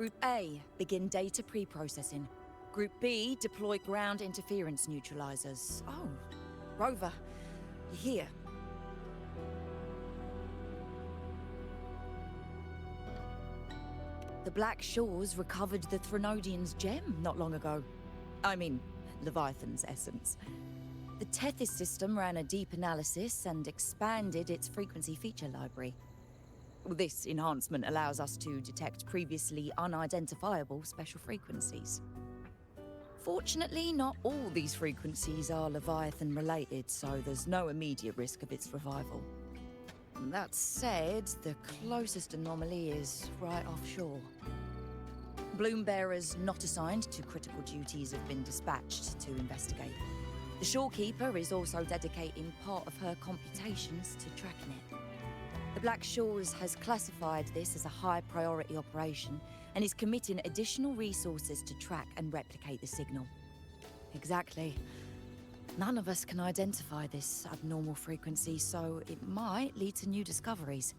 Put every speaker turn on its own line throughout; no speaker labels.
Group A, begin data pre-processing. Group B, deploy ground interference neutralizers. Oh, Rover, you're here. The Black Shores recovered the Threnodian's gem not long ago. I mean, Leviathan's essence. The Tethys system ran a deep analysis and expanded its frequency feature library. This enhancement allows us to detect previously unidentifiable special frequencies. Fortunately, not all these frequencies are Leviathan-related, so there's no immediate risk of its revival. That said, the closest anomaly is right offshore. Bloom bearers not assigned to critical duties have been dispatched to investigate. The Shorekeeper is also dedicating part of her computations to tracking it. The Black Shores has classified this as a high-priority operation and is committing additional resources to track and replicate the signal. Exactly. None of us can identify this abnormal frequency, so it might lead to new discoveries.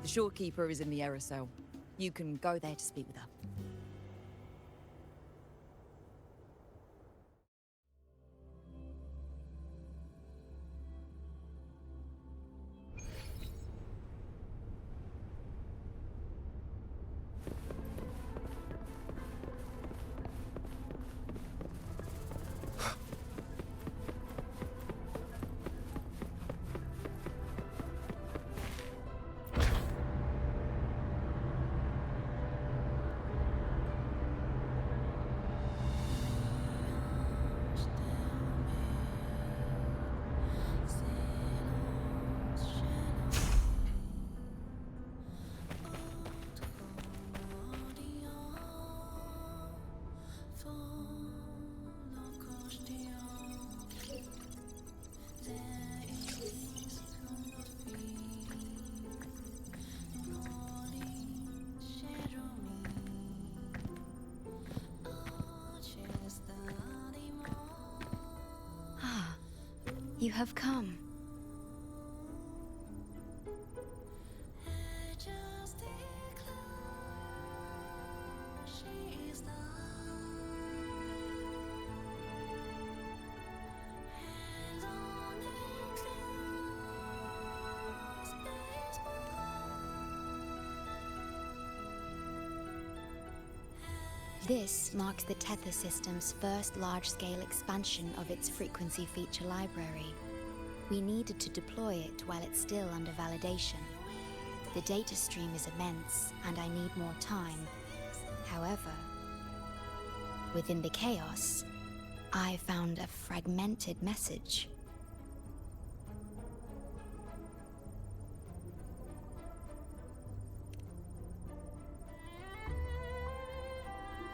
The Shorekeeper is in the error cell. You can go there to speak with her.
You have come. This marks the Tethys system's first large-scale expansion of its frequency feature library. We needed to deploy it while it's still under validation. The data stream is immense, and I need more time. However, within the chaos, I found a fragmented message.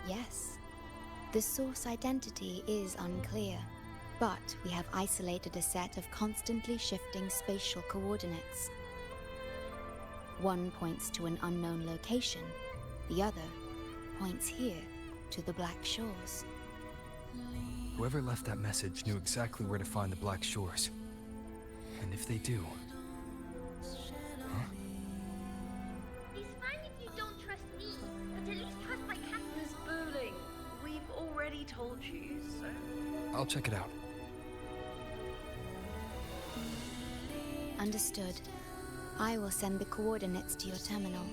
Yes, the source identity is unclear, but we have isolated a set of constantly shifting spatial coordinates. One points to an unknown location, the other points here to the Black Shores.
Whoever left that message knew exactly where to find the Black Shores. And if they do... Huh?
It's fine if you don't trust me, but at least trust my cat. Miss Bowling, we've already told you, so...
I'll check it out.
Understood. I will send the coordinates to your terminal.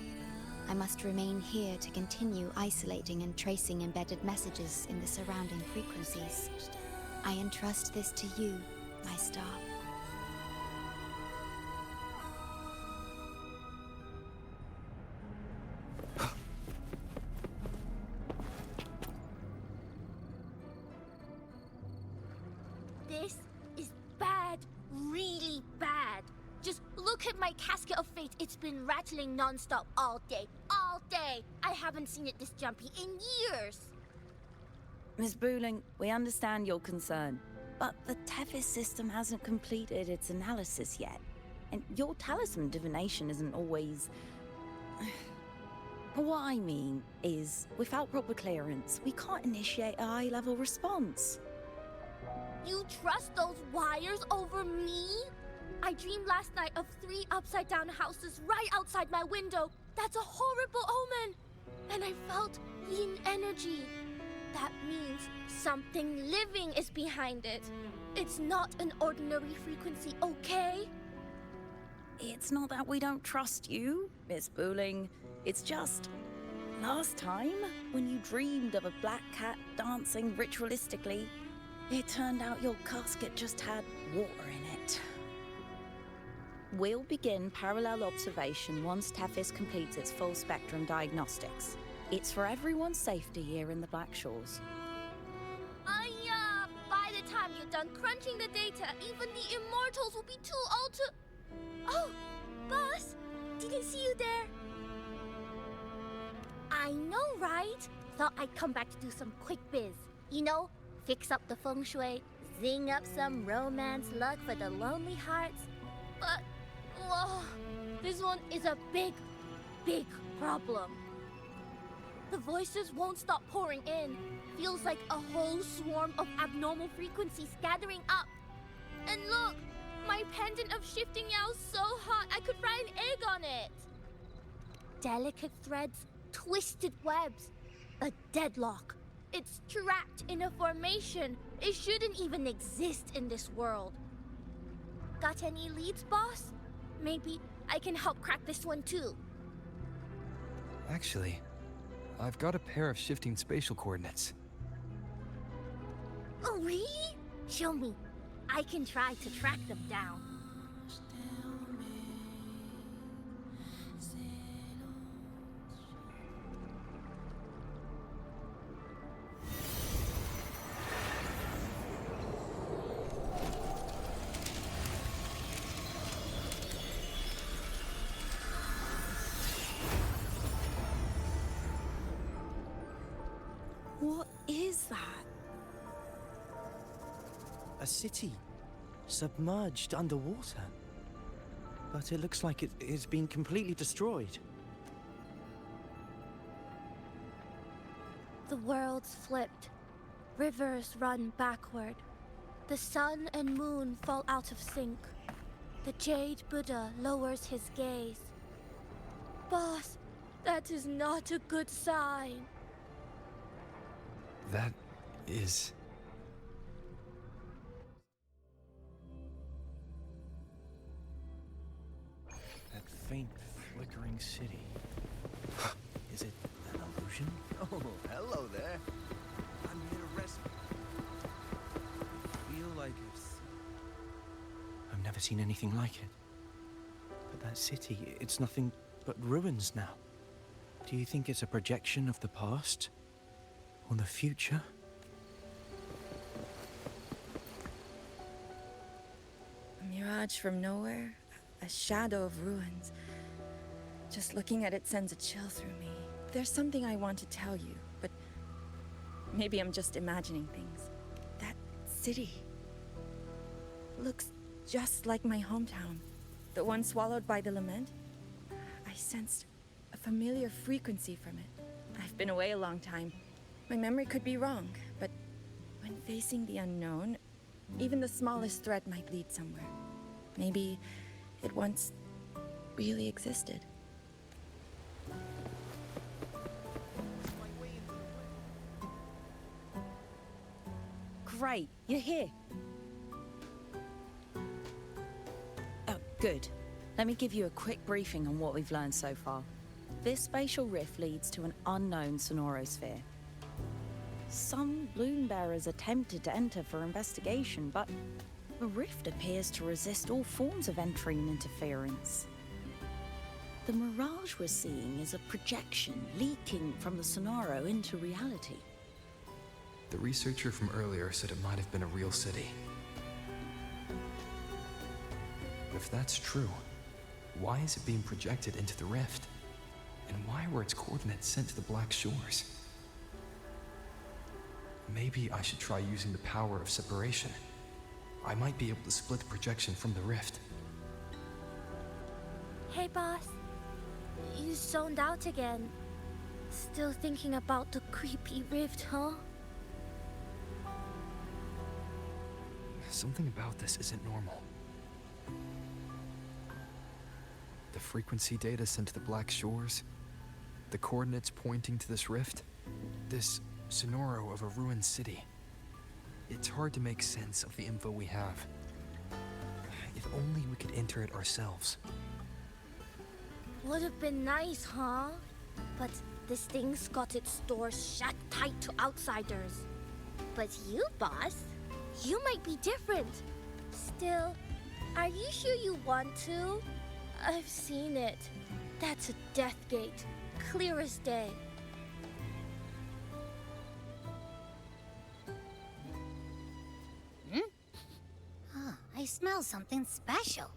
I must remain here to continue isolating and tracing embedded messages in the surrounding frequencies. I entrust this to you, my star.
This is bad, really bad. Just look at my casket of fate. It's been rattling non-stop all day. All day! I haven't seen it this jumpy in years.
Ms. Booling, we understand your concern, but the Tethys system hasn't completed its analysis yet. And your talisman divination isn't always... What I mean is, without proper clearance, we can't initiate a high-level response.
You trust those wires over me? I dreamed last night of 3 upside-down houses right outside my window. That's a horrible omen. And and I felt yin energy. That means something living is behind it. It's not an ordinary frequency, okay?
It's not that we don't trust you, Miss Booling. It's just... last time, when you dreamed of a black cat dancing ritualistically, it turned out your casket just had water in it. We'll begin parallel observation once Tethys completes its full spectrum diagnostics. It's for everyone's safety here in the Black Shores.
By the time you're done crunching the data, even the immortals will be too old to... Oh, boss, didn't see you there. I know, right? Thought I'd come back to do some quick biz. You know, fix up the feng shui, zing up some romance luck for the lonely hearts. But, whoa, this one is a big, big problem. The voices won't stop pouring in. Feels like a whole swarm of abnormal frequencies gathering up. And look, my pendant of shifting yow's so hot I could fry an egg on it. Delicate threads, twisted webs, a deadlock. It's trapped in a formation. It shouldn't even exist in this world. Got any leads, boss? Maybe I can help crack this one too.
Actually, I've got a pair of shifting spatial coordinates.
Oh, really? Show me. I can try to track them down.
What is that?
A city, submerged underwater. But it looks like it's been completely destroyed.
The world's flipped. Rivers run backward. The sun and moon fall out of sync. The Jade Buddha lowers his gaze. Boss, that is not a good sign.
That is...
That faint, flickering city. Is it an illusion?
Oh, hello there. I'm here to rescue. Feel like it's...
I've never seen anything like it. But that city, it's nothing but ruins now. Do you think it's a projection of the past? Or the future?
A mirage from nowhere, a shadow of ruins. Just looking at it sends a chill through me. There's something I want to tell you, but maybe I'm just imagining things. That city looks just like my hometown, the one swallowed by the lament. I sensed a familiar frequency from it. I've been away a long time. My memory could be wrong, but when facing the unknown, even the smallest thread might lead somewhere. Maybe it once really existed. Great, you're here. Oh, good. Let me give you a quick briefing on what we've learned so far. This spatial rift leads to an unknown sonorosphere. Some balloon bearers attempted to enter for investigation, but the rift appears to resist all forms of entry and interference. The mirage we're seeing is a projection leaking from the sonoro into reality.
The researcher from earlier said it might have been a real city. If that's true, why is it being projected into the rift? And why were its coordinates sent to the Black Shores? Maybe I should try using the power of separation. I might be able to split the projection from the rift.
Hey, boss. You zoned out again. Still thinking about the creepy rift, huh?
Something about this isn't normal. The frequency data sent to the Black Shores, The coordinates pointing to this rift? This sonoro of a ruined city. It's hard to make sense of the info we have. If only we could enter it ourselves.
Would have been nice, huh? But this thing's got its doors shut tight to outsiders. But you, boss, you might be different. Still, are you sure you want to? I've seen it. That's a death gate, clear as day.
I smell something special.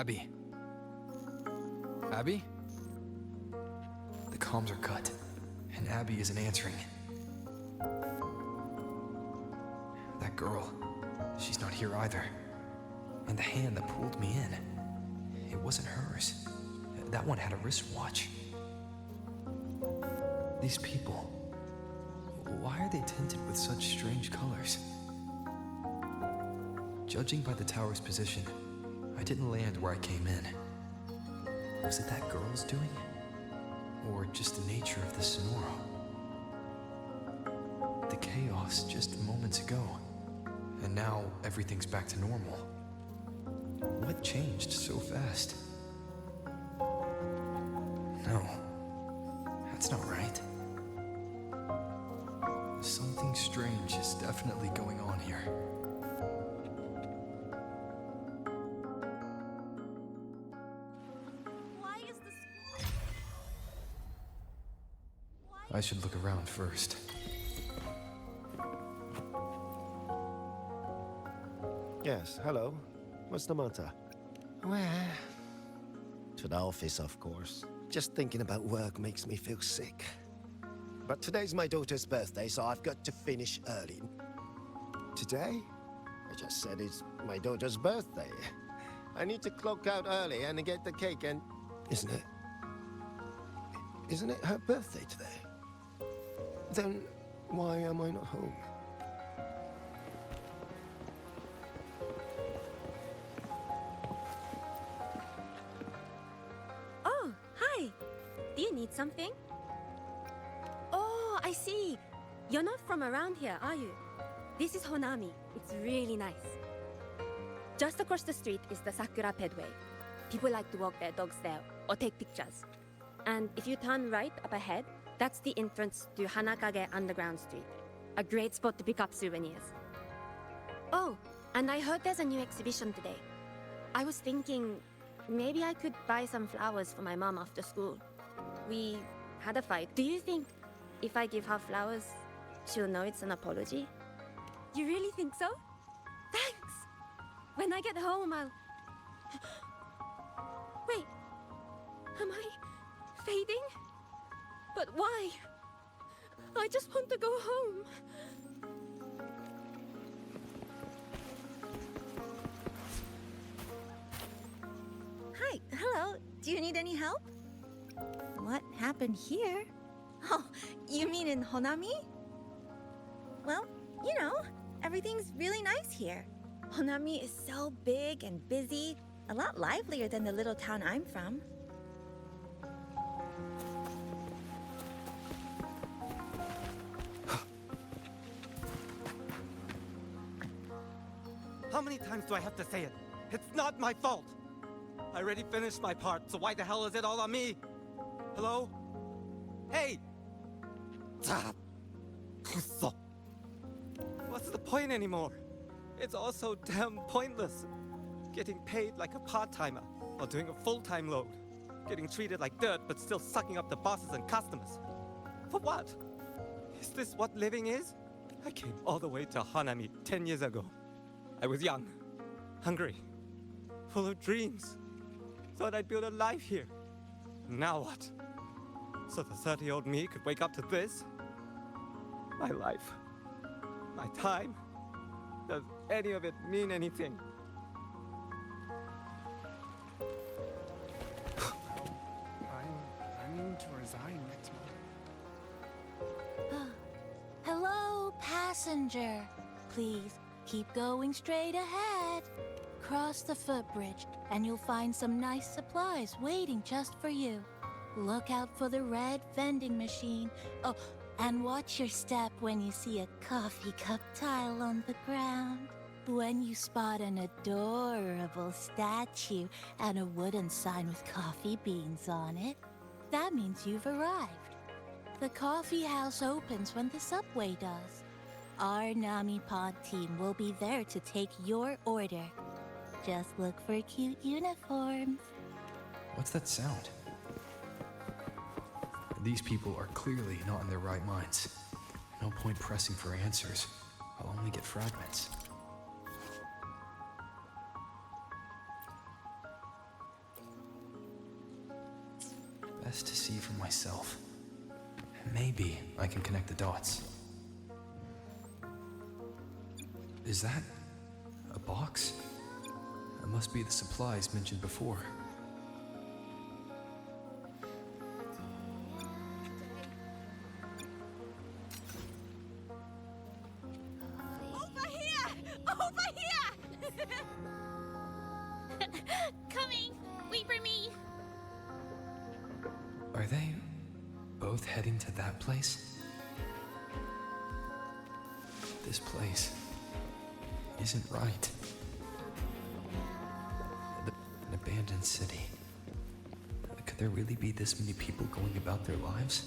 Abby? Abby? The comms are cut, and Abby isn't answering. That girl, she's not here either. And the hand that pulled me in, it wasn't hers. That one had a wristwatch. These people, why are they tinted with such strange colors? Judging by the tower's position, I didn't land where I came in. Was it that girl's doing? Or just the nature of the sonoro? The chaos just moments ago, and now everything's back to normal. What changed so fast? No, that's not right. Something strange is definitely going on here. I should look around first.
Yes, hello. What's the matter? Where? To the office, of course. Just thinking about work makes me feel sick. But today's my daughter's birthday, so I've got to finish early. Today? I just said it's my daughter's birthday. I need to clock out early and get the cake and... Isn't it her birthday today? Then why am I not home?
Oh, hi. Do you need something? Oh, I see. You're not from around here, are you? This is Honami. It's really nice. Just across the street is the Sakura Pedway. People like to walk their dogs there or take pictures. And if you turn right up ahead, that's the entrance to Hanakage Underground Street. A great spot to pick up souvenirs. Oh, and I heard there's a new exhibition today. I was thinking maybe I could buy some flowers for my mom after school. We had a fight. Do you think if I give her flowers, she'll know it's an apology? You really think so? Thanks! When I get home, I'll... Wait, am I fading? But why? I just want to go home.
Hi, hello. Do you need any help? What happened here? Oh, you mean in Honami? Well, you know, everything's really nice here. Honami is so big and busy, a lot livelier than the little town I'm from.
How many times do I have to say it? It's not my fault! I already finished my part, so why the hell is it all on me? Hello? Hey! What's the point anymore? It's all so damn pointless. Getting paid like a part-timer, while doing a full-time load. Getting treated like dirt, but still sucking up the bosses and customers. For what? Is this what living is? I came all the way to Honami 10 years ago. I was young, hungry, full of dreams. Thought I'd build a life here. Now what? So the 30-year-old me could wake up to this? My life, my time, does any of it mean anything?
I'm planning to resign next month.
Hello, passenger. Please keep going straight ahead. Cross the footbridge, and you'll find some nice supplies waiting just for you. Look out for the red vending machine. Oh, and watch your step when you see a coffee cup tile on the ground. When you spot an adorable statue and a wooden sign with coffee beans on it, that means you've arrived. The coffee house opens when the subway does. Our Nami Pod team will be there to take your order. Just look for cute uniforms.
What's that sound? These people are clearly not in their right minds. No point pressing for answers. I'll only get fragments. Best to see for myself. Maybe I can connect the dots. Is that a box? It must be the supplies mentioned before.
Over here! Over here! Coming! Wait for me!
Are they both heading to that place? This place isn't right. An abandoned city. Could there really be this many people going about their lives?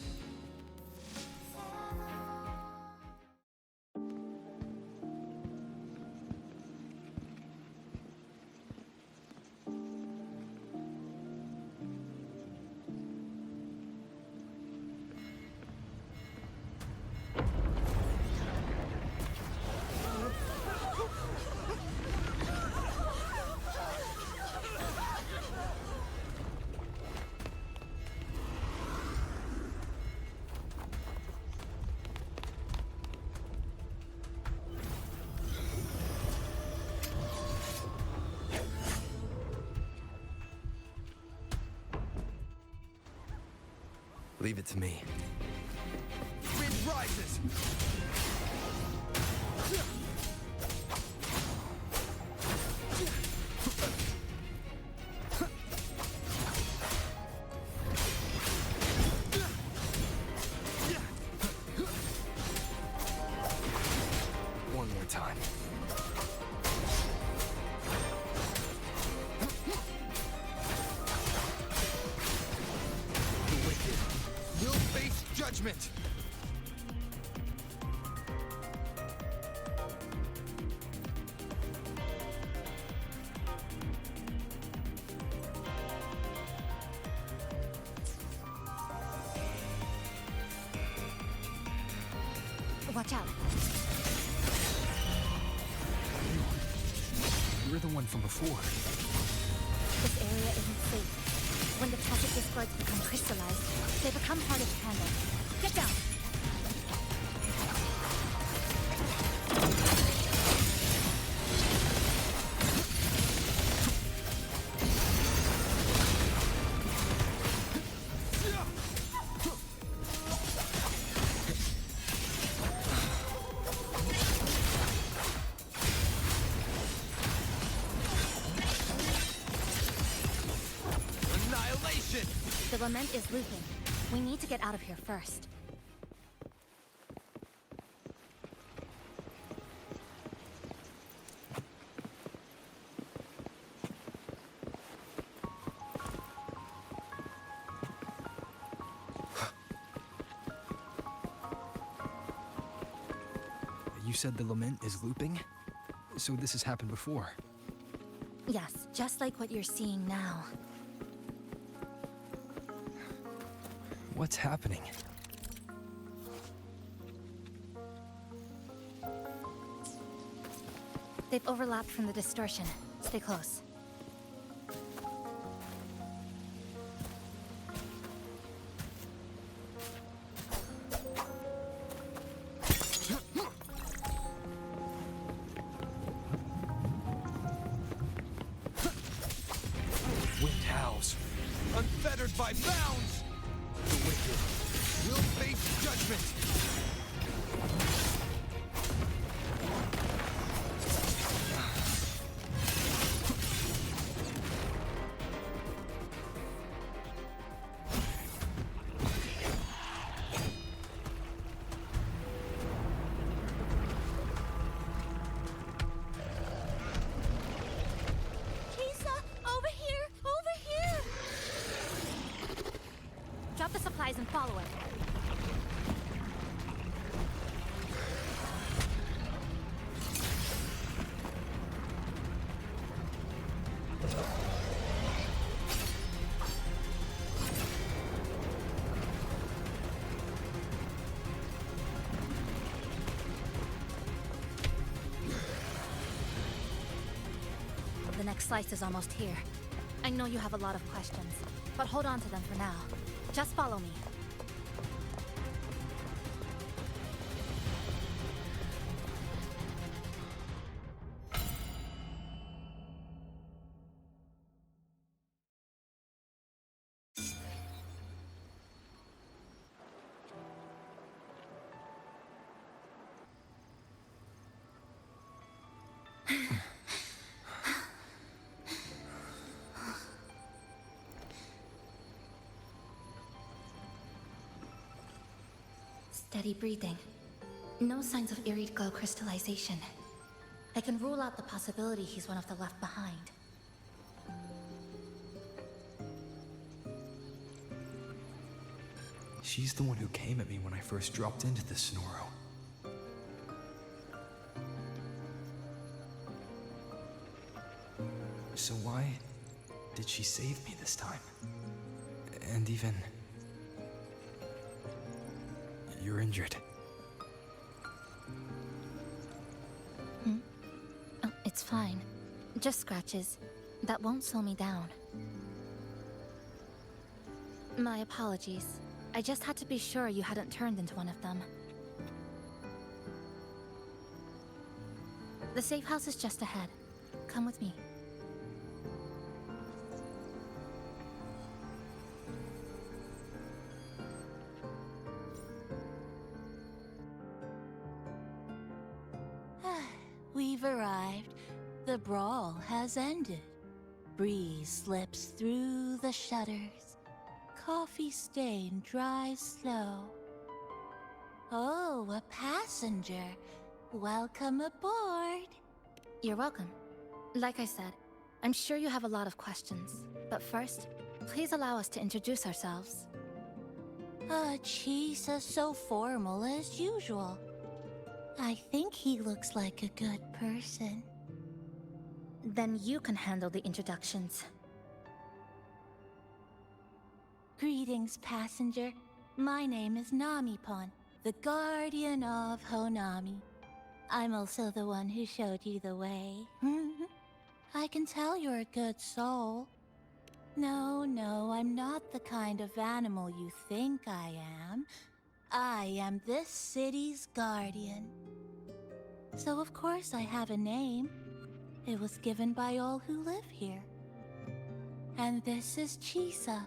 Leave it to me. Wind rises! One more time. The wicked will face judgment!
Watch out.
You're the one from before.
This area isn't safe. When the toxic discords become crystallized, they become harder to handle. Get down!
Annihilation!
The lament is looping. We need to get out of here first.
You said the lament is looping? So this has happened before?
Yes, just like what you're seeing now.
What's happening?
They've overlapped from the distortion. Stay close.
Wind howls, unfettered by bounds! The wicked will face judgment!
Chisa, over here! Over here!
Drop the supplies and follow it. The next slice is almost here. I know you have a lot of questions, but hold on to them for now. Just follow me. Steady breathing. No signs of iridical crystallization. I can rule out the possibility he's one of the left behind.
She's the one who came at me when I first dropped into the Sonoro. So why did she save me this time? And even... You're injured.
Oh, it's fine. Just scratches. That won't slow me down. My apologies. I just had to be sure you hadn't turned into one of them. The safe house is just ahead. Come with me.
we've arrived. The brawl has ended. Breeze slips through the shutters. Coffee stain dries slow. Oh, a passenger. Welcome aboard.
You're welcome. Like I said, I'm sure you have a lot of questions. But first, please allow us to introduce ourselves.
Chisa so formal as usual. I think he looks like a good person.
Then you can handle the introductions.
Greetings, passenger. My name is Namipon, the guardian of Honami. I'm also the one who showed you the way. I can tell you're a good soul. No, I'm not the kind of animal you think I am. I am this city's guardian. So of course I have a name. It was given by all who live here. And this is Chisa,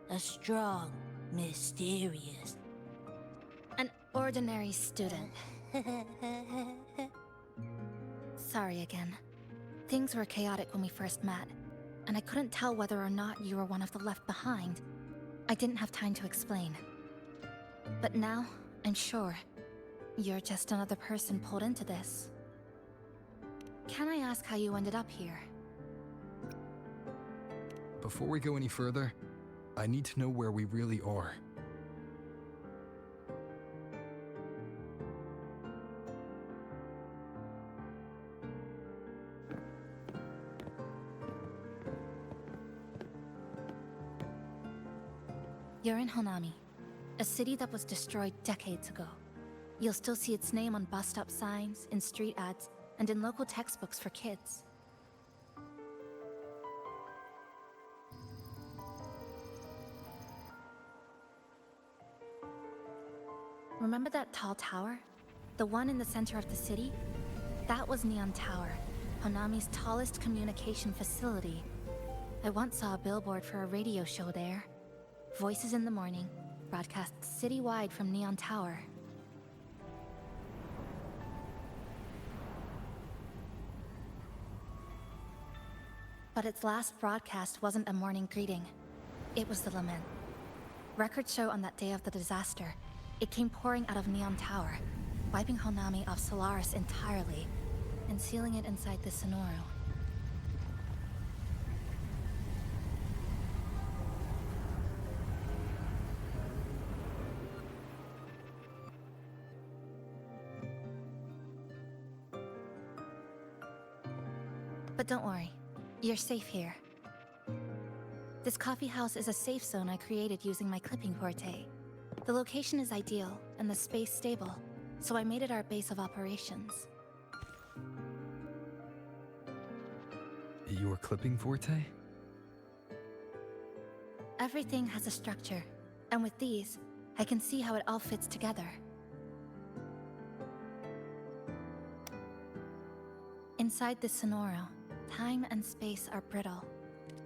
a strong, mysterious...
An ordinary student. Sorry again. Things were chaotic when we first met, and I couldn't tell whether or not you were one of the left behind. I didn't have time to explain. But now, I'm sure, you're just another person pulled into this. Can I ask how you ended up here?
Before we go any further, I need to know where we really are.
You're in Honami, a city that was destroyed decades ago. You'll still see its name on bus stop signs, in street ads, and in local textbooks for kids. Remember that tall tower? The one in the center of the city? That was Neon Tower, Honami's tallest communication facility. I once saw a billboard for a radio show there. Voices in the Morning, broadcast citywide from Neon Tower. But its last broadcast wasn't a morning greeting. It was the lament. Records show on that day of the disaster, it came pouring out of Neon Tower, wiping Honami off Solaris entirely, and sealing it inside the Sonoro. But don't worry, you're safe here. This coffee house is a safe zone I created using my clipping forte. The location is ideal, and the space stable, so I made it our base of operations.
Your clipping forte?
Everything has a structure, and with these, I can see how it all fits together. Inside this Sonoro, time and space are brittle.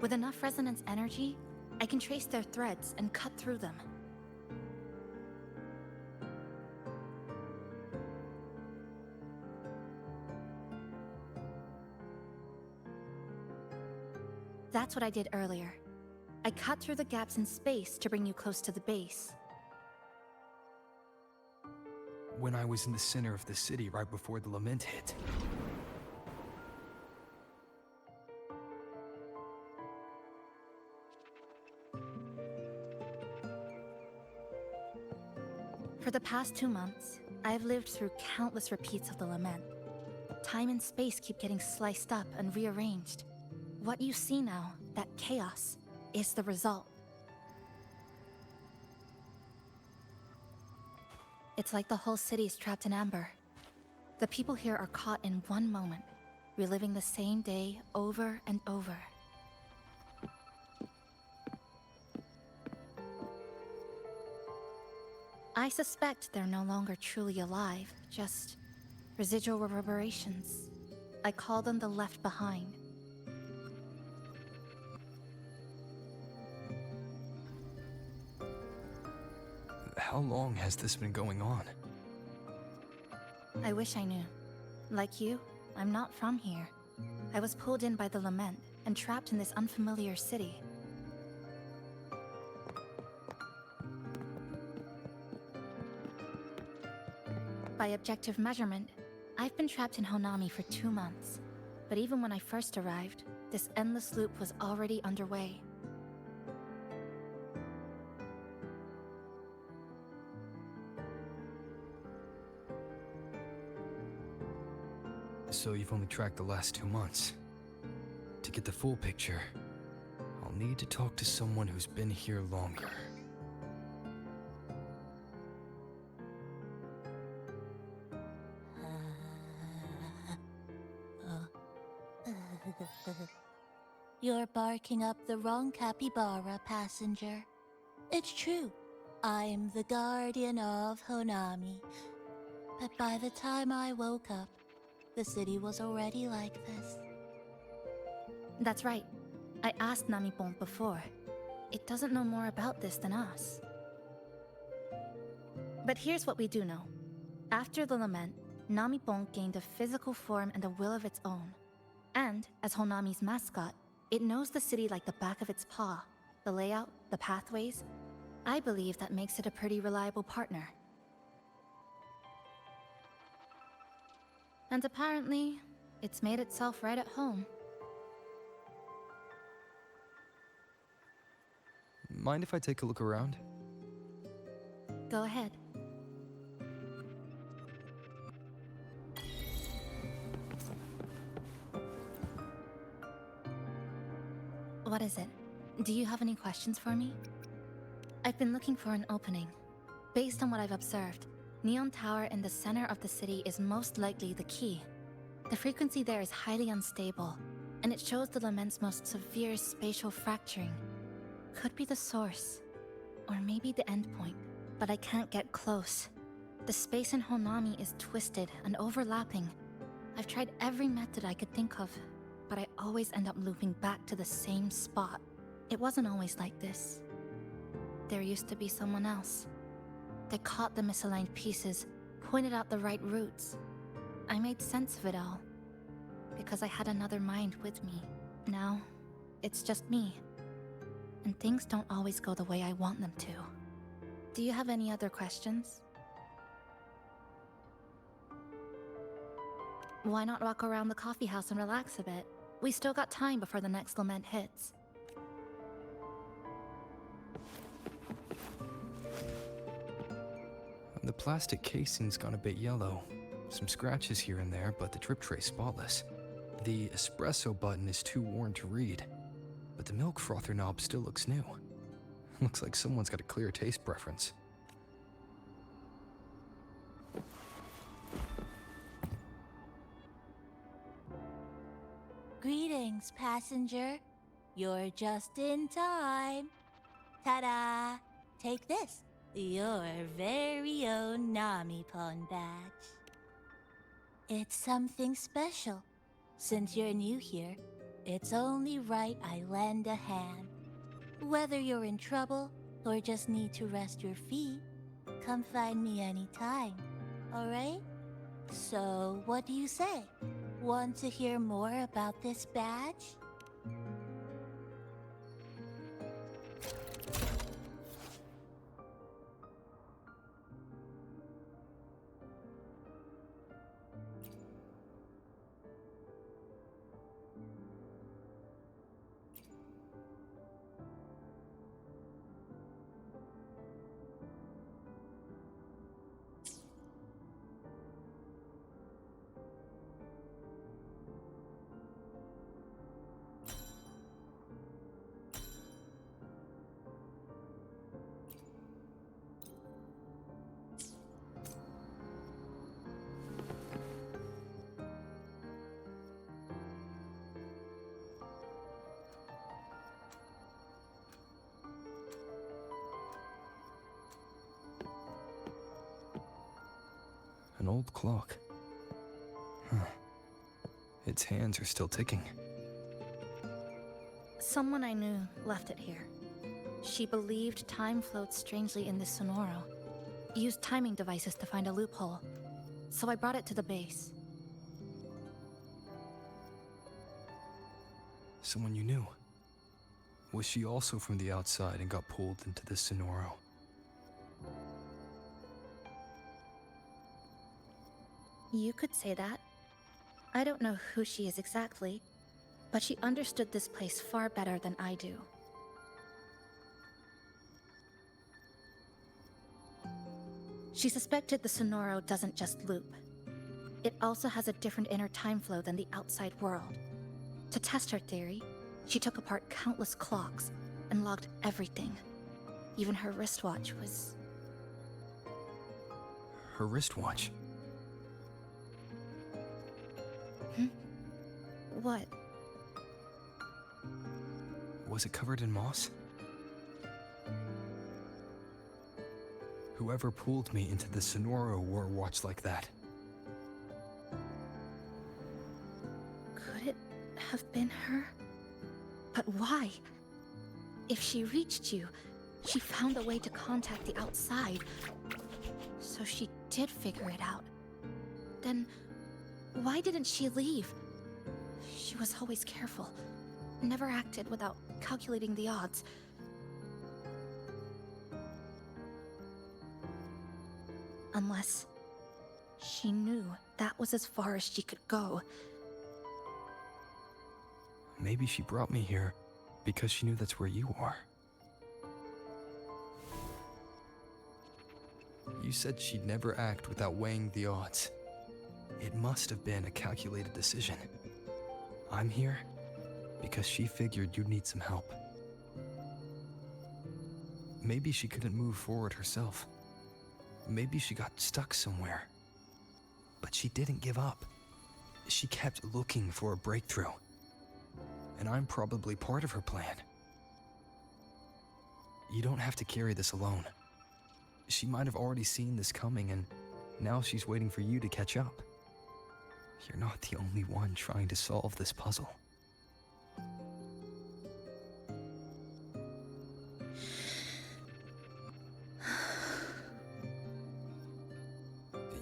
With enough resonance energy, I can trace their threads and cut through them. That's what I did earlier. I cut through the gaps in space to bring you close to the base.
When I was in the center of the city right before the lament hit.
For the past 2 months, I've lived through countless repeats of the lament. Time and space keep getting sliced up and rearranged. What you see now, that chaos, is the result. It's like the whole city's trapped in amber. The people here are caught in one moment, reliving the same day over and over. I suspect they're no longer truly alive, just residual reverberations. I call them the left behind.
How long has this been going on?
I wish I knew. Like you,
I'm not from here. I was pulled in by the Lament and trapped in this unfamiliar city. By objective measurement, I've been trapped in Honami for 2 months. But even when I first arrived, this endless loop was already underway.
So you've only tracked the last 2 months. To get the full picture, I'll need to talk to someone who's been here longer.
You're barking up the wrong capybara, passenger. It's true. I'm the guardian of Honami. But by the time I woke up, the city was already like this.
That's right. I asked Namipon before. It doesn't know more about this than us. But here's what we do know. After the Lament, Namipon gained a physical form and a will of its own. And, as Honami's mascot, it knows the city like the back of its paw. The layout, the pathways. I believe that makes it a pretty reliable partner. And apparently, it's made itself right at home.
Mind if I take a look around?
Go ahead. What is it? Do you have any questions for me? I've been looking for an opening. Based on what I've observed, Neon Tower in the center of the city is most likely the key. The frequency there is highly unstable, and it shows the Lament's most severe spatial fracturing. Could be the source, or maybe the endpoint, but I can't get close. The space in Honami is twisted and overlapping. I've tried every method I could think of, but I always end up looping back to the same spot. It wasn't always like this. There used to be someone else. They caught the misaligned pieces, pointed out the right routes. I made sense of it all, because I had another mind with me. Now, it's just me. And things don't always go the way I want them to. Do you have any other questions? Why not walk around the coffee house and relax a bit? We still got time before the next Lament hits.
The plastic casing's gone a bit yellow. Some scratches here and there, but the drip tray's spotless. The espresso button is too worn to read, but the milk frother knob still looks new. Looks like someone's got a clear taste preference.
Greetings, passenger. You're just in time. Ta-da! Take this, your very own Namipon badge. It's something special. Since you're new here, it's only right I lend a hand. Whether you're in trouble or just need to rest your feet, come find me anytime, alright? So, what do you say? Want to hear more about this badge?
An old clock. Huh. Its hands are still ticking.
Someone I knew left it here. She believed time floats strangely in this Sonoro. Used timing devices to find a loophole. So I brought it to the base.
Someone you knew. Was she also from the outside and got pulled into this Sonoro?
You could say that. I don't know who she is exactly, but she understood this place far better than I do. She suspected the Sonoro doesn't just loop. It also has a different inner time flow than the outside world. To test her theory, she took apart countless clocks and logged everything. Even her wristwatch was...
Her wristwatch?
What?
Was it covered in moss? Whoever pulled me into the Sonoro wore a watch like that.
Could it have been her? But why? If she reached you, she found a way to contact the outside. So she did figure it out. Then, why didn't she leave? She was always careful, never acted without calculating the odds. Unless she knew that was as far as she could go.
Maybe she brought me here because she knew that's where you are. You said she'd never act without weighing the odds. It must have been a calculated decision. I'm here because she figured you'd need some help. Maybe she couldn't move forward herself. Maybe she got stuck somewhere. But she didn't give up. She kept looking for a breakthrough. And I'm probably part of her plan. You don't have to carry this alone. She might have already seen this coming, and now she's waiting for you to catch up. You're not the only one trying to solve this puzzle.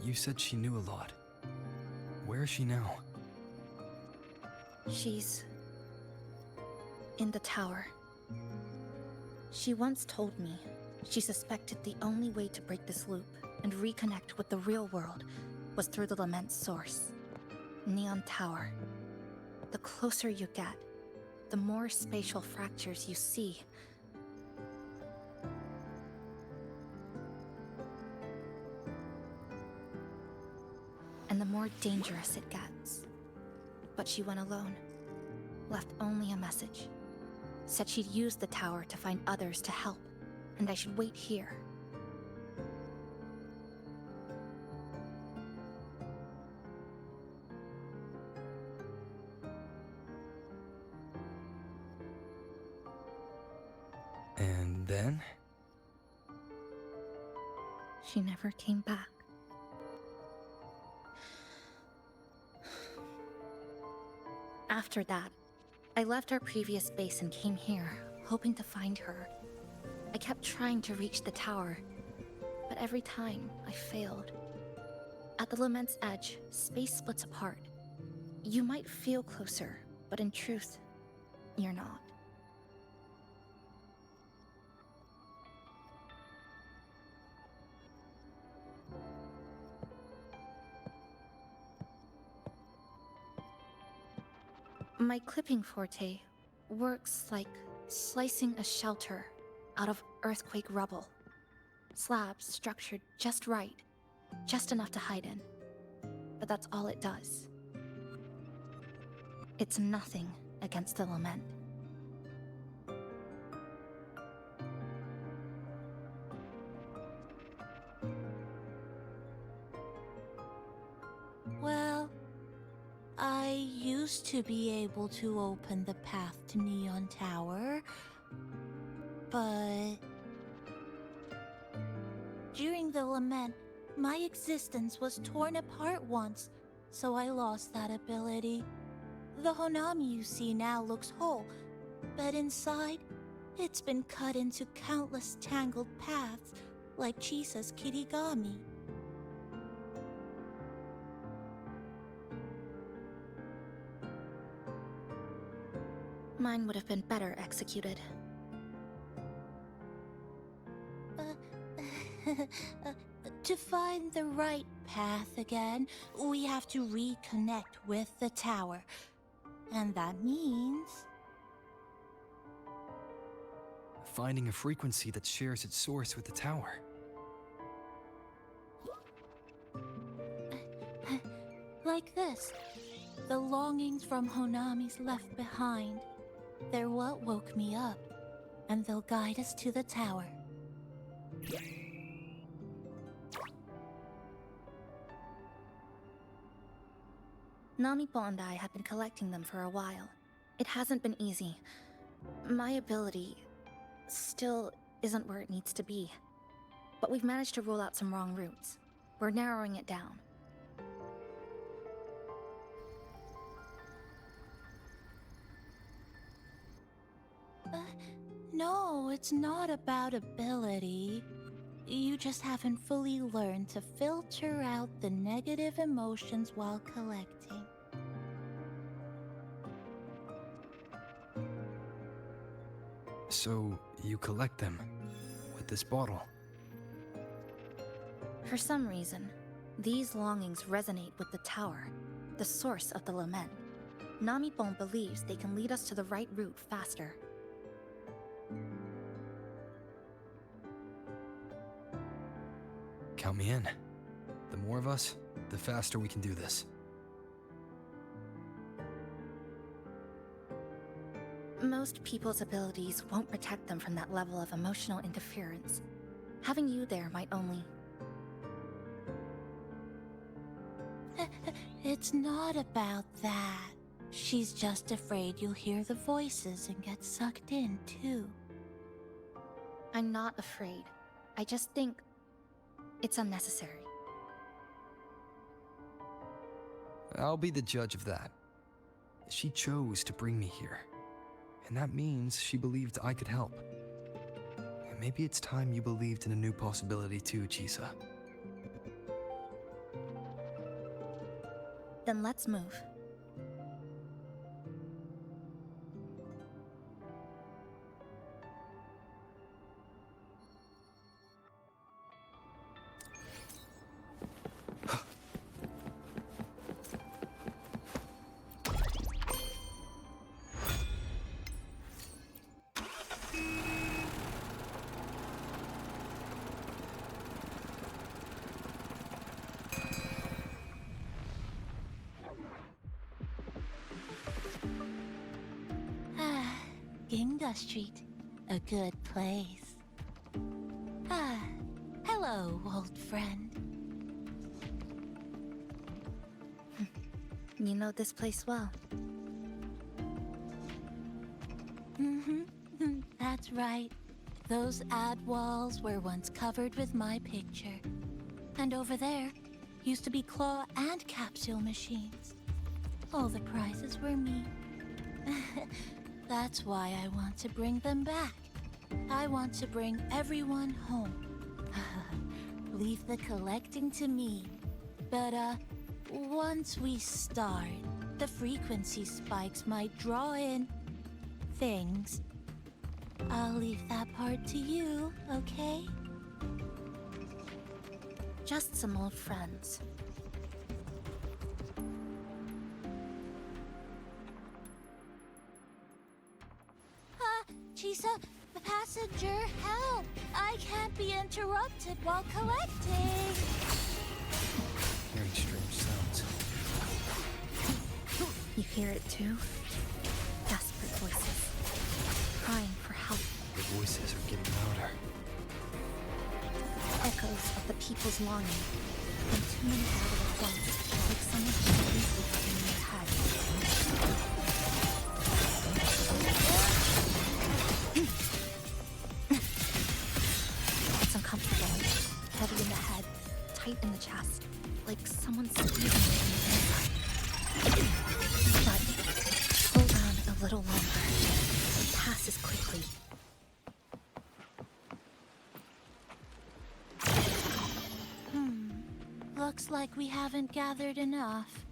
You said she knew a lot. Where is she now?
She's in the tower. She once told me she suspected the only way to break this loop and reconnect with the real world was through the Lament's source, Neon Tower. The closer you get, the more spatial fractures you see. And the more dangerous it gets. But she went alone, left only a message. Said she'd use the tower to find others to help, and I should wait here.
And then?
She never came back. After that, I left our previous base and came here, hoping to find her. I kept trying to reach the tower, but every time I failed. At the Lament's edge, space splits apart. You might feel closer, but in truth, you're not. My clipping forte works like slicing a shelter out of earthquake rubble. Slabs structured just right, just enough to hide in. But that's all it does. It's nothing against the Lament.
Well, I used to be able to open the path to Neon Tower, but during the Lament, my existence was torn apart once, so I lost that ability. The Honami you see now looks whole, but inside, it's been cut into countless tangled paths, like Chisa's Kirigami.
mine would have been better executed.
To find the right path again, we have to reconnect with the tower. And that means...
finding a frequency that shares its source with the tower.
Like this. The longings from Honami's left behind. They're what woke me up, and they'll guide us to the tower.
Namipo and I have been collecting them for a while. It hasn't been easy. My ability still isn't where it needs to be. But we've managed to rule out some wrong routes. We're narrowing it down.
No, it's not about ability. You just haven't fully learned to filter out the negative emotions while collecting.
So, you collect them with this bottle.
For some reason, these longings resonate with the tower, the source of the lament. Namipon believes they can lead us to the right route faster.
Count me in. The more of us, the faster we can do this.
Most people's abilities won't protect them from that level of emotional interference. Having you there might only...
It's not about that. She's just afraid you'll hear the voices and get sucked in, too.
I'm not afraid. I just think it's unnecessary.
I'll be the judge of that. She chose to bring me here. And that means she believed I could help. And maybe it's time you believed in a new possibility too, Chisa.
Then let's move.
Ginga Street, a good place. Hello, old friend.
You know this place well.
That's right. Those ad walls were once covered with my picture. And over there used to be claw and capsule machines. All the prizes were me. That's why I want to bring them back. I want to bring everyone home. Leave the collecting to me. But, once we start, the frequency spikes might draw in things. I'll leave that part to you, okay?
Just some old friends.
Chisa, the passenger, help! I can't be interrupted while collecting.
Hearing strange sounds.
You hear it too? Desperate voices. Crying for help.
The voices are getting louder.
Echoes of the people's longing. And too many gather at once, like someone completely in their head. It's uncomfortable. Heavy in the head, tight in the chest, like someone's squeezing it from the inside. But hold on a little longer. It passes quickly.
Looks like we haven't gathered enough.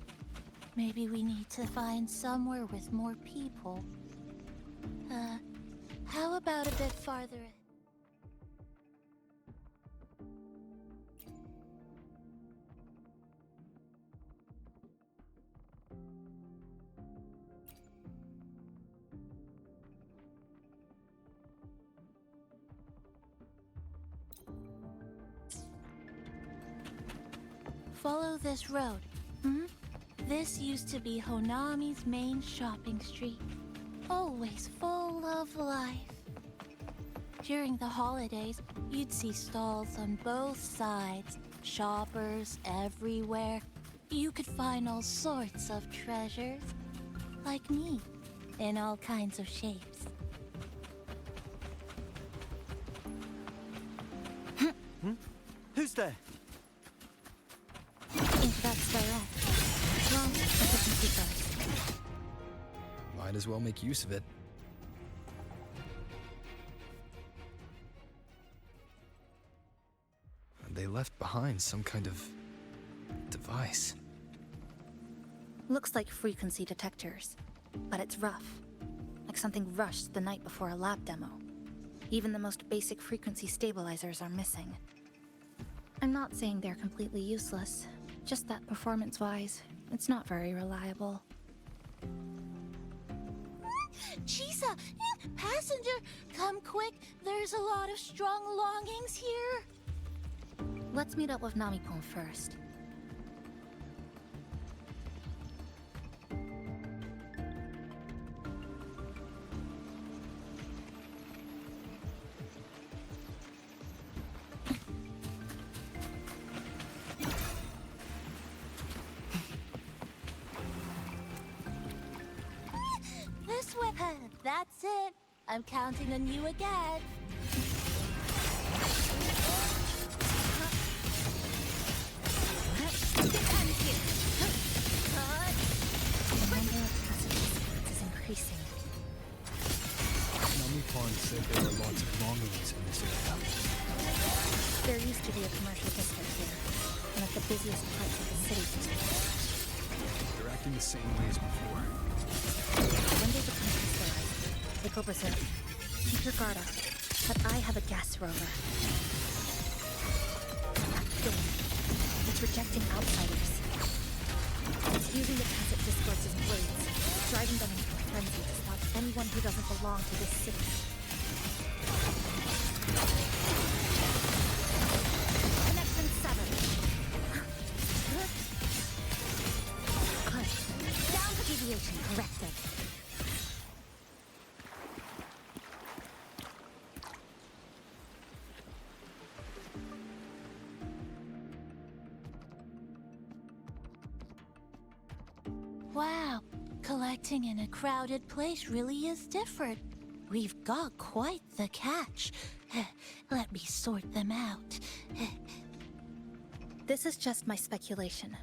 Maybe we need to find somewhere with more people. How about a bit farther? Follow this road. This used to be Honami's main shopping street. Always full of life. During the holidays, you'd see stalls on both sides, shoppers everywhere. You could find all sorts of treasures, like me, in all kinds of shapes.
Who's there?
If that's direct. Well, efficiency first.
Might as well make use of it. They left behind some kind of device.
Looks like frequency detectors, but it's rough. Like something rushed the night before a lab demo. Even the most basic frequency stabilizers are missing. I'm not saying they're completely useless, just that performance-wise, it's not very reliable.
Chisa! Passenger! Come quick! There's a lot of strong longings here!
Let's meet up with Namipon first.
This way! That's it! I'm counting on you again!
Increasing.
Namipon said there are lots of longings in this area.
There used to be a commercial district here, one of the busiest parts of the city.
They're acting the same way as before.
When they become crystallized, they go berserk. Keep your guard up, but I have a gas rover. That thing, it's rejecting outsiders. It's using the tacit discords as blades, driving them into a frenzy to stop anyone who doesn't belong to this city. Connection 7. Good. Down for deviation corrected.
Wow, collecting in a crowded place really is different. We've got quite the catch. Let me sort them out.
This is just my speculation,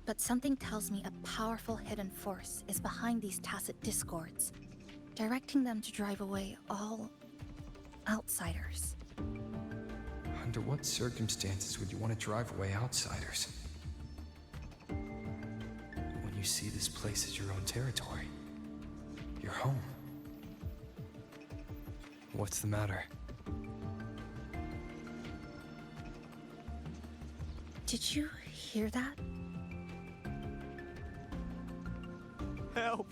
but something tells me a powerful hidden force is behind these tacit discords, directing them to drive away all outsiders.
Under what circumstances would you want to drive away outsiders? When you see this place as your own territory, your home. What's the matter?
Did you hear that?
Help!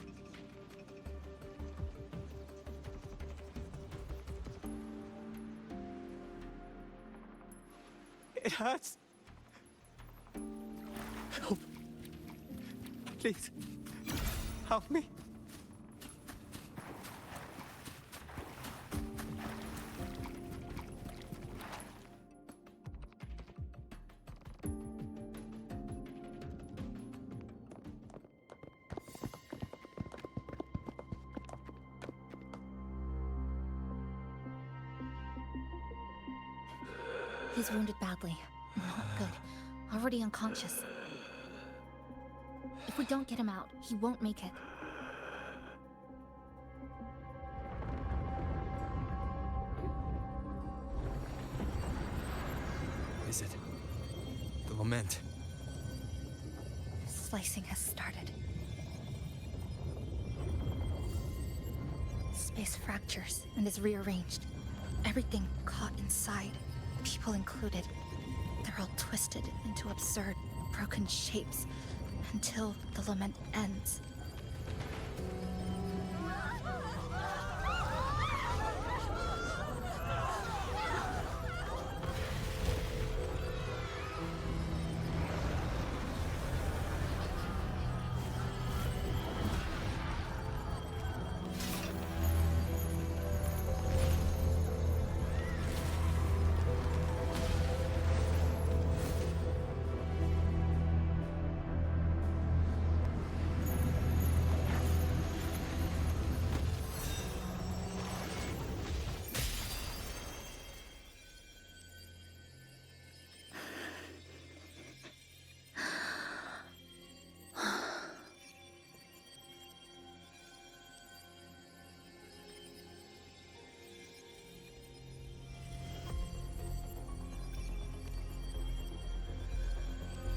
It hurts. Help. Please. Help me.
He's wounded badly. Not good. Already unconscious. If we don't get him out, he won't make it.
Is it? The lament.
Slicing has started. space fractures and is rearranged. Everything caught inside, people included. They're all twisted into absurd, broken shapes until the lament ends.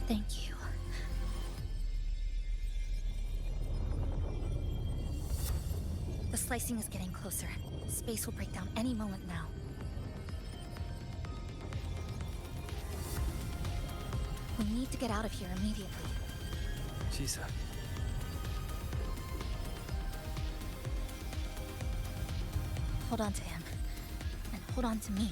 Thank you. The slicing is getting closer. Space will break down any moment now. We need to get out of here immediately.
Chisa.
Hold on to him. And hold on to me.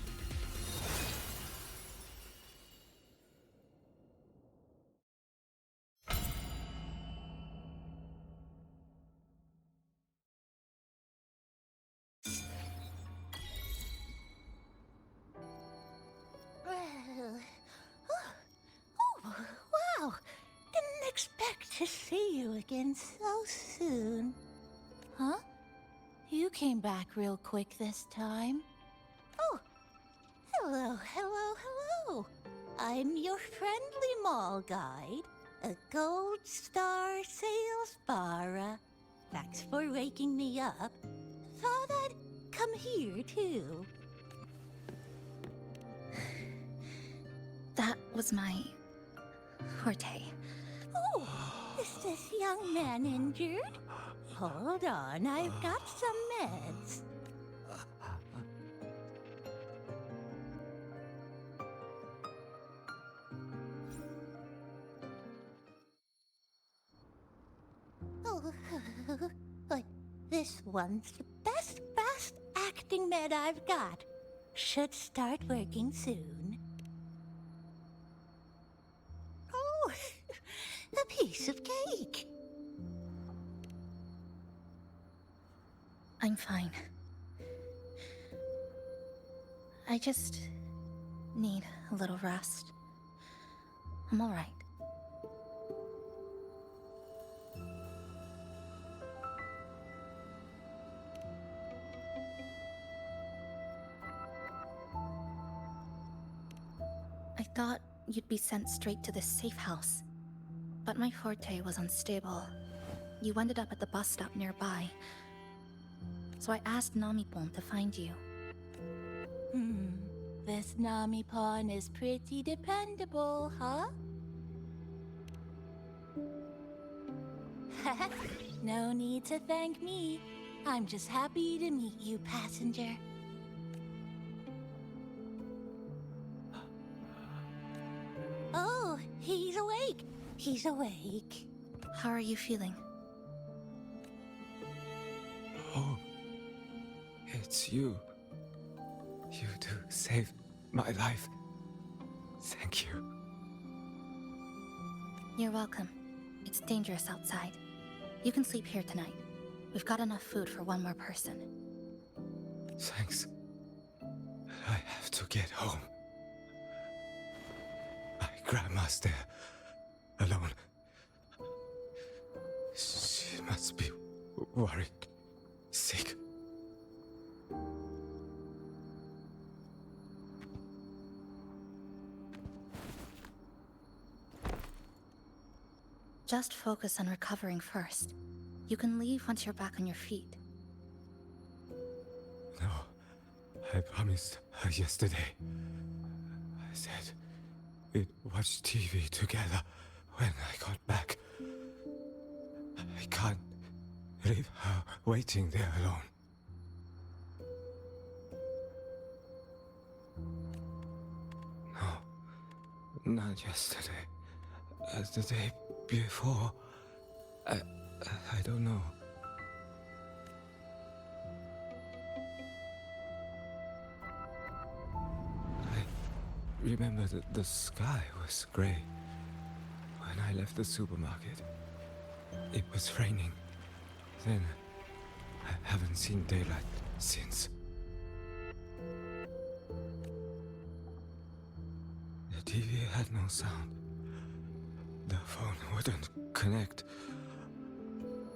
Wow! Didn't expect to see you again so soon. Huh? You came back real quick this time. Oh! Hello, hello, hello! I'm your friendly mall guide, a gold star sales barra. Thanks for waking me up. Thought I'd come here too.
That was my forte.
Oh, is this young man injured? Hold on, I've got some meds. Oh, but this one's the best fast acting med I've got. Should start working soon. Oh, a piece of cake.
I'm fine. I just need a little rest. I'm all right. I thought you'd be sent straight to this safe house, but my forte was unstable. You ended up at the bus stop nearby, so I asked Namipon to find you.
This Namipon is pretty dependable, huh? No need to thank me. I'm just happy to meet you, passenger. Oh, he's awake. He's awake.
How are you feeling?
Oh, it's you. You two saved my life. Thank you.
You're welcome. It's dangerous outside. You can sleep here tonight. We've got enough food for one more person.
Thanks. I have to get home. My grandma's there, alone. She must be worried, sick.
Just focus on recovering first. You can leave once you're back on your feet.
No, I promised her yesterday. I said we'd watch TV together when I got back. I can't leave her waiting there alone. Not yesterday. The day before. I don't know. I remember that the sky was gray. When I left the supermarket, it was raining. Then, I haven't seen daylight since. The TV had no sound. The phone wouldn't connect.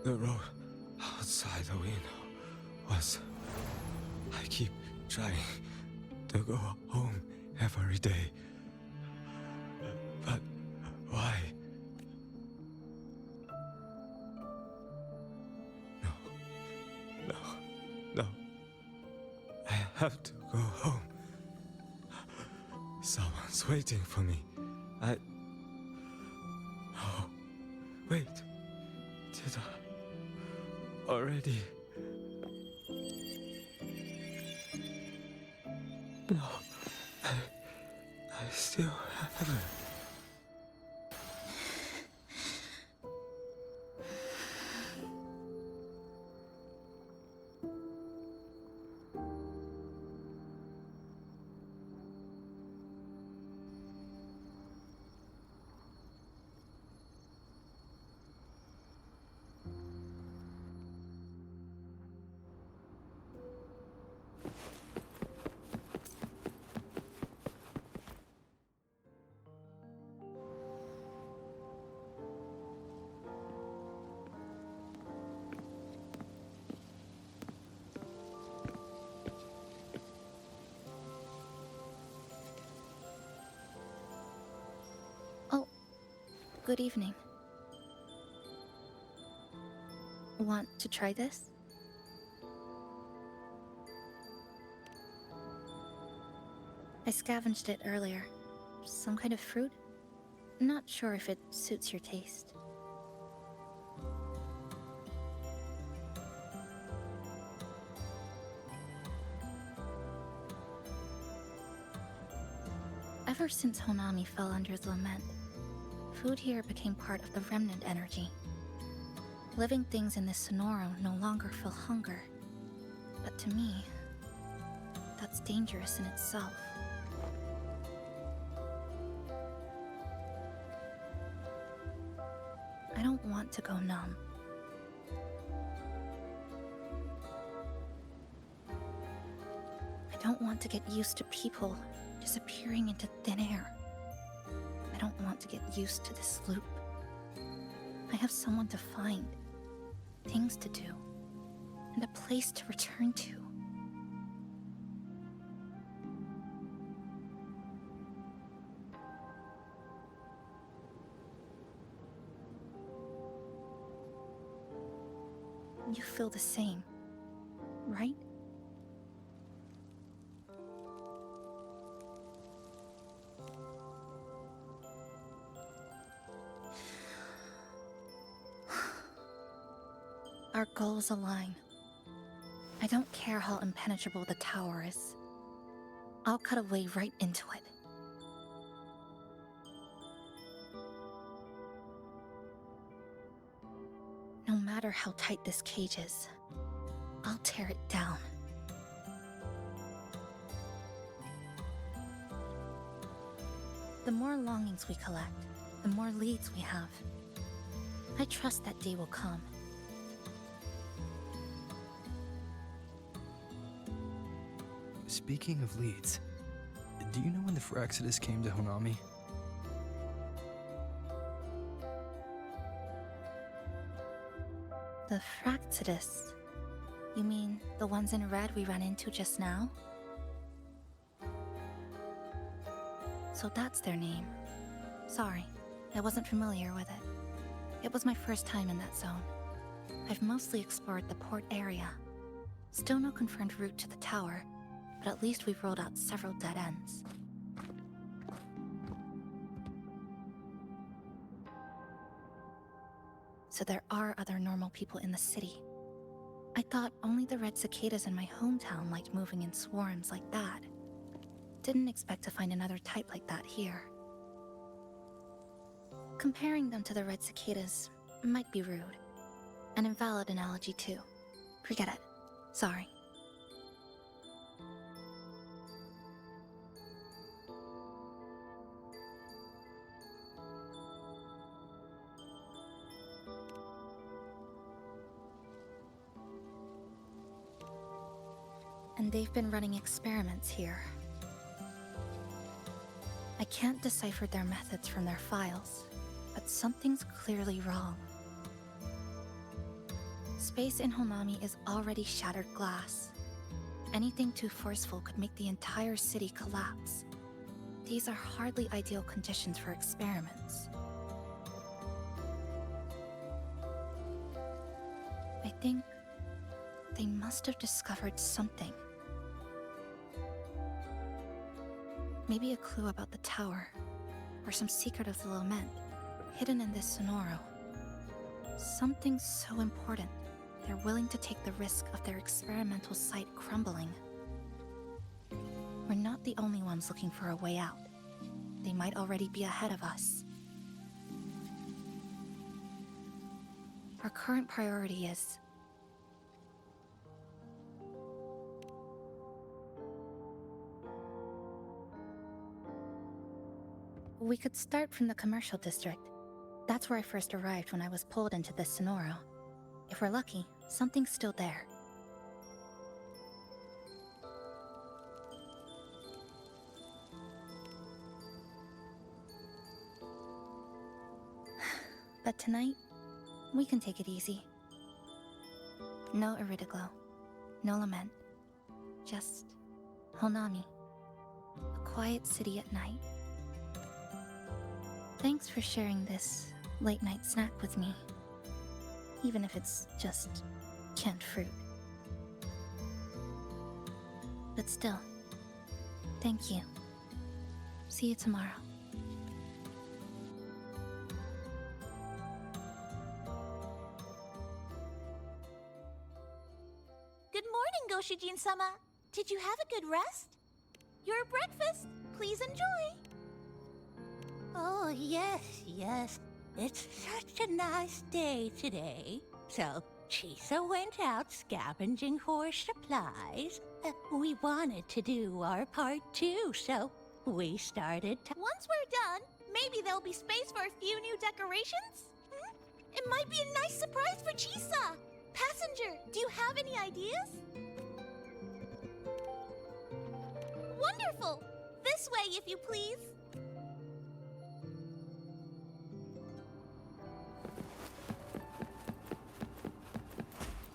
The road outside the window was... I keep trying to go home every day. But why? No. I have to go home. Someone's waiting for me. Oh, wait. Did I already? No, I still haven't.
Good evening. Want to try this? I scavenged it earlier. Some kind of fruit? Not sure if it suits your taste. Ever since Honami fell under the lament, food here became part of the remnant energy. Living things in this Sonoro no longer feel hunger. But to me, that's dangerous in itself. I don't want to go numb. I don't want to get used to people disappearing into thin air. I don't want to get used to this loop. I have someone to find, things to do, and a place to return to. You feel the same, right? Our goals align. I don't care how impenetrable the tower is. I'll cut a way right into it. No matter how tight this cage is, I'll tear it down. The more longings we collect, the more leads we have. I trust that day will come.
Speaking of leads, do you know when the Phraxidus came to Honami?
The Phraxidus? You mean the ones in red we ran into just now? So that's their name. Sorry, I wasn't familiar with it. It was my first time in that zone. I've mostly explored the port area. Still no confirmed route to the tower, but at least we've rolled out several dead ends. So there are other normal people in the city. I thought only the red cicadas in my hometown liked moving in swarms like that. Didn't expect to find another type like that here. Comparing them to the red cicadas might be rude. An invalid analogy, too. Forget it. Sorry. And they've been running experiments here. I can't decipher their methods from their files, but something's clearly wrong. Space in Honami is already shattered glass. Anything too forceful could make the entire city collapse. These are hardly ideal conditions for experiments. I think they must have discovered something. Maybe a clue about the tower, or some secret of the lament, hidden in this Sonoro. Something so important, they're willing to take the risk of their experimental site crumbling. We're not the only ones looking for a way out. They might already be ahead of us. Our current priority is... We could start from the commercial district. That's where I first arrived when I was pulled into this Sonoro. If we're lucky, something's still there. But tonight, we can take it easy. No Iridiglow, no lament, just Honami. A quiet city at night. Thanks for sharing this late-night snack with me. Even if it's just canned fruit. But still, thank you. See you tomorrow.
Good morning, Goshijin-sama. Did you have a good rest? Your breakfast, please enjoy.
Oh, yes. It's such a nice day today. So, Chisa went out scavenging for supplies. We wanted to do our part too, so we started to...
Once we're done, maybe there'll be space for a few new decorations? It might be a nice surprise for Chisa. Passenger, do you have any ideas? Wonderful! This way, if you please.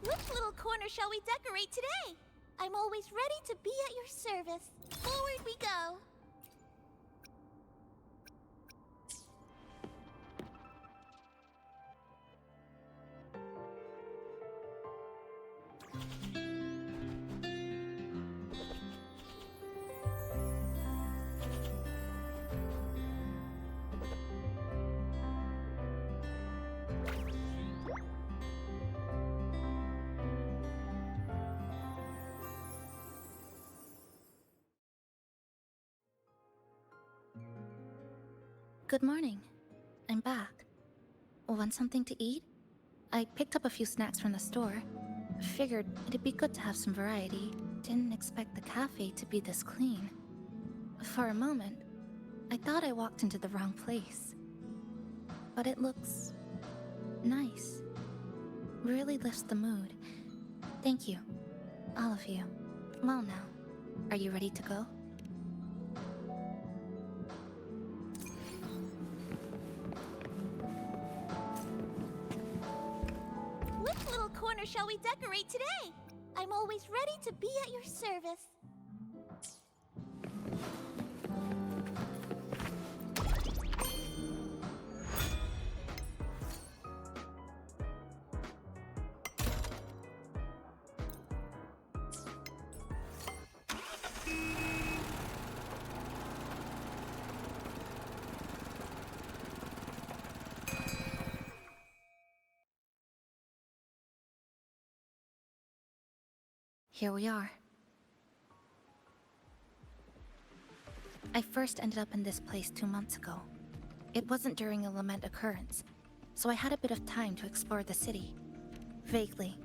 Which little corner shall we decorate today? I'm always ready to be at your service. Forward we go.
Good morning. I'm back. Want something to eat? I picked up a few snacks from the store. Figured it'd be good to have some variety. Didn't expect the cafe to be this clean. For a moment, I thought I walked into the wrong place. But it looks... nice. Really lifts the mood. Thank you. All of you. Well now, are you ready to go?
Which little corner shall we decorate today? I'm always ready to be at your service.
Here we are. I first ended up in this place 2 months ago. It wasn't during a lament occurrence, so I had a bit of time to explore the city. Vaguely.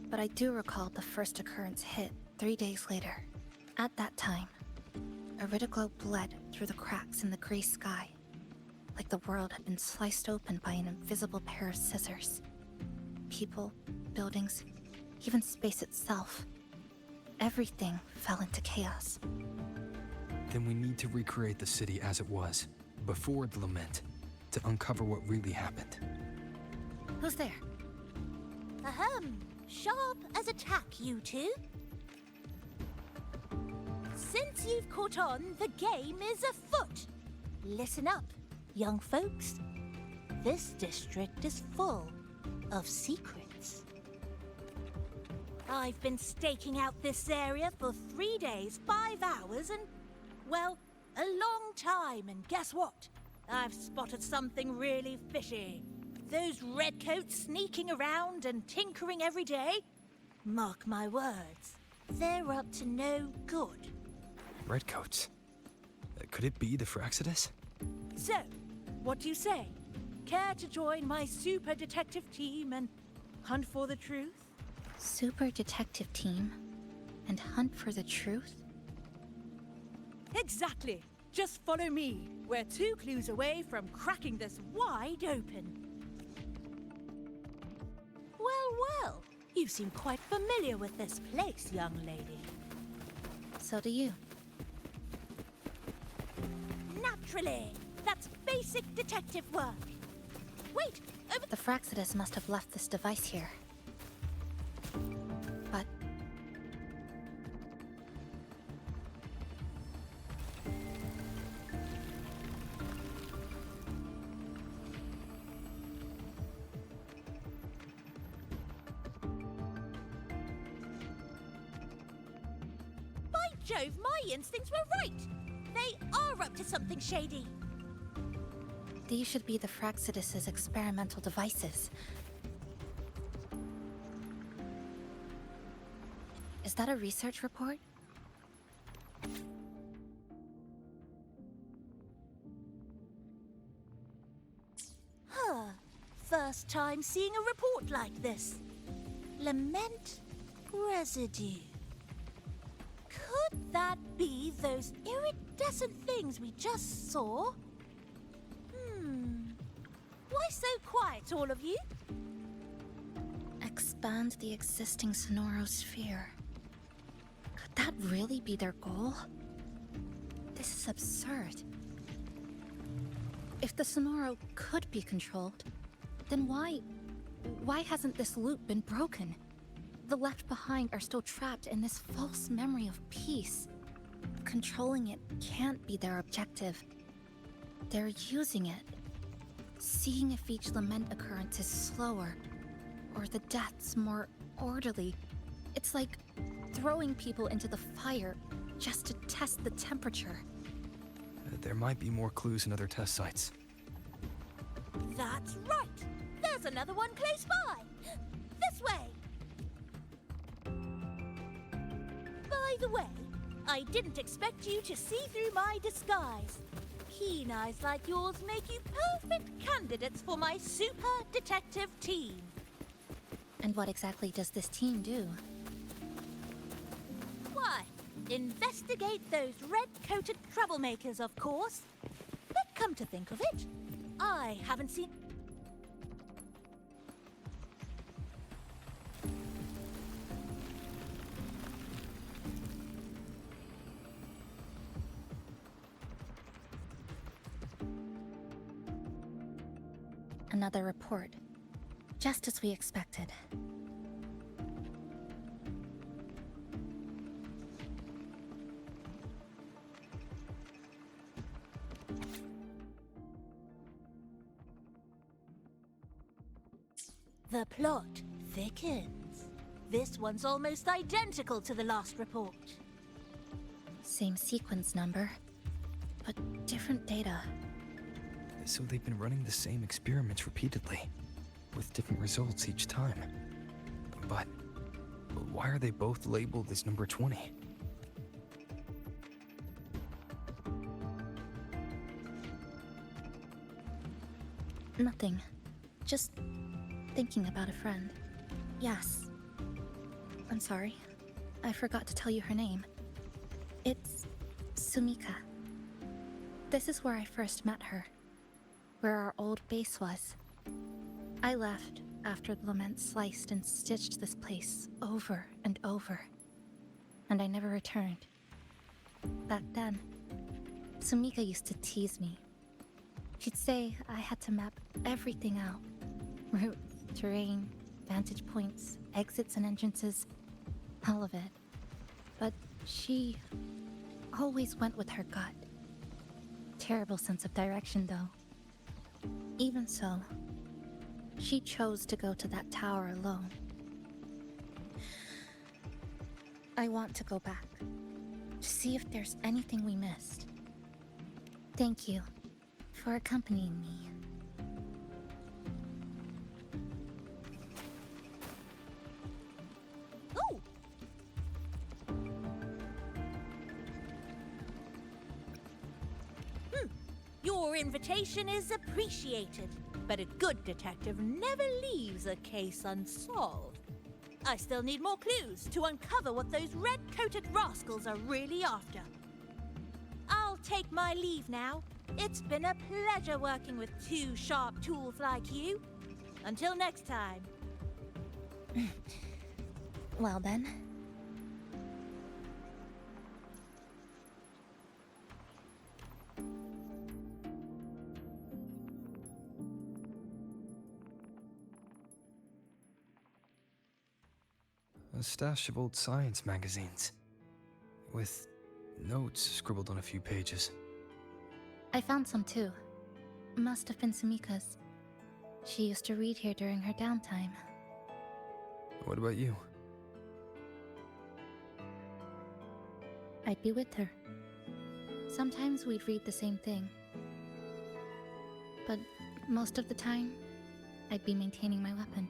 But I do recall the first occurrence hit 3 days later. At that time, Iridoglow bled through the cracks in the gray sky, like the world had been sliced open by an invisible pair of scissors. People, buildings, even space itself. Everything fell into chaos.
Then we need to recreate the city as it was, before the lament, to uncover what really happened.
Who's there?
Ahem. Sharp as a tack, you two. Since you've caught on, the game is afoot. Listen up, young folks. This district is full of secrets. I've been staking out this area for 3 days, 5 hours, and, well, a long time. And guess what? I've spotted something really fishy. Those redcoats sneaking around and tinkering every day? Mark my words, they're up to no good.
Redcoats? Could it be the Fraxidus?
So, what do you say? Care to join my super detective team and hunt for the truth?
Super detective team? And hunt for the truth?
Exactly. Just follow me. We're 2 clues away from cracking this wide open. Well, you seem quite familiar with this place, young lady.
So do you.
Naturally. That's basic detective work. Wait, over...
The Fraxidus must have left this device here. But...
By Jove, my instincts were right! They are up to something shady.
These should be the Fraxidus's experimental devices. Is that a research report?
Huh. First time seeing a report like this. Lament residue. Could that be those iridescent things we just saw? Why so quiet, all of you?
Expand the existing Sonoro sphere. Could that really be their goal? This is absurd. If the Sonoro could be controlled, then why hasn't this loop been broken? The left behind are still trapped in this false memory of peace. Controlling it can't be their objective. They're using it. Seeing if each lament occurrence is slower, or the deaths more orderly. It's like throwing people into the fire just to test the temperature.
There might be more clues in other test sites.
That's right! There's another one close by! This way! By the way, I didn't expect you to see through my disguise. Keen eyes like yours make you perfect candidates for my super detective team.
And what exactly does this team do?
Why, investigate those red-coated troublemakers, of course. But come to think of it, I haven't seen...
Another report. Just as we expected.
The plot thickens. This one's almost identical to the last report.
Same sequence number, but different data.
So they've been running the same experiments repeatedly, with different results each time. But why are they both labeled as number 20?
Nothing. Just thinking about a friend. Yes. I'm sorry. I forgot to tell you her name. It's Sumika. This is where I first met her. Where our old base was. I left after the lament sliced and stitched this place over and over. And I never returned. Back then, Sumika used to tease me. She'd say I had to map everything out. Route, terrain, vantage points, exits and entrances, all of it. But she always went with her gut. Terrible sense of direction, though. Even so, she chose to go to that tower alone. I want to go back, to see if there's anything we missed. Thank you for accompanying me.
Oh! Your invitation is appreciated, but a good detective never leaves a case unsolved. I still need more clues to uncover what those red-coated rascals are really after. I'll take my leave now. It's been a pleasure working with two sharp tools like you. Until next time.
Well then.
A stash of old science magazines. With notes scribbled on a few pages.
I found some too. Must have been Sumika's. She used to read here during her downtime.
What about you?
I'd be with her. Sometimes we'd read the same thing. But most of the time, I'd be maintaining my weapon.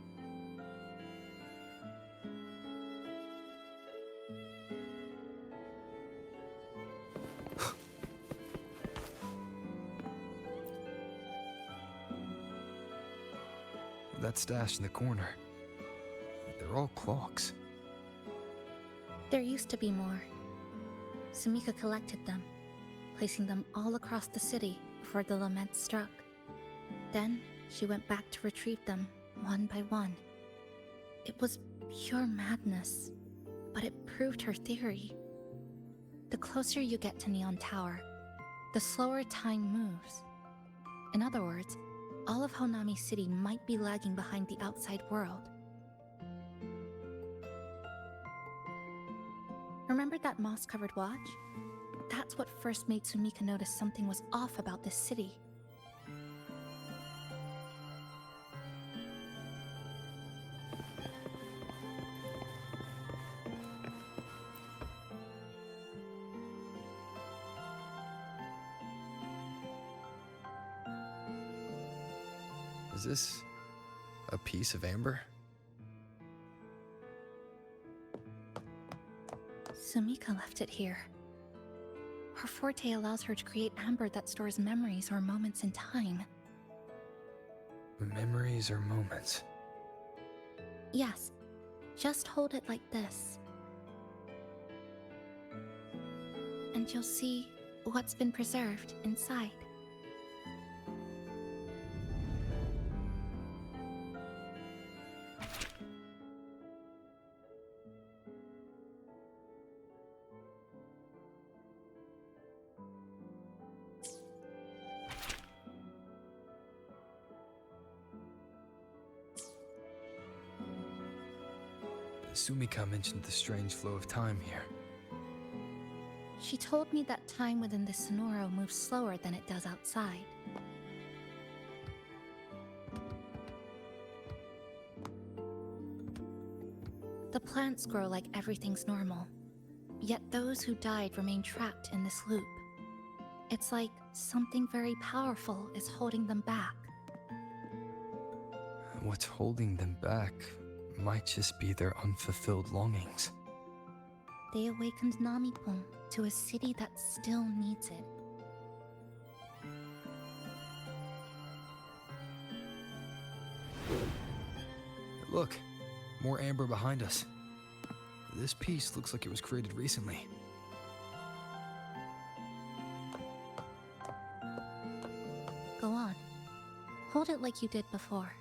That stash in the corner. They're all clocks.
There used to be more. Sumika collected them, placing them all across the city before the lament struck. Then she went back to retrieve them, one by one. It was pure madness, but it proved her theory. The closer you get to Neon Tower, the slower time moves. In other words, all of Honami City might be lagging behind the outside world. Remember that moss-covered watch? That's what first made Sumika notice something was off about this city.
Is this a piece of amber?
Sumika left it here. Her forte allows her to create amber that stores memories or moments in time.
Memories or moments?
Yes, just hold it like this. And you'll see what's been preserved inside.
Sumika mentioned the strange flow of time here.
She told me that time within the Sonoro moves slower than it does outside. The plants grow like everything's normal, yet those who died remain trapped in this loop. It's like something very powerful is holding them back.
What's holding them back might just be their unfulfilled longings.
They awakened Namipon to a city that still needs it.
Look, more amber behind us. This piece looks like it was created recently.
Go on. Hold it like you did before.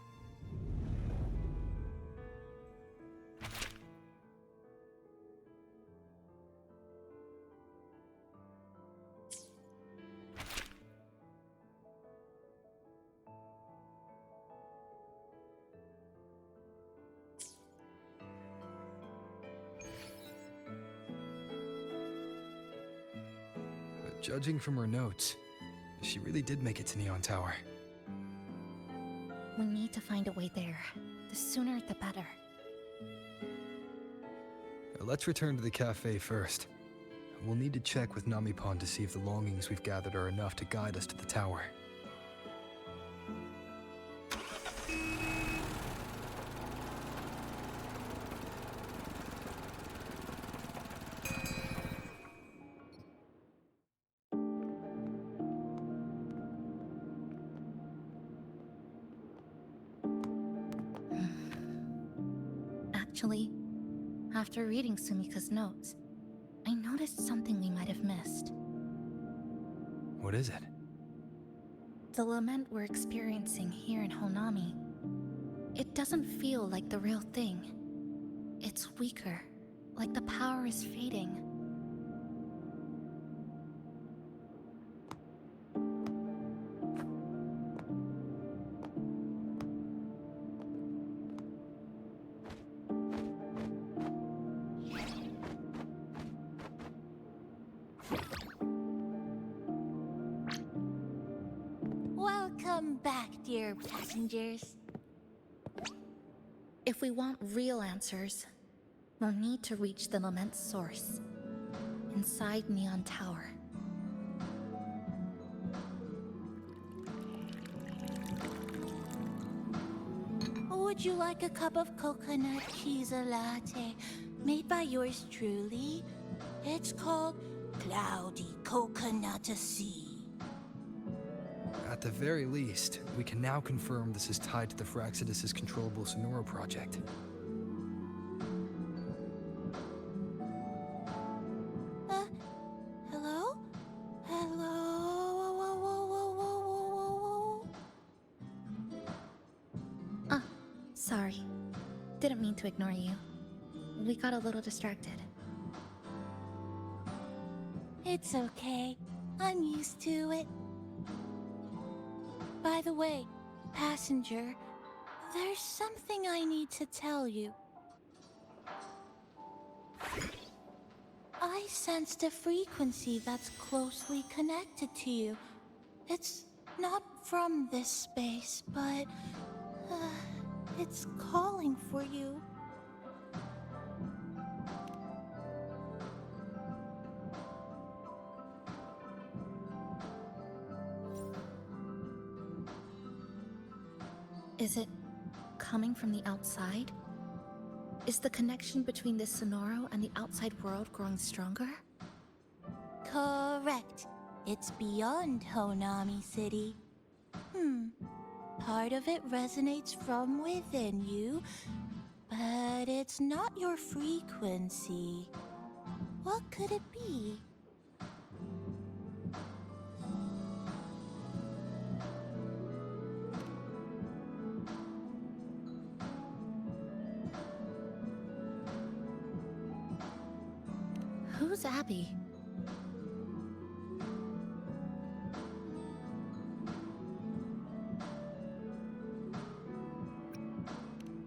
Judging from her notes, she really did make it to Neon Tower.
We need to find a way there. The sooner the better.
Let's return to the cafe first. We'll need to check with Namipon to see if the longings we've gathered are enough to guide us to the tower.
Actually, after reading Sumika's notes, I noticed something we might have missed.
What is it?
The lament we're experiencing here in Honami. It doesn't feel like the real thing. It's weaker, like the power is fading.
Welcome back, dear passengers.
If we want real answers, we'll need to reach the lament's source, inside Neon Tower.
Would you like a cup of coconut Chisa latte made by yours truly? It's called Cloudy Coconut Sea.
At the very least, we can now confirm this is tied to the Phraxidus' controllable Sonoro project.
Hello? Hello?
Sorry. Didn't mean to ignore you. We got a little distracted.
It's okay. I'm used to it. By the way, passenger, there's something I need to tell you. I sensed a frequency that's closely connected to you. It's not from this space, but it's calling for you.
Is it coming from the outside? Is the connection between this Sonoro and the outside world growing stronger?
Correct. It's beyond Honami City. Part of it resonates from within you, but it's not your frequency. What could it be?
Who's Abby?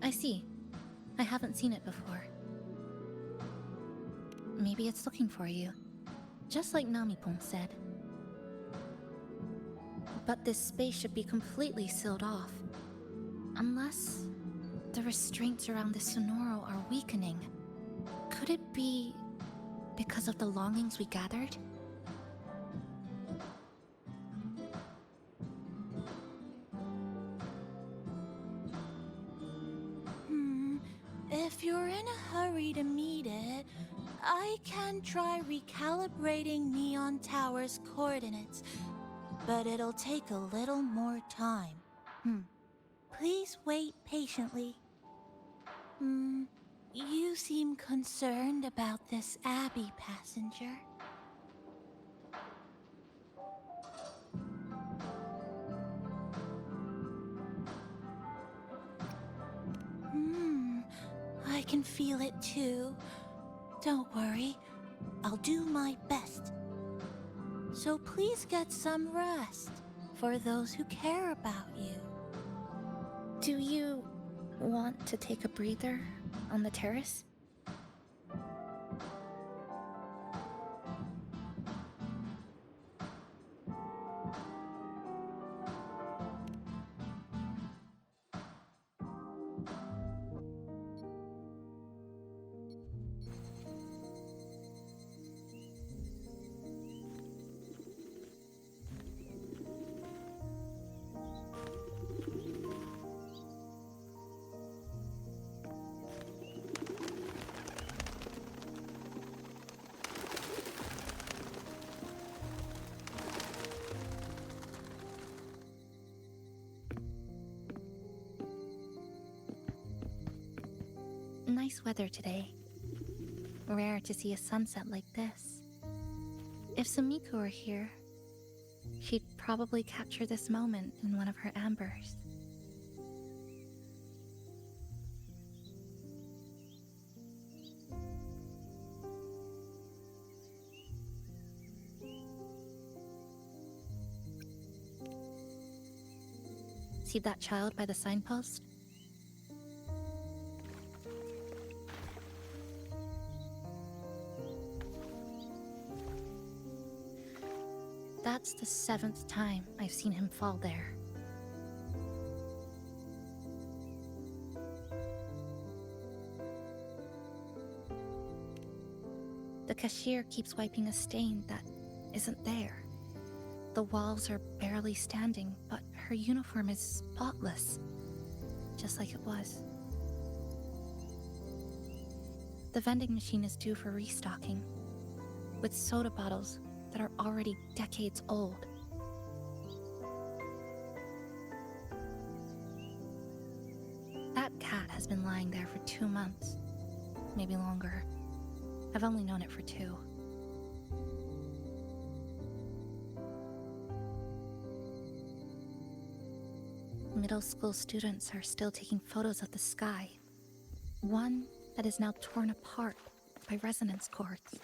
I see. I haven't seen it before. Maybe it's looking for you, just like Namipon said. But this space should be completely sealed off, unless the restraints around the Sonoro are weakening. Could it be because of the longings we gathered?
If you're in a hurry to meet it, I can try recalibrating Neon Tower's coordinates, but it'll take a little more time. Please wait patiently. You seem concerned about this Abbey passenger. I can feel it too. Don't worry, I'll do my best. So please get some rest for those who care about you.
Do you want to take a breather on the terrace? Nice weather today. Rare to see a sunset like this. If Samiko were here, she'd probably capture this moment in one of her ambers. See that child by the signpost? That's the 7th time I've seen him fall there. The cashier keeps wiping a stain that isn't there. The walls are barely standing, but her uniform is spotless, just like it was. The vending machine is due for restocking, with soda bottles that are already decades old. That cat has been lying there for 2 months, maybe longer. I've only known it for 2. Middle school students are still taking photos of the sky. One that is now torn apart by resonance cords.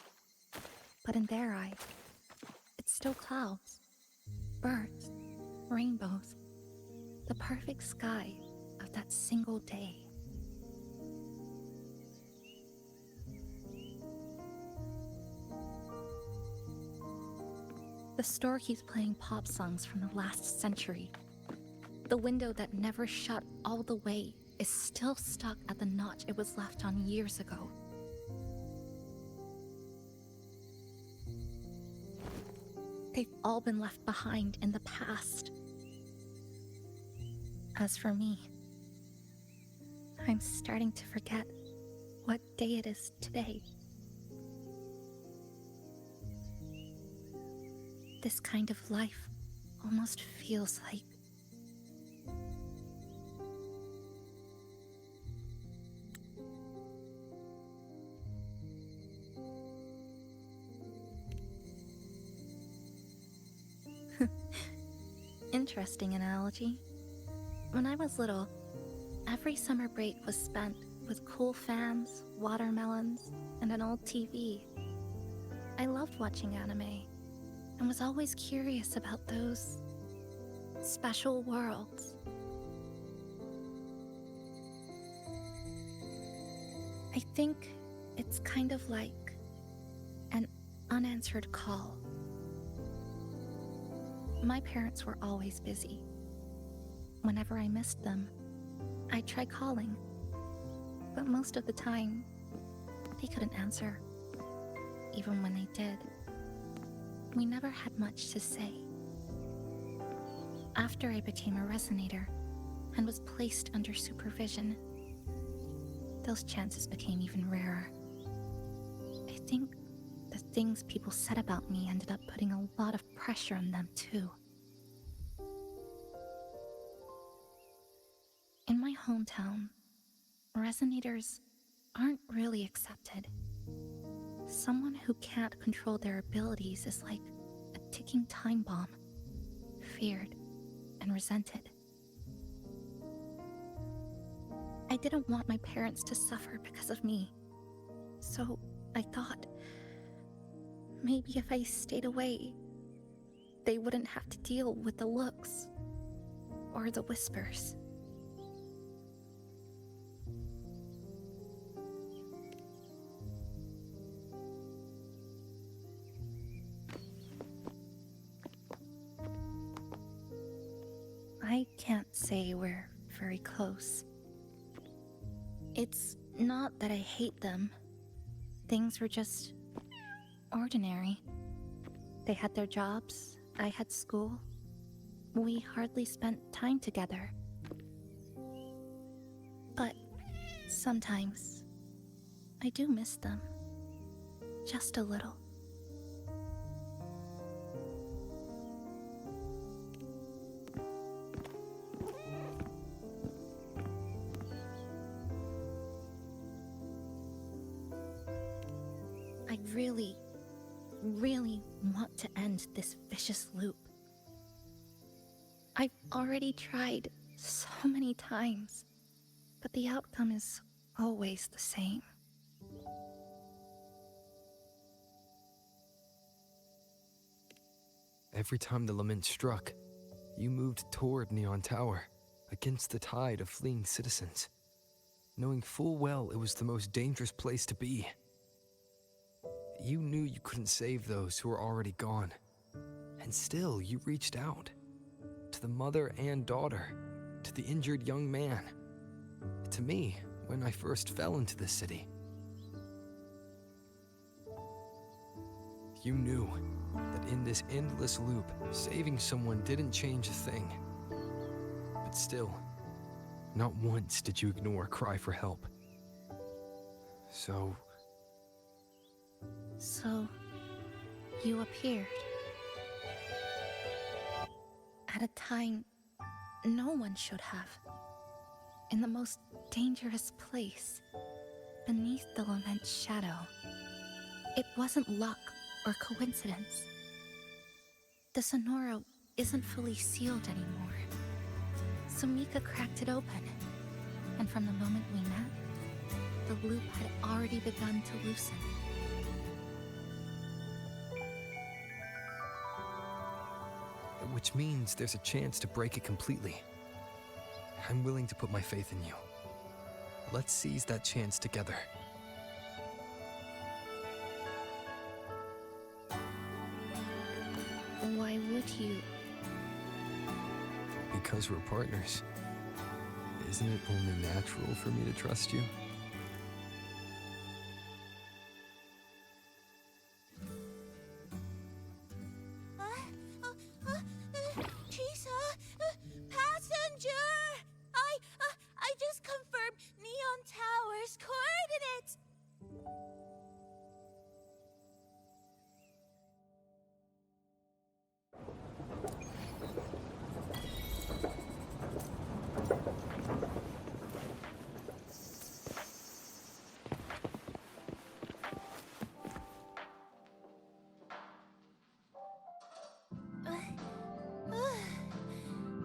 But in their eye, it's still clouds, birds, rainbows, the perfect sky of that single day. The store keeps playing pop songs from the last century. The window that never shut all the way is still stuck at the notch it was left on years ago. They've all been left behind in the past. As for me, I'm starting to forget what day it is today. This kind of life almost feels like interesting analogy. When I was little, every summer break was spent with cool fans, watermelons, and an old TV. I loved watching anime and was always curious about those special worlds. I think it's kind of like an unanswered call. My parents were always busy. Whenever I missed them, I'd try calling, but most of the time, they couldn't answer. Even when they did, we never had much to say. After I became a Resonator and was placed under supervision, those chances became even rarer. I think the things people said about me ended up putting a lot of pressure on them too. In my hometown,
Resonators aren't really accepted. Someone who can't control their abilities is like a ticking time bomb, feared and resented. I didn't want my parents to suffer because of me, so I thought maybe if I stayed away, they wouldn't have to deal with the looks or the whispers. I can't say we're very close. It's not that I hate them. Things were just ordinary. They had their jobs, I had school. We hardly spent time together. But sometimes I do miss them. Just a little. I really want to end this vicious loop. I've already tried so many times, but the outcome is always the same.
Every time the lament struck, you moved toward Neon Tower, against the tide of fleeing citizens, knowing full well it was the most dangerous place to be. You knew you couldn't save those who were already gone, and still you reached out. To the mother and daughter, to the injured young man, to me when I first fell into the city. You knew that in this endless loop, saving someone didn't change a thing. But still, not once did you ignore a cry for help. So
you appeared. At a time no one should have. In the most dangerous place, beneath the lament's shadow. It wasn't luck or coincidence. The Sonoro isn't fully sealed anymore. Sumika cracked it open, and from the moment we met, the loop had already begun to loosen.
which means there's a chance to break it completely. I'm willing to put my faith in you. Let's seize that chance together.
Why would you?
Because we're partners. Isn't it only natural for me to trust you?
Chisa! Passenger! I just confirmed Neon Tower's coordinates!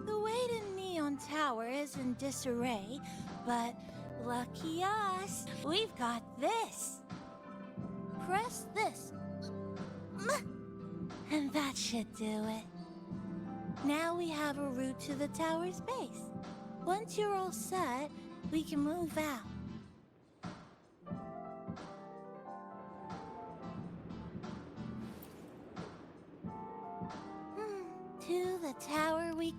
The way to Neon Tower is in disarray, but lucky us, we've got this. Press this. And that should do it. Now we have a route to the tower's base. Once you're all set, we can move out. To the tower we...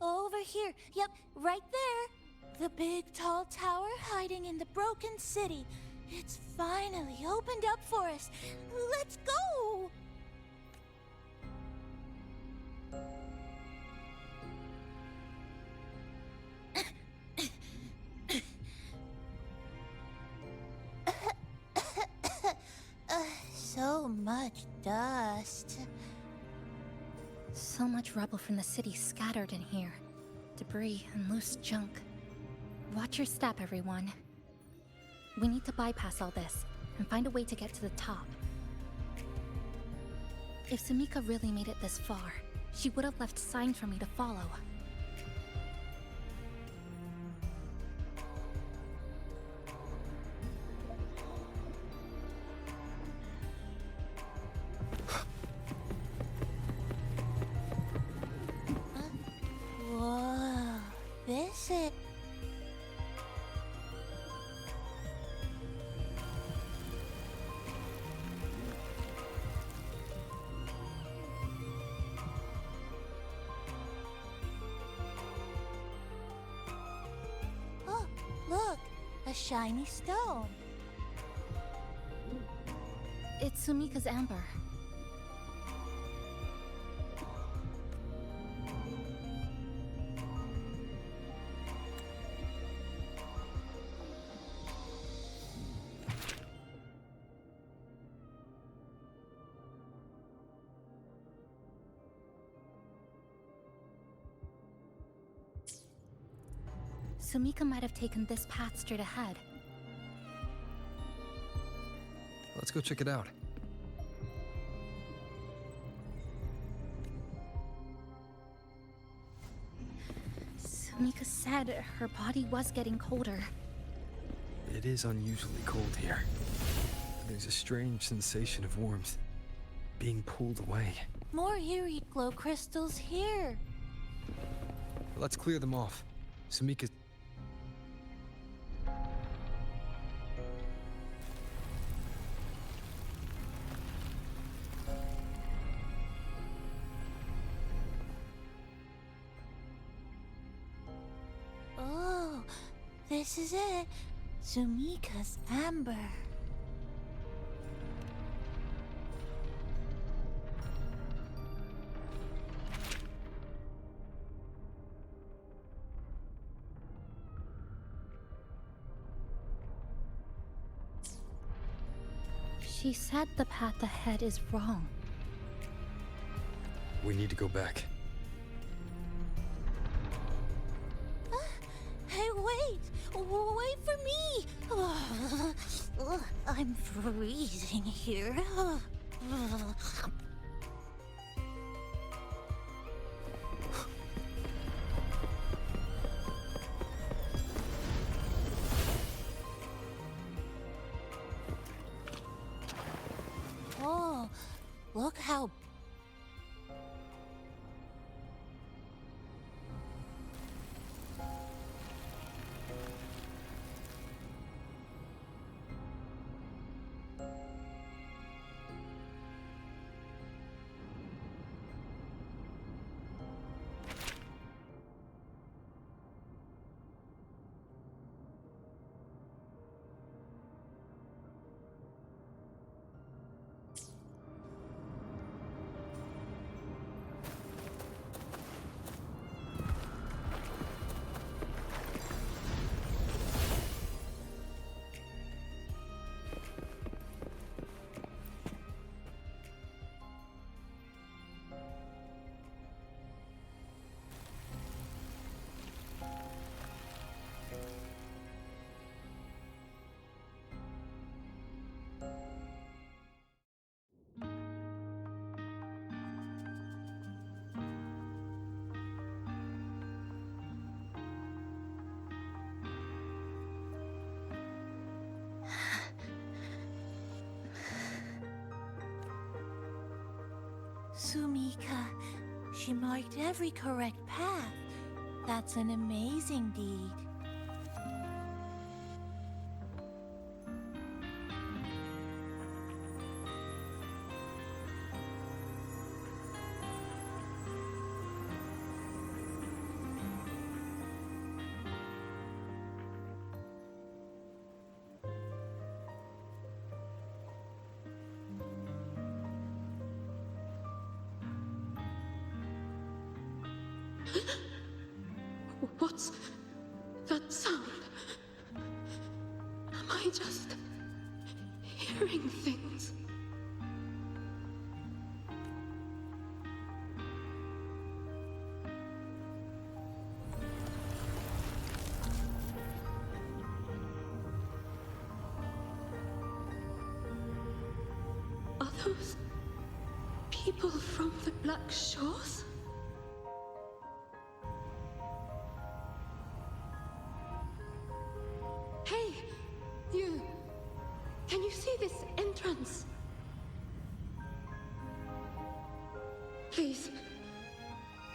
over here. Yep, right there. The big tall tower hiding in the broken city. It's finally opened up for us. Let's go! dust.
So much rubble from the city scattered in here. Debris and loose junk. Watch your step, everyone. We need to bypass all this and find a way to get to the top. If Sumika really made it this far, she would have left signs for me to follow.
Whoa, this is... Oh, look, a shiny stone.
It's Sumika's amber. Sumika might have taken this path straight ahead.
Let's go check it out.
Sumika said her body was getting colder.
It is unusually cold here. There's a strange sensation of warmth being pulled away.
More eerie glow crystals here.
Let's clear them off. Sumika...
Oh, this is it. Sumika's amber.
She said the path ahead is wrong.
We need to go back.
Hey, wait! Wait for me! I'm freezing here. Oh, look how... Sumika, she marked every correct path. That's an amazing deed.
What's that sound? Am I just hearing things? people from the Black Shores? Hey, you. Can you see this entrance? Please,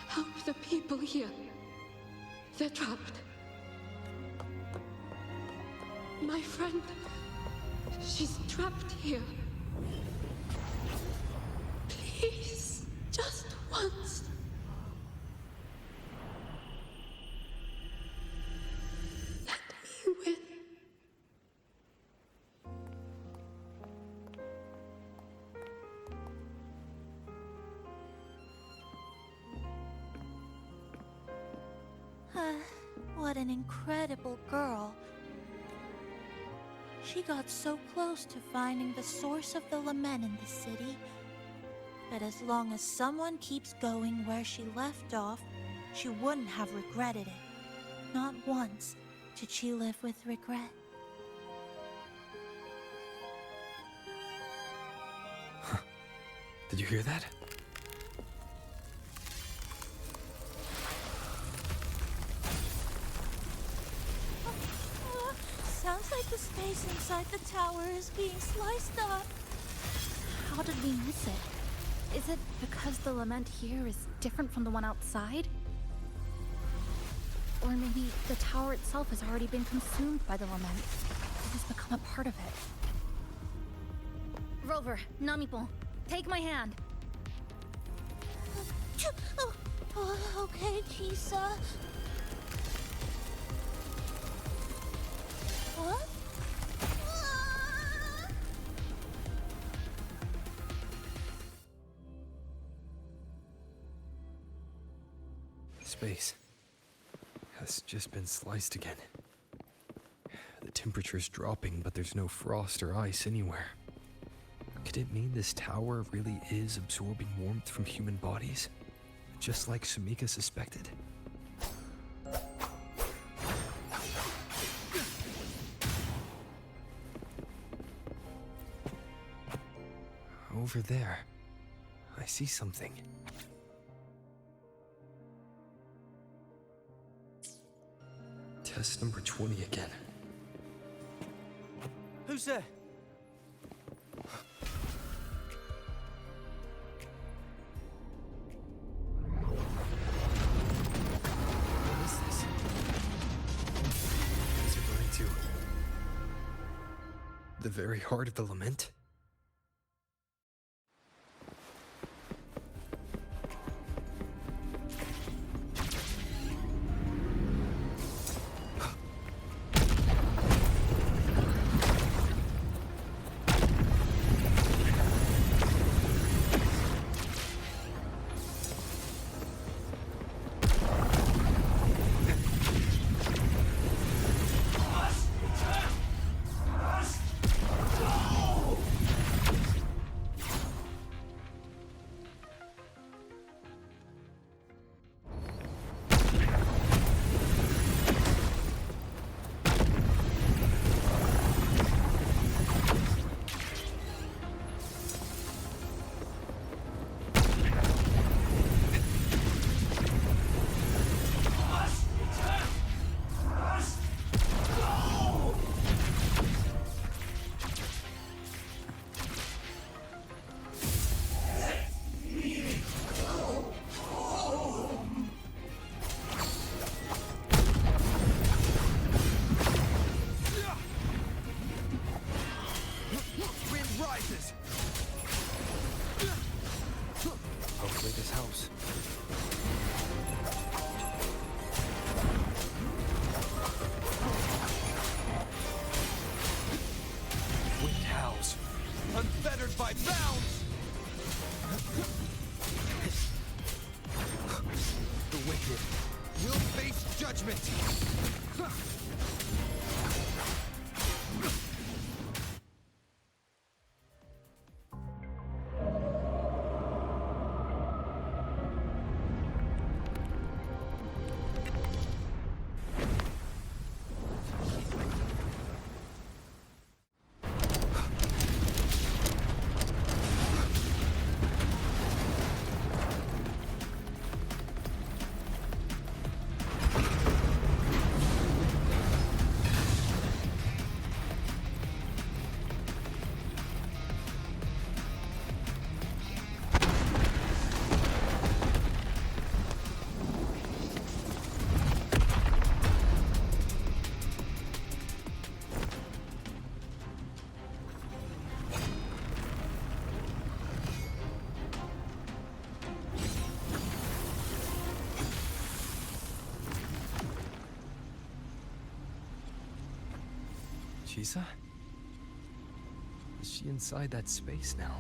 help the people here. They're trapped. My friend, she's trapped here. Please, just once. Let me win.
What an incredible girl. She got so close to finding the source of the lament in the city. But as long as someone keeps going where she left off, she wouldn't have regretted it. Not once did she live with regret.
Did you hear that?
Sounds like the space inside the tower is being sliced up.
How did we miss it? Is it because the lament here is different from the one outside? Or maybe the tower itself has already been consumed by the lament. It has become a part of it. Rover, Namipon, take my hand.
Okay, Chisa. What?
Space has just been sliced again. The temperature's dropping, but there's no frost or ice anywhere. Could it mean this tower really is absorbing warmth from human bodies? Just like Sumika suspected? Over there, I see something. Test number 20 again.
Who's there?
What is this? Is it going to the very heart of the lament? Chisa? Is she inside that space now?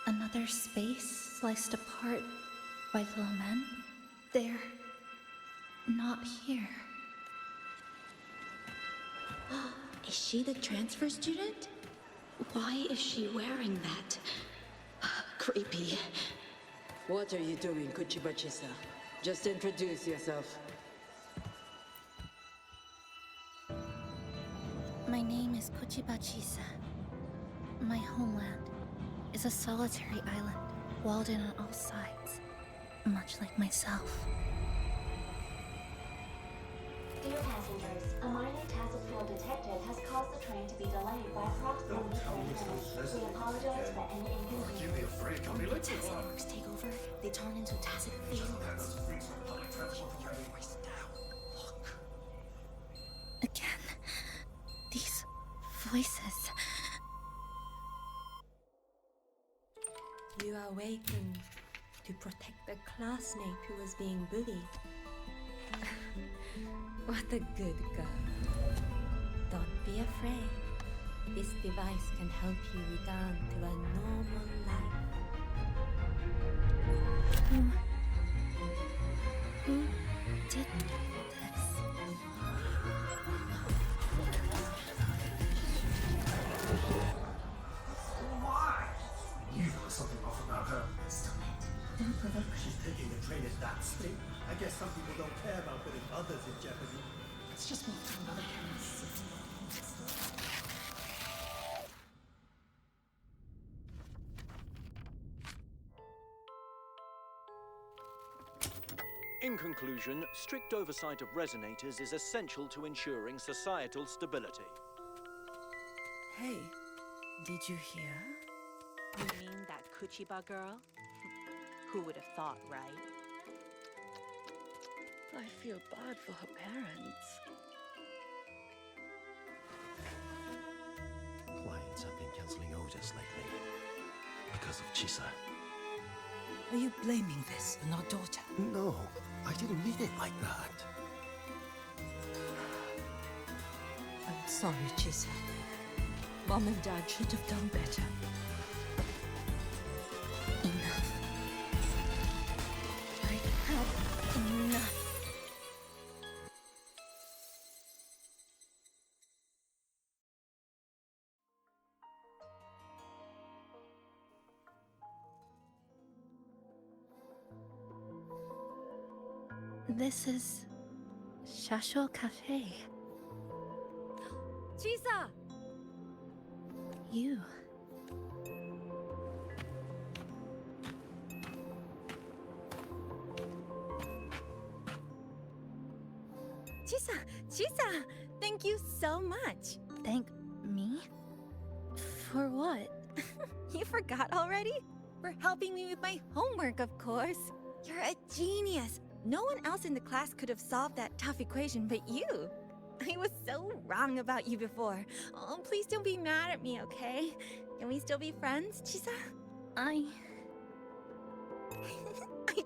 Another space sliced apart by little men? They're not here.
Is she the transfer student? Why is she wearing that? Creepy.
What are you doing, Chisa? Just introduce yourself.
My name is Chisa. My homeland is a solitary island, walled in on all sides, much like myself.
Dear passengers, a minor task field detected has caused the train to be delayed by approximately 30 minutes. We apologize for any inconvenience.
Give me a break,
When the task arcs take over, they turn into tacit fields.
Again, these voices.
You are awakened to protect the classmate who was being bullied. What a good girl. Don't be afraid. This device can help you return to a normal life.
Who did this?
Why? You know something off about her.
Stop it.
She's taking the train at that speed. I guess some people don't care about putting others in jeopardy.
Let's just move to another campus.
In conclusion, strict oversight of resonators is essential to ensuring societal stability.
Hey, did you hear?
You mean that Kuchiba girl? Who would have thought, right?
I feel bad for her parents.
Clients have been canceling orders lately because of Chisa.
Are you blaming this on our daughter?
No, I didn't mean it like that.
I'm sorry, Chisa. Mom and Dad should have done better.
Enough. I have enough. This is Shashou Cafe.
Chisa!
You.
Chisa! Thank you so much.
Thank me? For what?
You forgot already? For helping me with my homework, of course. You're a genius. No one else in the class could have solved that tough equation but you. I was so wrong about you before. Oh, please don't be mad at me, okay? Can we still be friends, Chisa? I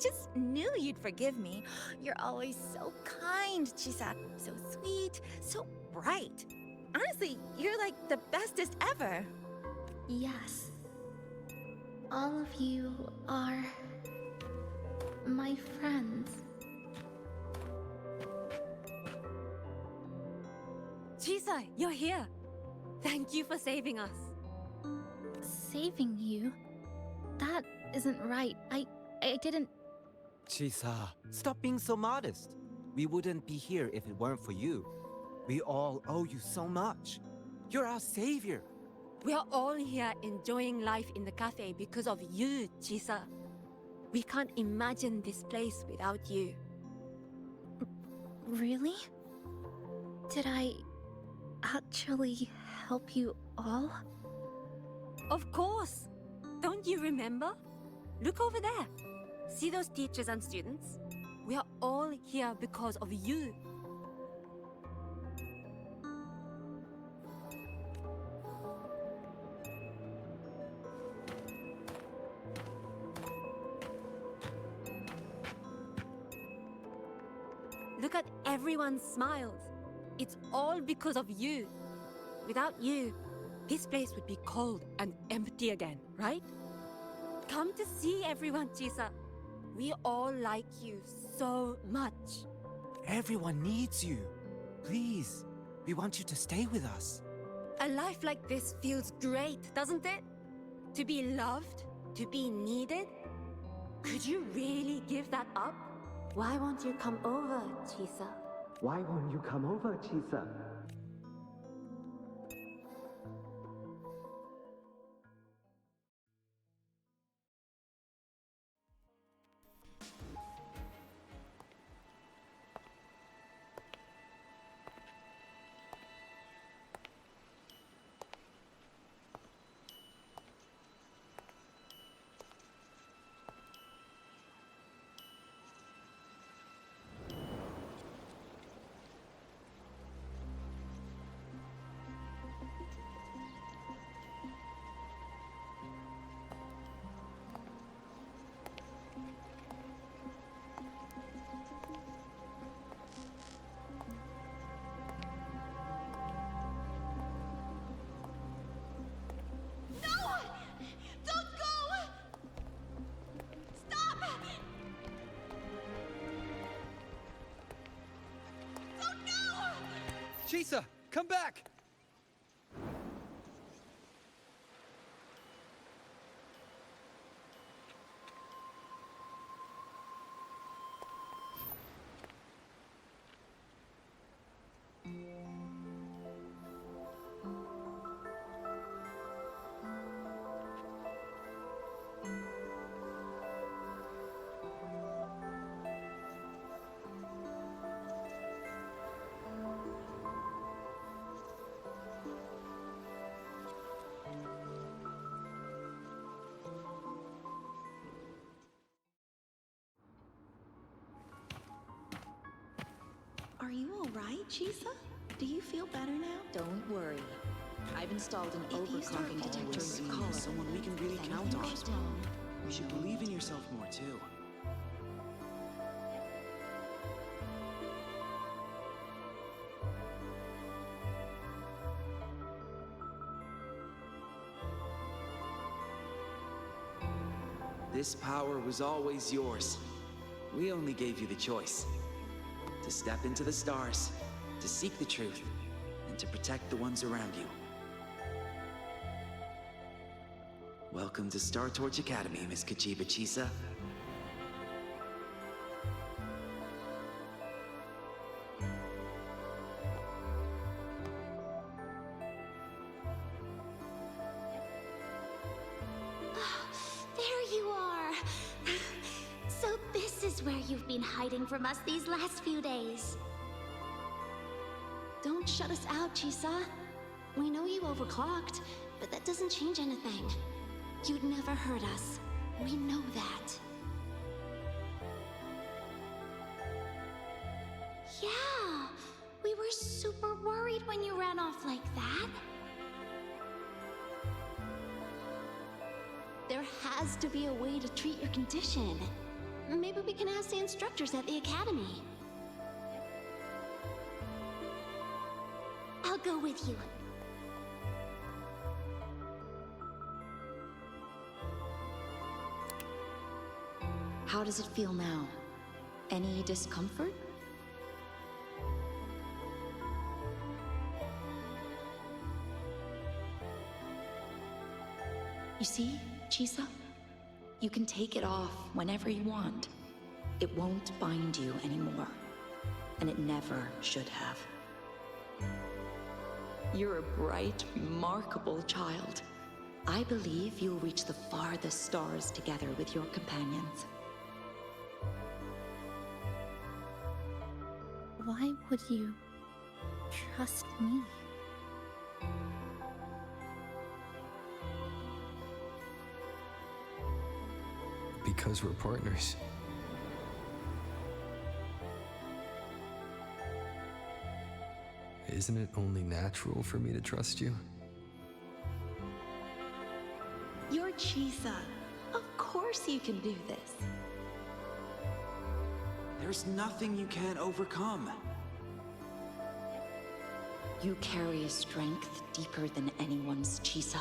just knew you'd forgive me. You're always so kind, Chisa. So sweet, so bright. Honestly, you're like the bestest ever.
Yes. All of you are my friends.
Chisa, you're here. Thank you for saving us.
Saving you? That isn't right. I didn't...
Chisa, stop being so modest. We wouldn't be here if it weren't for you. We all owe you so much. You're our savior.
We are all here enjoying life in the cafe because of you, Chisa. We can't imagine this place without you.
Really? Did I actually help you all?
Of course! Don't you remember? Look over there. See those teachers and students? We are all here because of you. Look at everyone's smiles. It's all because of you. Without you, this place would be cold and empty again, right? Come to see everyone, Chisa. We all like you so much.
Everyone needs you. Please, we want you to stay with us.
A life like this feels great, doesn't it? To be loved, to be needed. Could you really give that up?
Why won't you come over, Chisa?
Why won't you come over, Chisa?
Chisa, come back!
Are you alright, Chisa? Do you feel better now?
Don't worry. I've installed an
If you start
overclocking detector
always
in your
seeing
collar.
someone we can really
Then
count
nothing
on.
goes wrong.
You should believe in yourself more, too.
This power was always yours. We only gave you the choice. To step into the stars, to seek the truth, and to protect the ones around you. Welcome to Star Torch Academy, Miss Kachiba Chisa.
where you've been hiding from us these last few days.
Don't shut us out, Chisa. We know you overclocked, but that doesn't change anything. You'd never hurt us. We know that.
Yeah, we were super worried when you ran off like that.
There has to be a way to treat your condition. Maybe we can ask the instructors at the academy.
I'll go with you.
How does it feel now? Any discomfort? You see, Chisa? You can take it off whenever you want. It won't bind you anymore. And it never should have. You're a bright, remarkable child. I believe you'll reach the farthest stars together with your companions.
Why would you trust me?
Because we're partners. Isn't it only natural for me to trust you?
You're Chisa. Of course you can do this.
There's nothing you can't overcome.
You carry a strength deeper than anyone's, Chisa.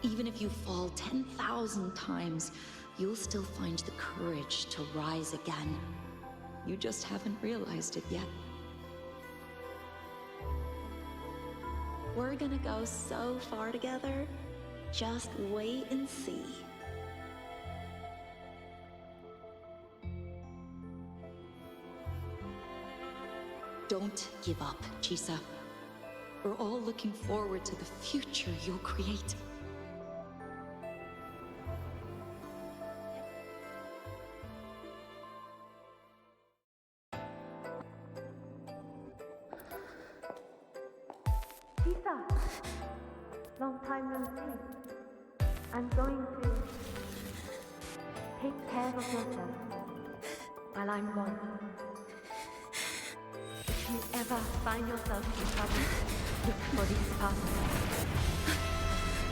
Even if you fall 10,000 times, you'll still find the courage to rise again. You just haven't realized it yet. We're gonna go so far together. Just wait and see. Don't give up, Chisa. We're all looking forward to the future you'll create.
Chisa! Long time no see. I'm going to take care of yourself while I'm gone. If you ever find yourself in trouble, look for these passes.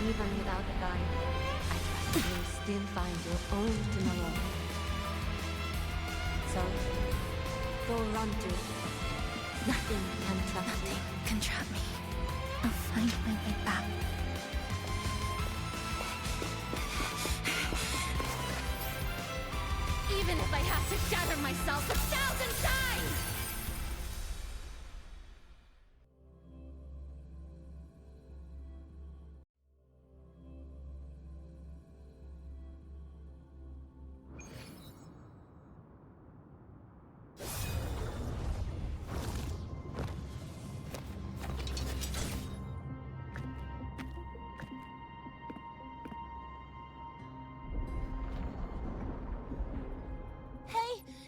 Even without a guide, I trust you'll still find your own tomorrow. So, go run to it. Nothing can trap you.
Nothing can trap me. I'll find my way back.
Even if I have to shatter myself 1,000 times!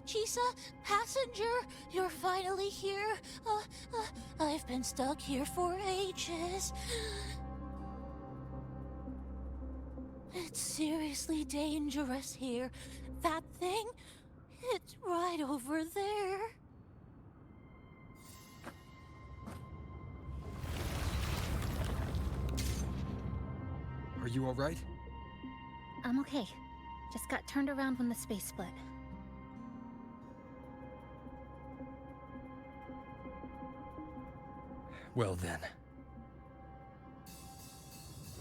Chisa, passenger, you're finally here. I've been stuck here for ages. It's seriously dangerous here. That thing, it's right over there.
Are you all right?
I'm okay. Just got turned around when the space split.
Well then.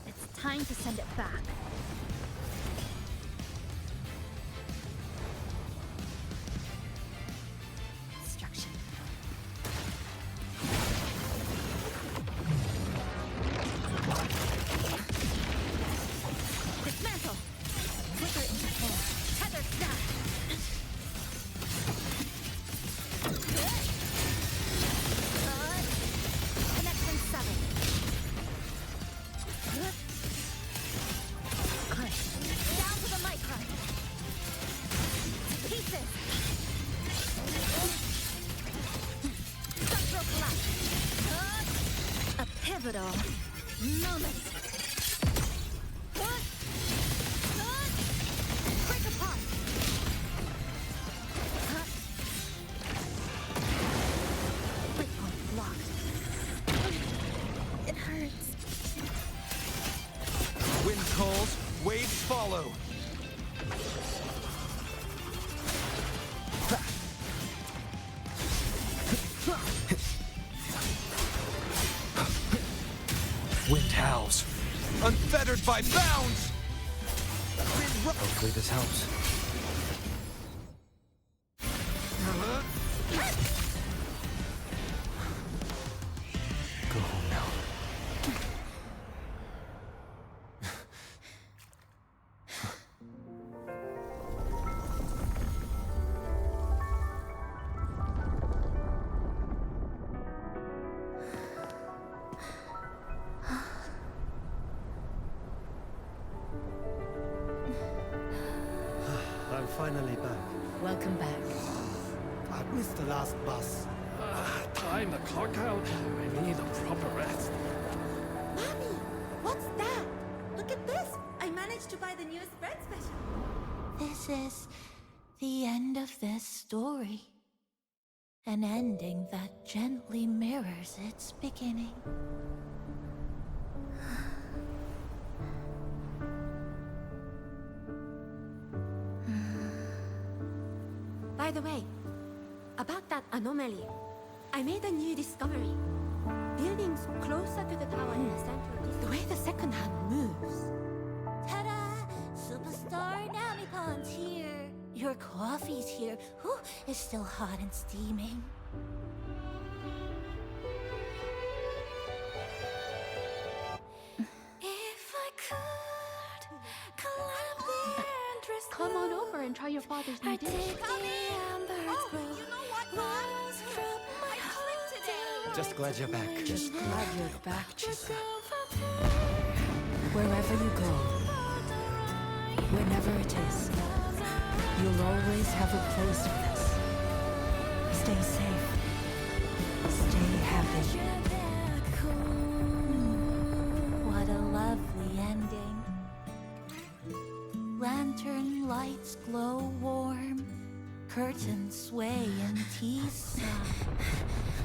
It's time to send it back. Destruction. Dismantle! Flicker into form. Tether snap! Connection 7. pivotal moment. Quick upon. Quick on blocked. It hurts.
Wind calls, waves follow. Wind howls, unfettered by bounds! Hopefully this helps. Go home now.
I'm finally back.
Welcome back.
I missed the last bus.
Time to clock out. I need a proper rest.
Mommy, what's that? Look at this. I managed to buy the newest bread special.
This is the end of this story. An ending that gently mirrors its beginning.
By the way, about that anomaly, I made a new discovery. Buildings closer to the tower in the center, the way the second hand moves.
Ta-da! Superstar Namipon's here. Your coffee's here. Whew, it's still hot and steaming.
If I could climb the entrance.
Come on over and try your father's new dish.
Just glad you're back.
Just glad you're back, Chisa. Wherever you go, whenever it is, you'll always have a place with us. Stay safe. Stay happy.
What a lovely ending. Lantern lights glow warm, curtains sway in Chisa,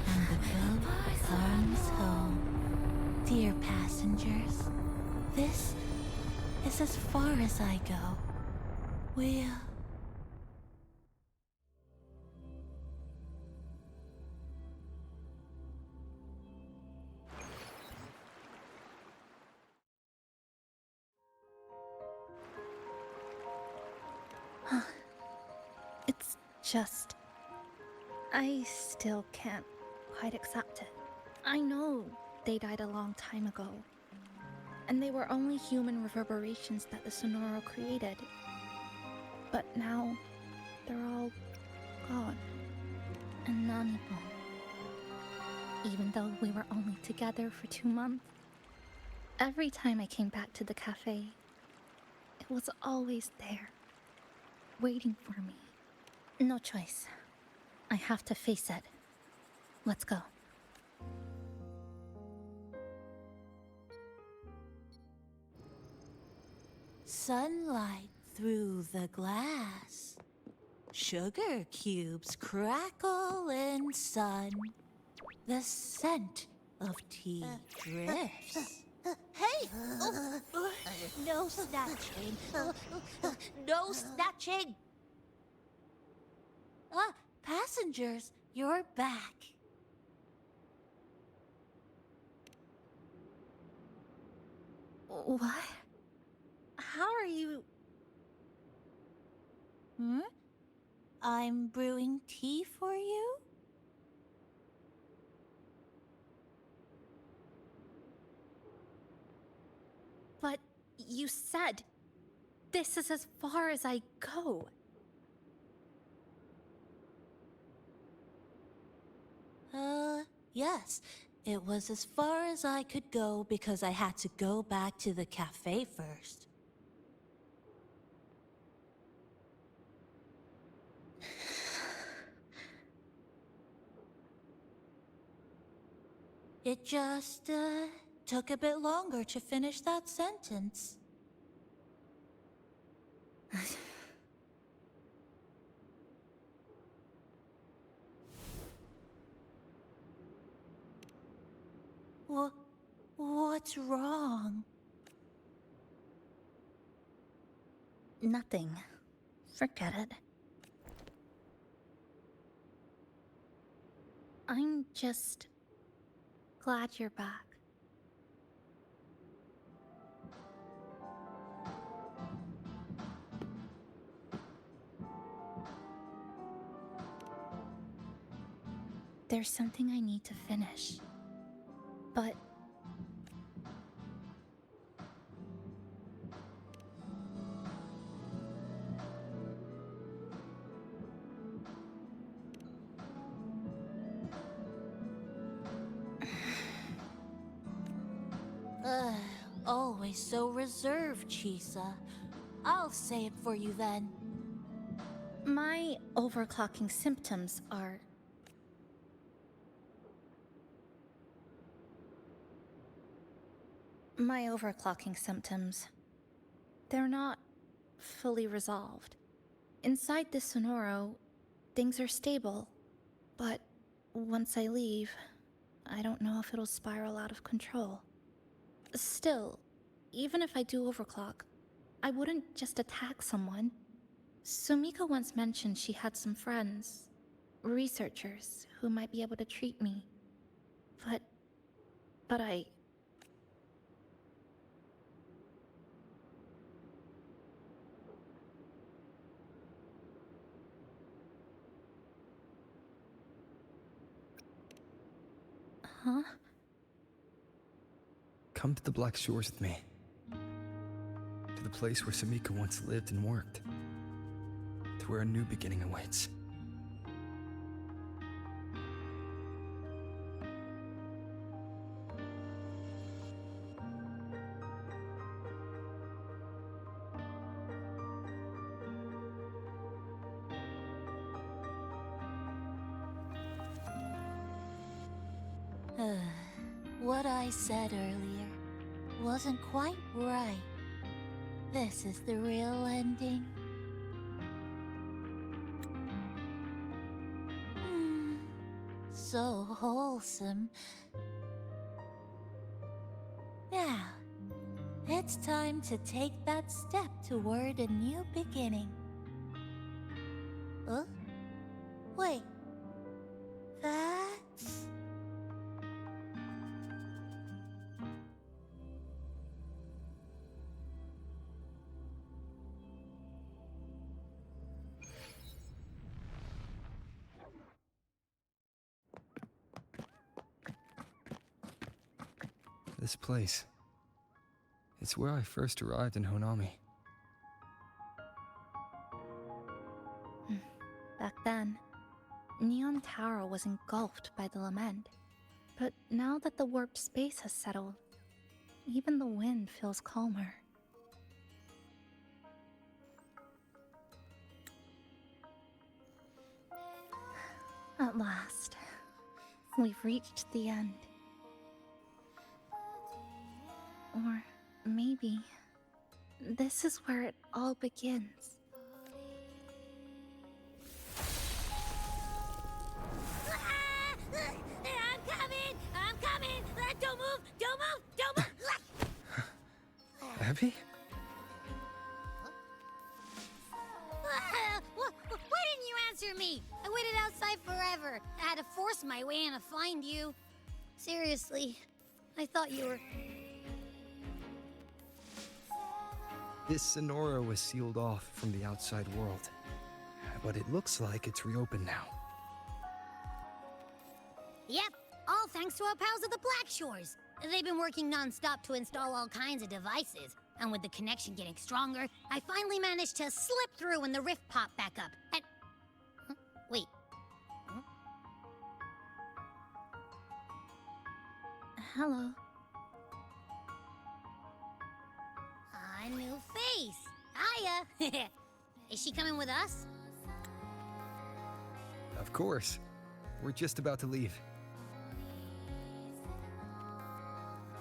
and the boat comes home. Dear passengers, this is as far as I go. We'll...
It's just... I still can't quite accept it. I know they died a long time ago, and they were only human reverberations that the Sonoro created. But now, they're all gone. And Namipon. Even though we were only together for 2 months, every time I came back to the cafe, it was always there, waiting for me. No choice. I have to face it. Let's go.
Sunlight through the glass. Sugar cubes crackle in sun. The scent of tea drifts.
Hey! No snatching. No snatching!
Ah, passengers, you're back.
What? How are you...
I'm brewing tea for you?
But you said this is as far as I go.
Yes. It was as far as I could go because I had to go back to the cafe first.
It just, took a bit longer to finish that sentence. What's wrong?
Nothing. Forget it. I'm just glad you're back. There's something I need to finish, but
Always so reserved, Chisa. I'll say it for you then.
my overclocking symptoms are... My overclocking symptoms, they're not fully resolved. Inside the Sonoro, things are stable, but once I leave, I don't know if it'll spiral out of control. Still, even if I do overclock, I wouldn't just attack someone. Sumika once mentioned she had some friends, researchers, who might be able to treat me. But I... Huh?
Come to the Black Shores with me. To the place where Sumika once lived and worked. To where a new beginning awaits.
What I said earlier wasn't quite right. This is the real ending. So wholesome. Now, it's time to take that step toward a new beginning. Huh? Wait. That's...
This place. It's where I first arrived in Honami.
Back then, Neon Tower was engulfed by the lament. But now that the warp space has settled, even the wind feels calmer. At last, we've reached the end. Or maybe this is where it all begins.
I'm coming! Don't move! Don't move!
Abby?
Why didn't you answer me? I waited outside forever. I had to force my way in to find you. Seriously, I thought you were...
This Sonora was sealed off from the outside world. But it looks like it's reopened now.
Yep, all thanks to our pals at the Black Shores. They've been working non-stop to install all kinds of devices. And with the connection getting stronger, I finally managed to slip through when the rift popped back up. And... Huh? Wait. Huh?
Hello.
A new face. Hiya. Is she coming with us?
Of course. We're just about to leave.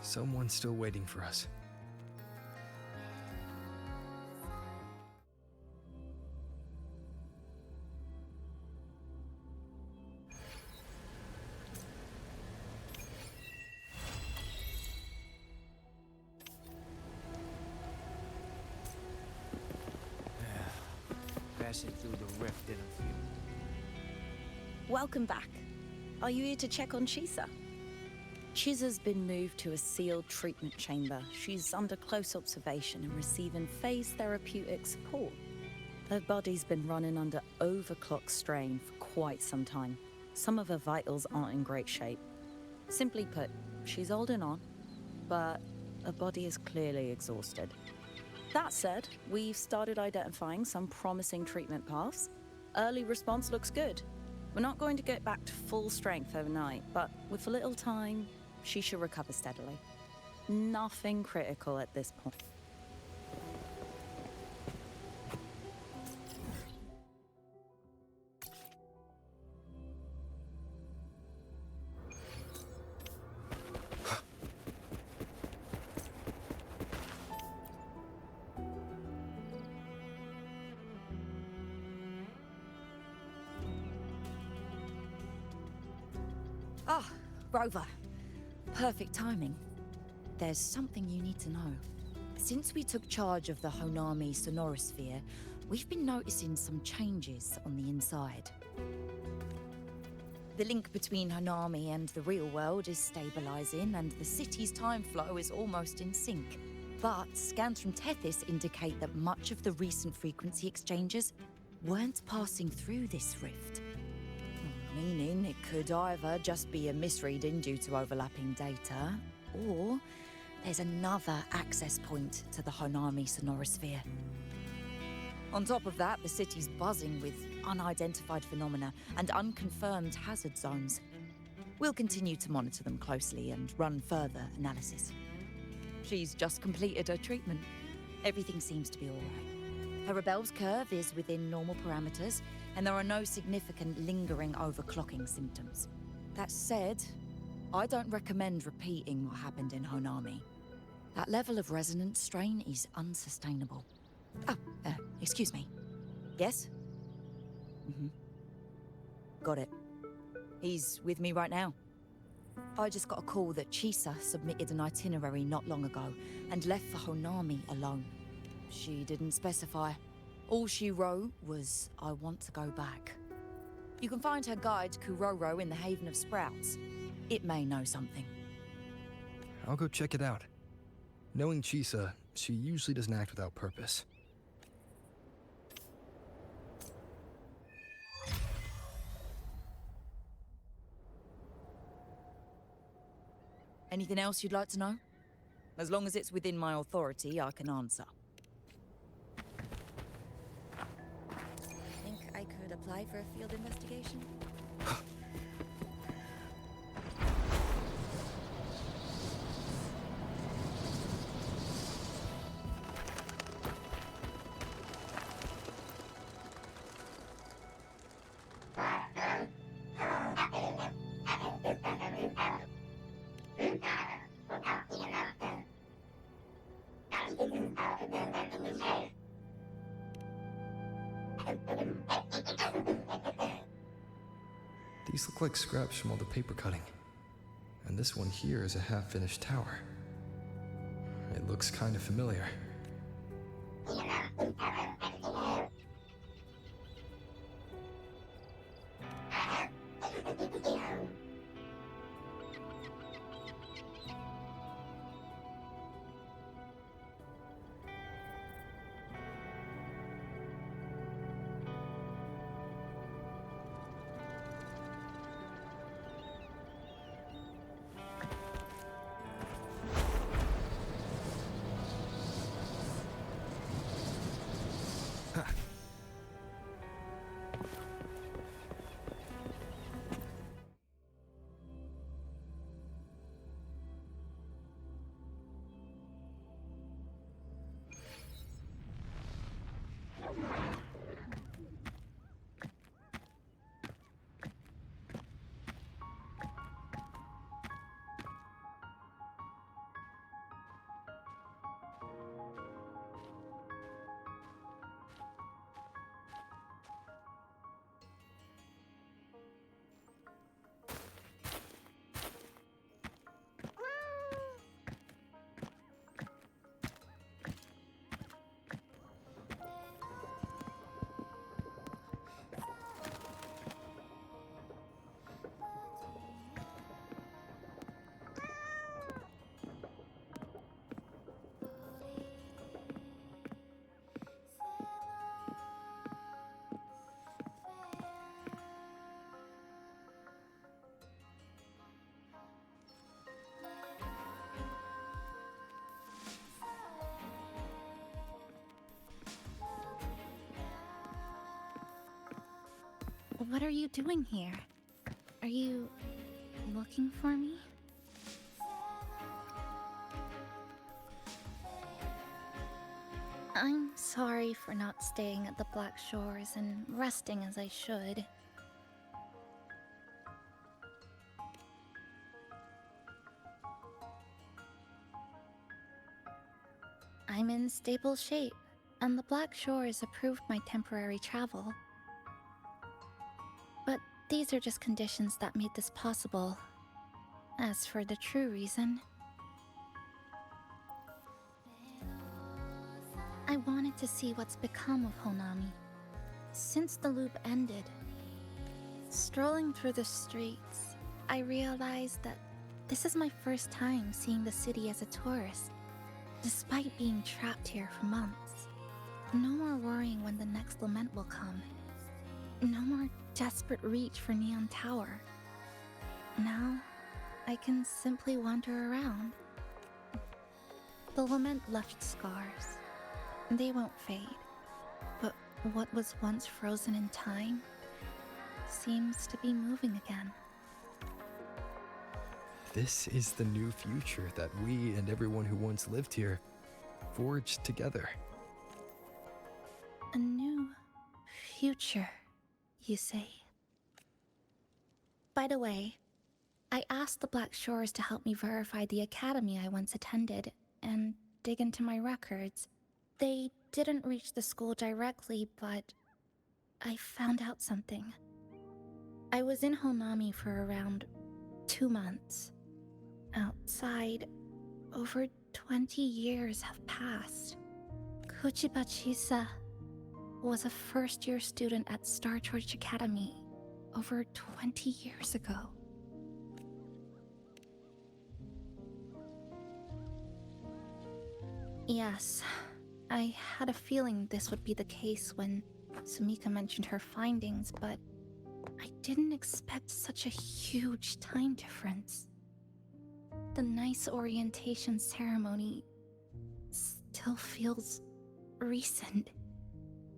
Someone's still waiting for us.
Passing through the rift didn't feel.
Welcome back. Are you here to check on Chisa? Chisa's been moved to a sealed treatment chamber. She's under close observation and receiving phase therapeutic support. Her body's been running under overclock strain for quite some time. Some of her vitals aren't in great shape. Simply put, she's holding on, but her body is clearly exhausted. That said, we've started identifying some promising treatment paths. Early response looks good. We're not going to get back to full strength overnight, but with a little time, she should recover steadily. Nothing critical at this point.
Ah, Rover. Perfect timing. There's something you need to know. Since we took charge of the Honami Sonorosphere, we've been noticing some changes on the inside. The link between Honami and the real world is stabilizing, and the city's time flow is almost in sync. But scans from Tethys indicate that much of the recent frequency exchanges weren't passing through this rift. Meaning it could either just be a misreading due to overlapping data, or there's another access point to the Honami Sonorosphere. On top of that, the city's buzzing with unidentified phenomena and unconfirmed hazard zones. We'll continue to monitor them closely and run further analysis. She's just completed her treatment. Everything seems to be all right. Her Rebel's curve is within normal parameters, and there are no significant lingering overclocking symptoms. That said, I don't recommend repeating what happened in Honami. That level of resonance strain is unsustainable. Oh, excuse me. Yes? Got it. He's with me right now. I just got a call that Chisa submitted an itinerary not long ago and left for Honami alone. She didn't specify. All she wrote was, I want to go back. You can find her guide, Kuroro, in the Haven of Sprouts. It may know something.
I'll go check it out. Knowing Chisa, she usually doesn't act without purpose.
Anything else you'd like to know? As long as it's within my authority, I can answer. Think I could apply for a field investigation?
These look like scraps from all the paper cutting. And this one here is a half-finished tower. It looks kind of familiar.
What are you doing here? Are you looking for me? I'm sorry for not staying at the Black Shores and resting as I should. I'm in stable shape, and the Black Shores approved my temporary travel. But these are just conditions that made this possible. As for the true reason, I wanted to see what's become of Honami. Since the loop ended, strolling through the streets, I realized that this is my first time seeing the city as a tourist, despite being trapped here for months. No more worrying when the next lament will come. No more desperate reach for Neon Tower. Now, I can simply wander around. The lament left scars. They won't fade. But what was once frozen in time seems to be moving again.
This is the new future that we and everyone who once lived here forged together.
A new future, you say? By the way, I asked the Black Shores to help me verify the academy I once attended and dig into my records. They didn't reach the school directly, but I found out something. I was in Honami for around 2 months. Outside, over 20 years have passed. Kuchiba Chisa was a first-year student at Star Church Academy over 20 years ago. Yes, I had a feeling this would be the case when Sumika mentioned her findings, but I didn't expect such a huge time difference. The nice orientation ceremony still feels recent,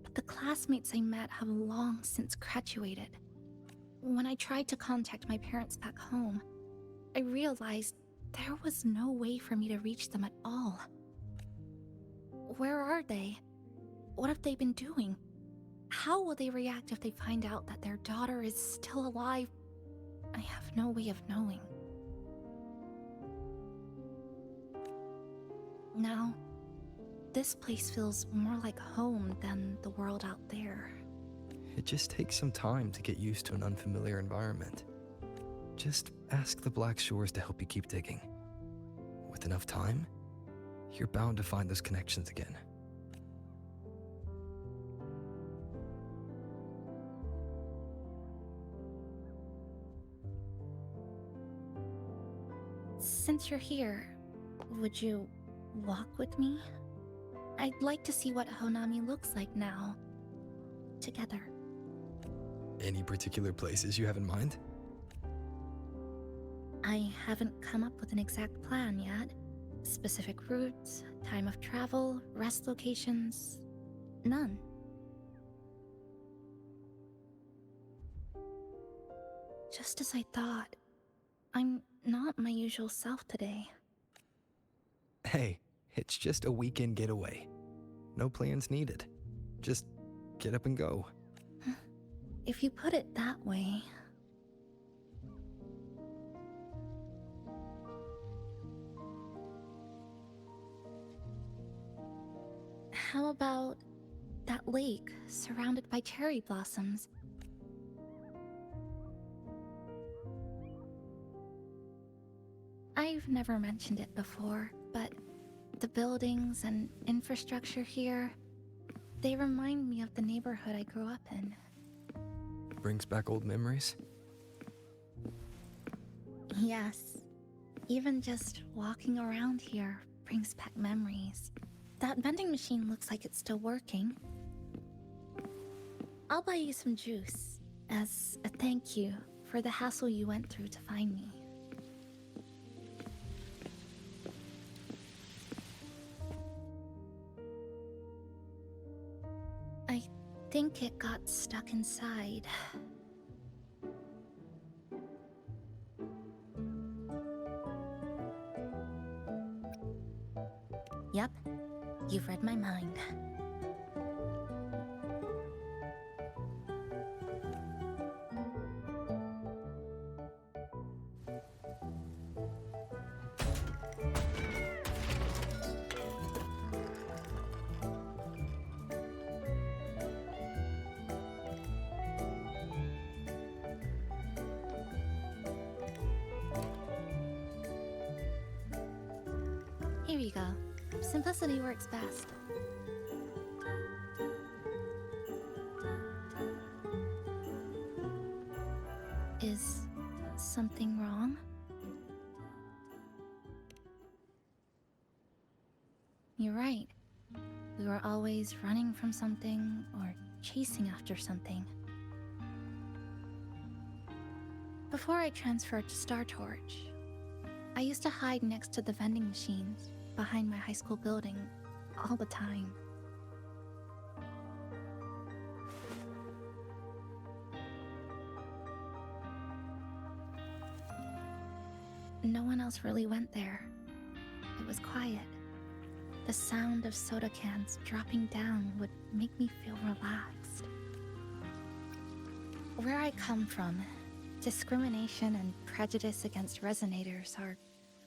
but the classmates I met have long since graduated. When I tried to contact my parents back home, I realized there was no way for me to reach them at all. Where are they? What have they been doing? How will they react if they find out that their daughter is still alive? I have no way of knowing. Now, this place feels more like home than the world out there.
It just takes some time to get used to an unfamiliar environment. Just ask the Black Shores to help you keep digging. With enough time, you're bound to find those connections again.
Since you're here, would you walk with me? I'd like to see what Honami looks like now, together.
Any particular places you have in mind?
I haven't come up with an exact plan yet. Specific routes, time of travel, rest locations, none. Just as I thought, I'm not my usual self today.
Hey, it's just a weekend getaway. No plans needed. Just get up and go.
If you put it that way. How about that lake surrounded by cherry blossoms? I've never mentioned it before, but the buildings and infrastructure here, they remind me of the neighborhood I grew up in.
Brings back old memories?
Yes. Even just walking around here brings back memories. That vending machine looks like it's still working. I'll buy you some juice as a thank you for the hassle you went through to find me. I think it got stuck inside. Yep, you've read my mind. Here you go. Simplicity works best. Is something wrong? You're right. We were always running from something or chasing after something. Before I transferred to Star Torch, I used to hide next to the vending machines behind my high school building all the time. No one else really went there. It was quiet. The sound of soda cans dropping down would make me feel relaxed. Where I come from, discrimination and prejudice against Resonators are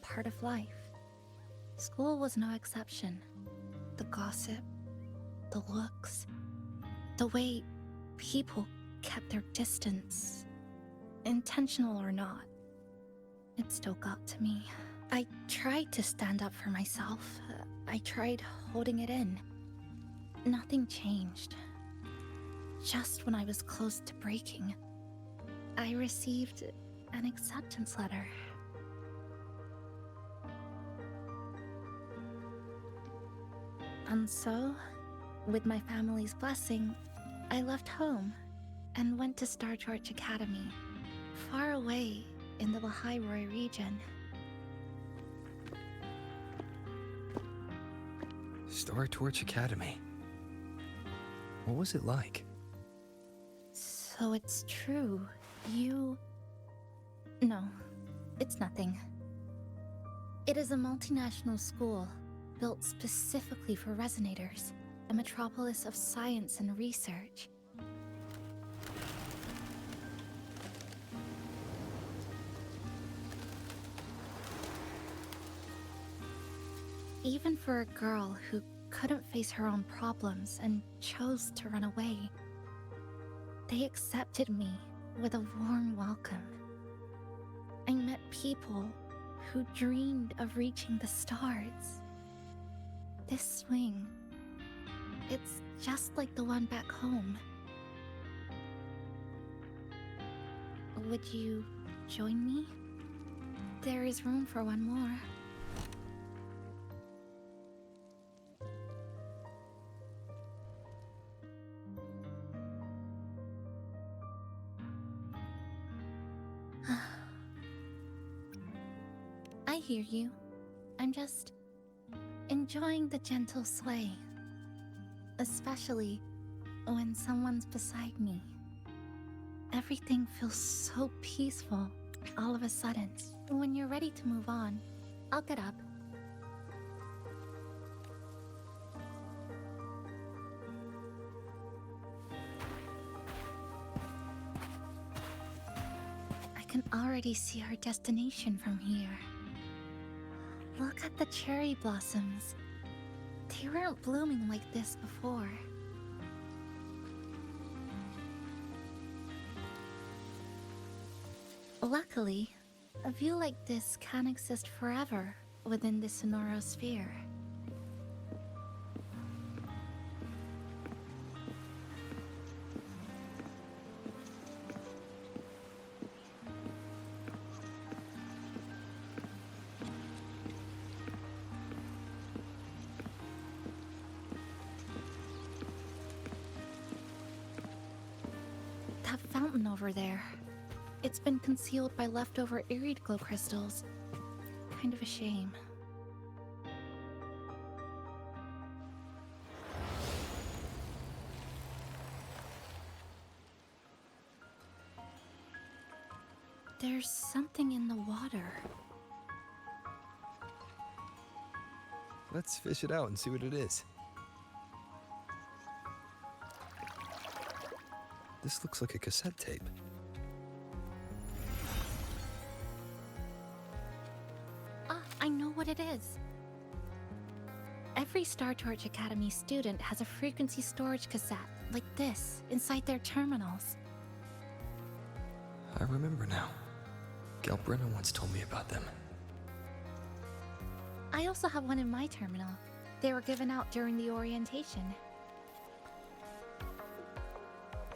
part of life. School was no exception. The gossip, the looks, the way people kept their distance, intentional or not, it still got to me. I tried to stand up for myself. I tried holding it in. Nothing changed. Just when I was close to breaking, I received an acceptance letter. And so, with my family's blessing, I left home and went to Star Torch Academy, far away in the Lahai-Roi region.
Star Torch Academy. What was it like?
So it's true. You... No, it's nothing. It is a multinational school built specifically for Resonators, a metropolis of science and research. Even for a girl who couldn't face her own problems and chose to run away, they accepted me with a warm welcome. I met people who dreamed of reaching the stars. This swing, it's just like the one back home. Would you join me? There is room for one more. I hear you. I'm just enjoying the gentle sway. Especially when someone's beside me. Everything feels so peaceful all of a sudden. When you're ready to move on, I'll get up. I can already see our destination from here. Look at the cherry blossoms. They weren't blooming like this before. Luckily, a view like this can exist forever within the Sonoro sphere. That fountain over there. It's been concealed by leftover irid glow crystals. Kind of a shame. There's something in the water.
Let's fish it out and see what it is. This looks like a cassette tape.
Ah, I know what it is. Every Star Torch Academy student has a frequency storage cassette, like this, inside their terminals.
I remember now. Galbrina once told me about them.
I also have one in my terminal. They were given out during the orientation.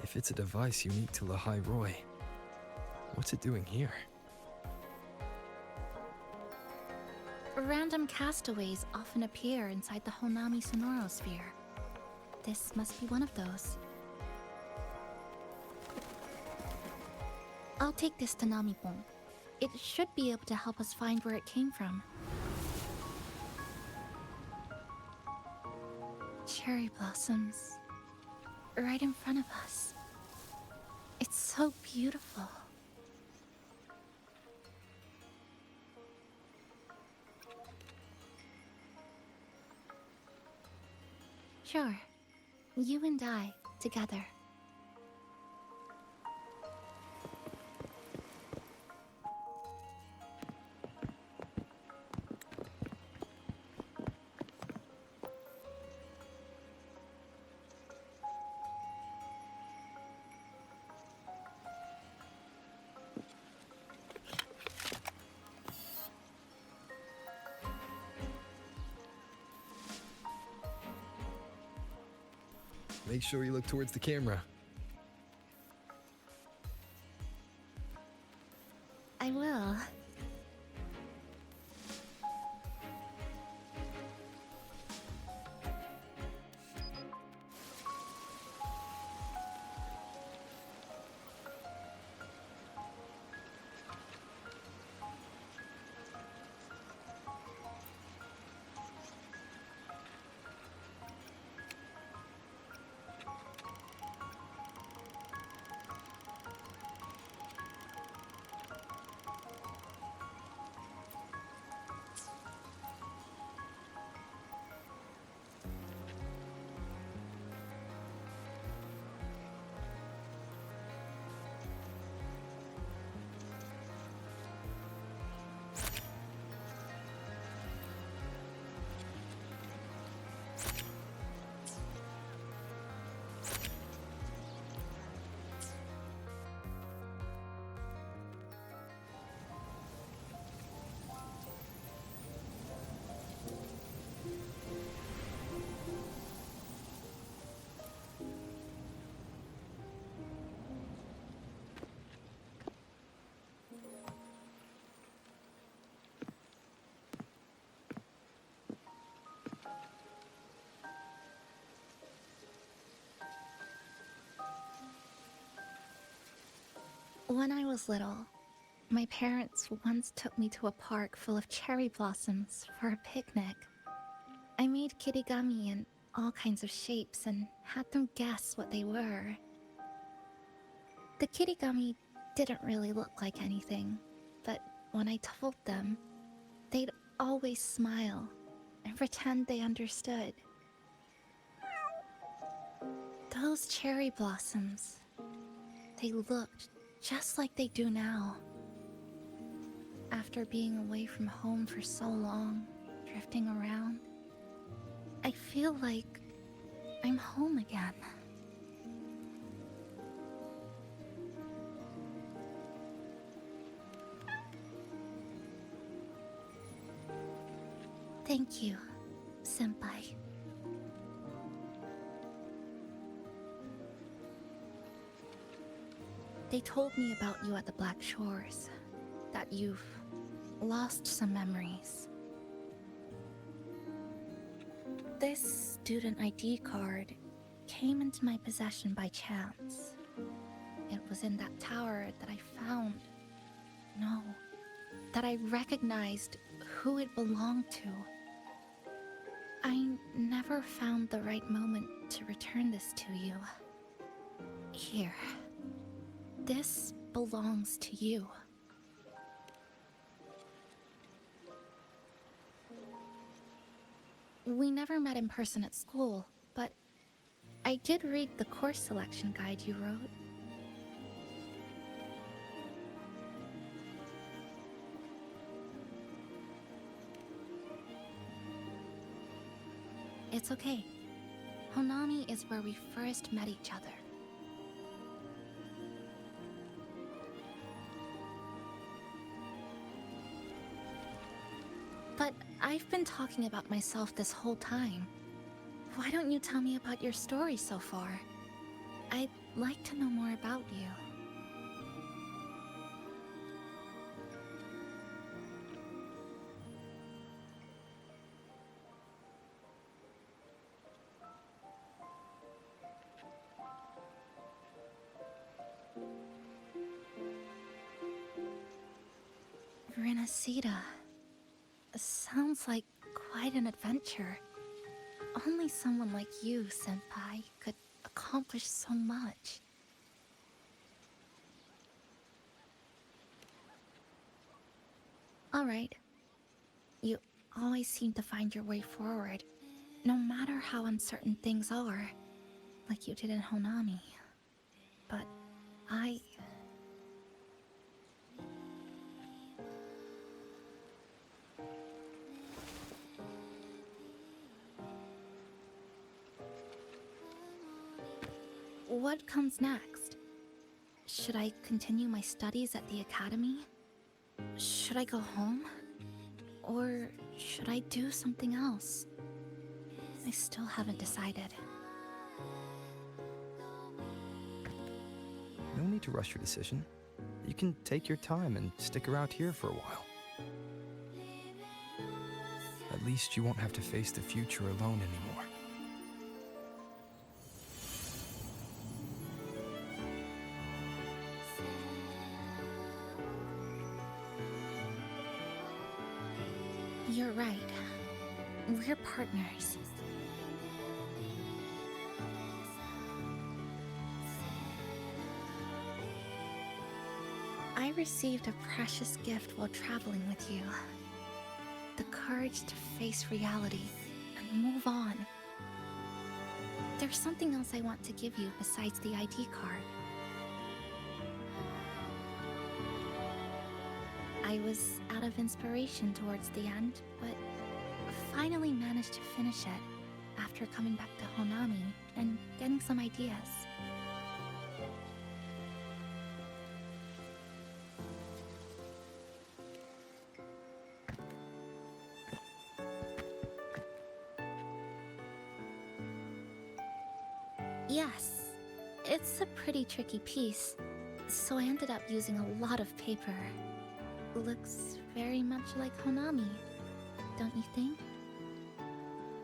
If it's a device unique to Lahai-Roi, what's it doing here?
Random castaways often appear inside the Honami sonorosphere. This must be one of those. I'll take this to Namipon. It should be able to help us find where it came from. Cherry blossoms. Right in front of us. It's so beautiful. Sure. You and I, together.
Make sure you look towards the camera.
I will. When I was little, my parents once took me to a park full of cherry blossoms for a picnic. I made kirigami in all kinds of shapes and had them guess what they were. The kirigami didn't really look like anything, but when I told them, they'd always smile and pretend they understood. Those cherry blossoms, they looked just like they do now. After being away from home for so long, drifting around, I feel like I'm home again. Thank you, Senpai. They told me about you at the Black Shores, that you've lost some memories. This student ID card came into my possession by chance. It was in that tower that I found. No, that I recognized who it belonged to. I never found the right moment to return this to you. Here. This belongs to you. We never met in person at school, but I did read the course selection guide you wrote. It's okay. Honami is where we first met each other. But I've been talking about myself this whole time. Why don't you tell me about your story so far? I'd like to know more about you. Resonator. Sounds like quite an adventure. Only someone like you, Senpai, could accomplish so much. Alright. You always seem to find your way forward, no matter how uncertain things are, like you did in Honami. But what comes next? Should I continue my studies at the academy? Should I go home? Or should I do something else? I still haven't decided.
No need to rush your decision. You can take your time and stick around here for a while. At least you won't have to face the future alone anymore.
You're right. We're partners. I received a precious gift while traveling with you. The courage to face reality and move on. There's something else I want to give you besides the ID card. I was out of inspiration towards the end, but finally managed to finish it after coming back to Honami and getting some ideas. Yes, it's a pretty tricky piece, so I ended up using a lot of paper. Looks very much like Honami, don't you think?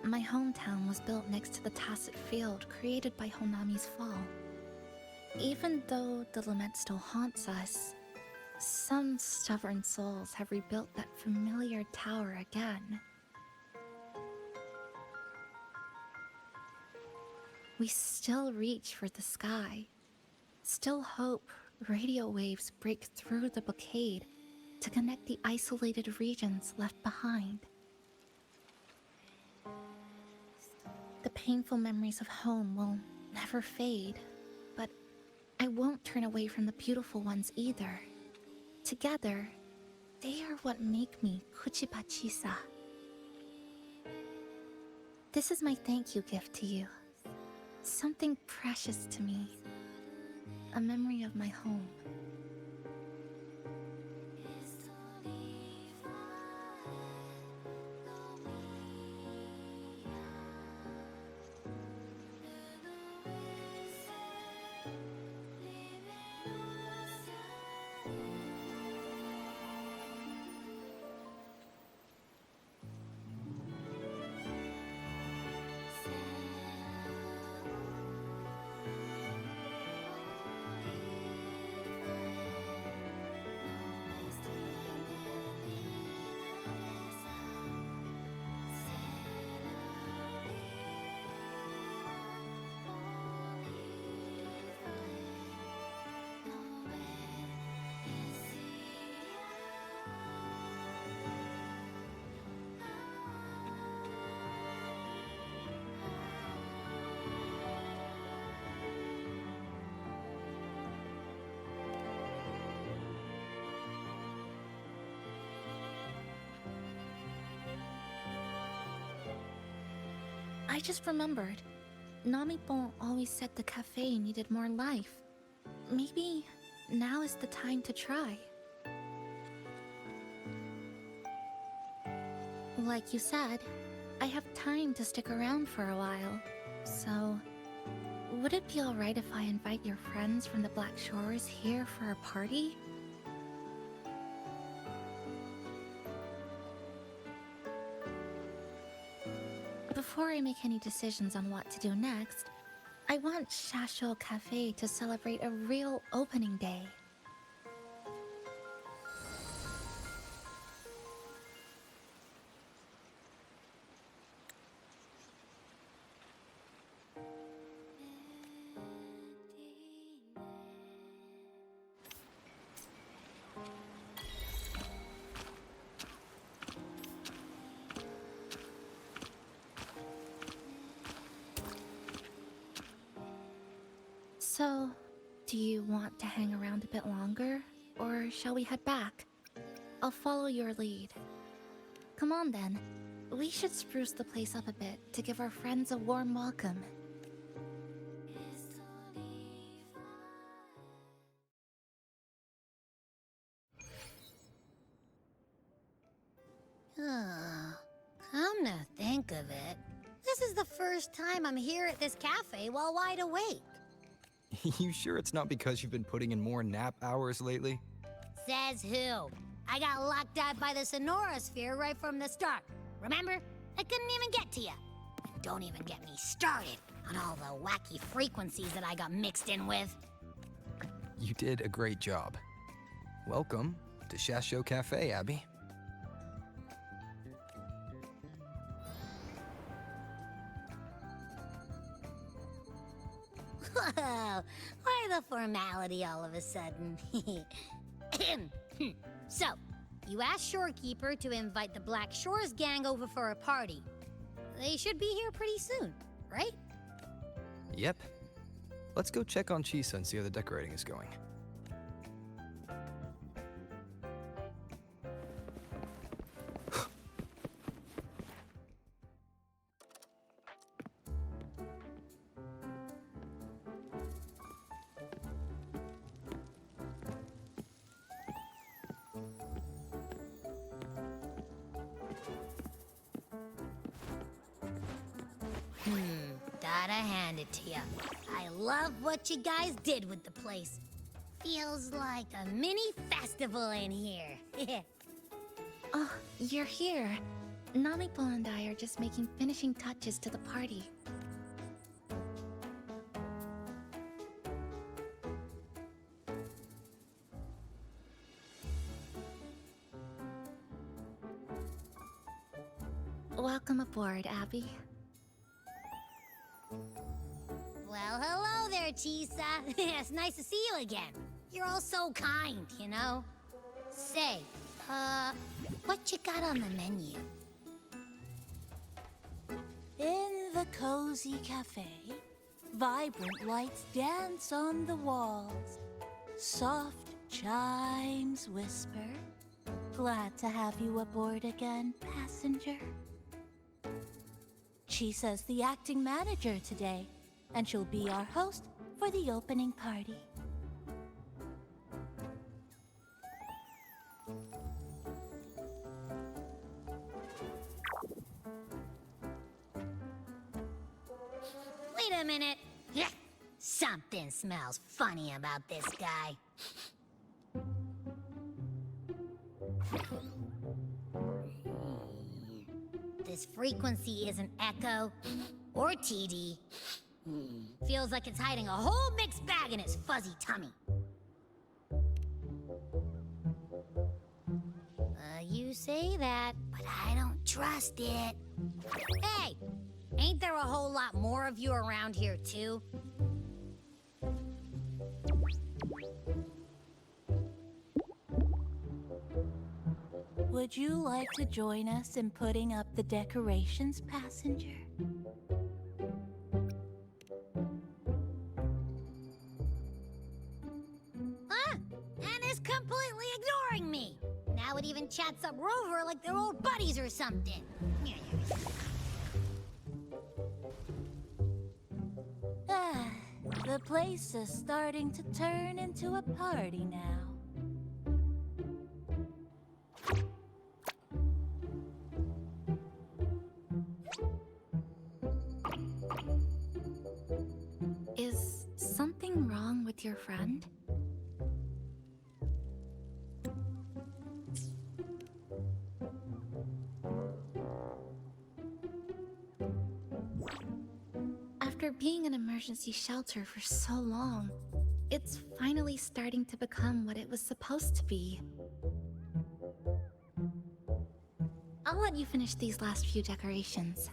My hometown was built next to the tacit field created by Honami's fall. Even though the lament still haunts us, some stubborn souls have rebuilt that familiar tower again. We still reach for the sky, still hope radio waves break through the blockade to connect the isolated regions left behind. The painful memories of home will never fade, but I won't turn away from the beautiful ones either. Together, they are what make me Kuchiba Chisa. This is my thank you gift to you. Something precious to me. A memory of my home. I just remembered. Namipon always said the cafe needed more life. Maybe now is the time to try. Like you said, I have time to stick around for a while. So, would it be alright if I invite your friends from the Black Shores here for a party? Before I make any decisions on what to do next, I want Shashou Cafe to celebrate a real opening day. So, do you want to hang around a bit longer, or shall we head back? I'll follow your lead. Come on then. We should spruce the place up a bit to give our friends a warm welcome.
Come to think of it, this is the first time I'm here at this cafe while wide awake.
You sure it's not because you've been putting in more nap hours lately?
Says who? I got locked out by the Sonorosphere right from the start. Remember? I couldn't even get to you. And don't even get me started on all the wacky frequencies that I got mixed in with.
You did a great job. Welcome to Shashou Cafe, Abby.
Whoa, why the formality all of a sudden? So, you asked Shorekeeper to invite the Black Shores gang over for a party. They should be here pretty soon, right?
Yep. Let's go check on Chisa and see how the decorating is going.
Gotta hand it to ya. I love what you guys did with the place. Feels like a mini festival in here.
Oh, you're here. Namipon and I are just making finishing touches to the party. Welcome aboard, Abby.
Well, hello there, Chisa. It's nice to see you again. You're all so kind, you know? Say, what you got on the menu?
In the cozy cafe, vibrant lights dance on the walls. Soft chimes whisper. Glad to have you aboard again, passenger. Chisa's the acting manager today, and she'll be our host for the opening party.
Wait a minute. Something smells funny about this guy. This frequency isn't echo or TD. Feels like it's hiding a whole mixed bag in its fuzzy tummy. You say that, but I don't trust it. Hey, ain't there a whole lot more of you around here too?
Would you like to join us in putting up the decorations, passenger?
And is completely ignoring me. Now it even chats up Rover like they're old buddies or something.
The place is starting to turn into a party now.
Is something wrong with your friend? After being an emergency shelter for so long, it's finally starting to become what it was supposed to be. I'll let you finish these last few decorations.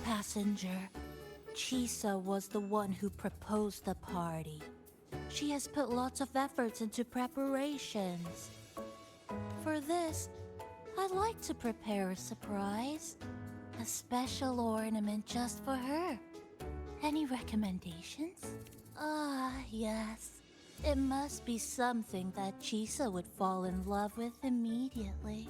Passenger, Chisa was the one who proposed the party. She has put lots of efforts into preparations. For this, I'd like to prepare a surprise. A special ornament just for her. Any recommendations? Yes. It must be something that Chisa would fall in love with immediately.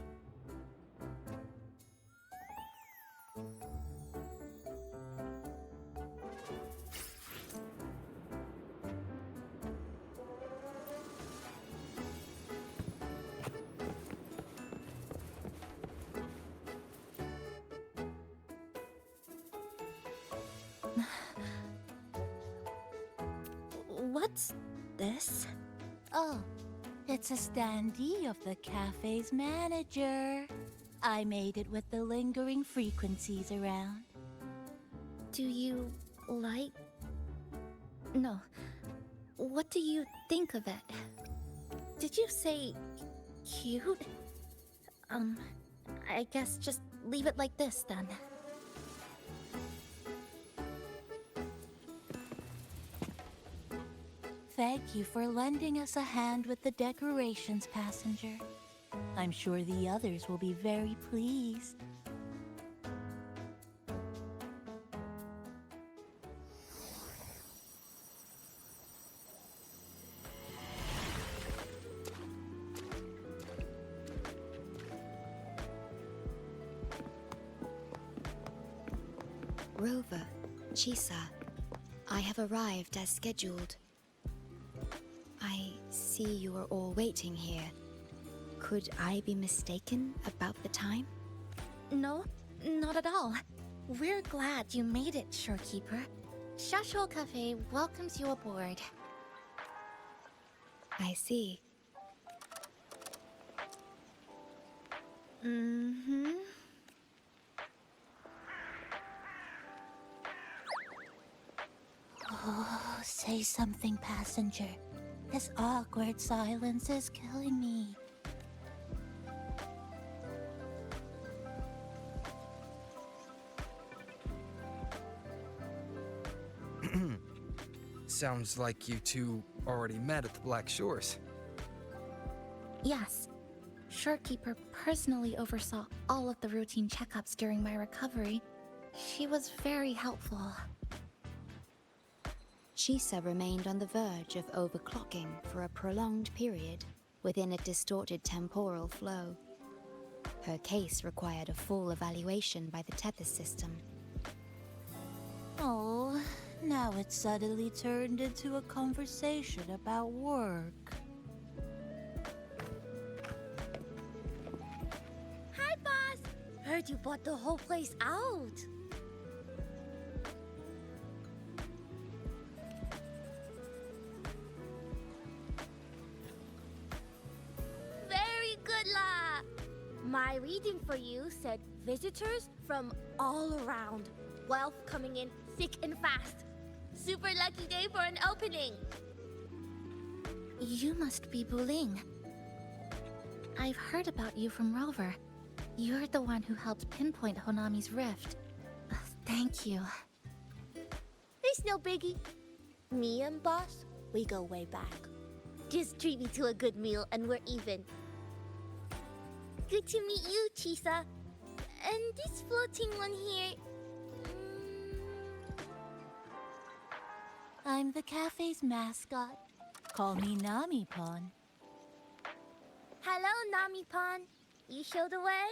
What's this?
Oh, it's a standee of the cafe's manager. I made it with the lingering frequencies around.
Do you like... No. What do you think of it? Did you say cute? I guess just leave it like this then.
Thank you for lending us a hand with the decorations, passenger. I'm sure the others will be very pleased.
Rover, Chisa, I have arrived as scheduled. I see you are all waiting here. Could I be mistaken about the time?
No, not at all. We're glad you made it, Shorekeeper. Shashou Cafe welcomes you aboard.
I see.
Mm-hmm.
Oh, say something, passenger. This awkward silence is killing me.
Sounds like you two already met at the Black Shores.
Yes. Shorekeeper personally oversaw all of the routine checkups during my recovery. She was very helpful.
Chisa remained on the verge of overclocking for a prolonged period within a distorted temporal flow. Her case required a full evaluation by the Tethys system.
Oh, now it's suddenly turned into a conversation about work.
Hi, boss! Heard you bought the whole place out. Very good, La! My reading for you said visitors from all around. Wealth coming in thick and fast. Super lucky day for an opening.
You must be Buling. I've heard about you from Rover. You're the one who helped pinpoint Honami's rift. Thank you.
It's no biggie. Me and boss, we go way back.
Just treat me to a good meal and we're even. Good to meet you, Chisa. And this floating one here...
I'm the cafe's mascot. Call me Nami-pon.
Hello, Nami-pon. You show the way?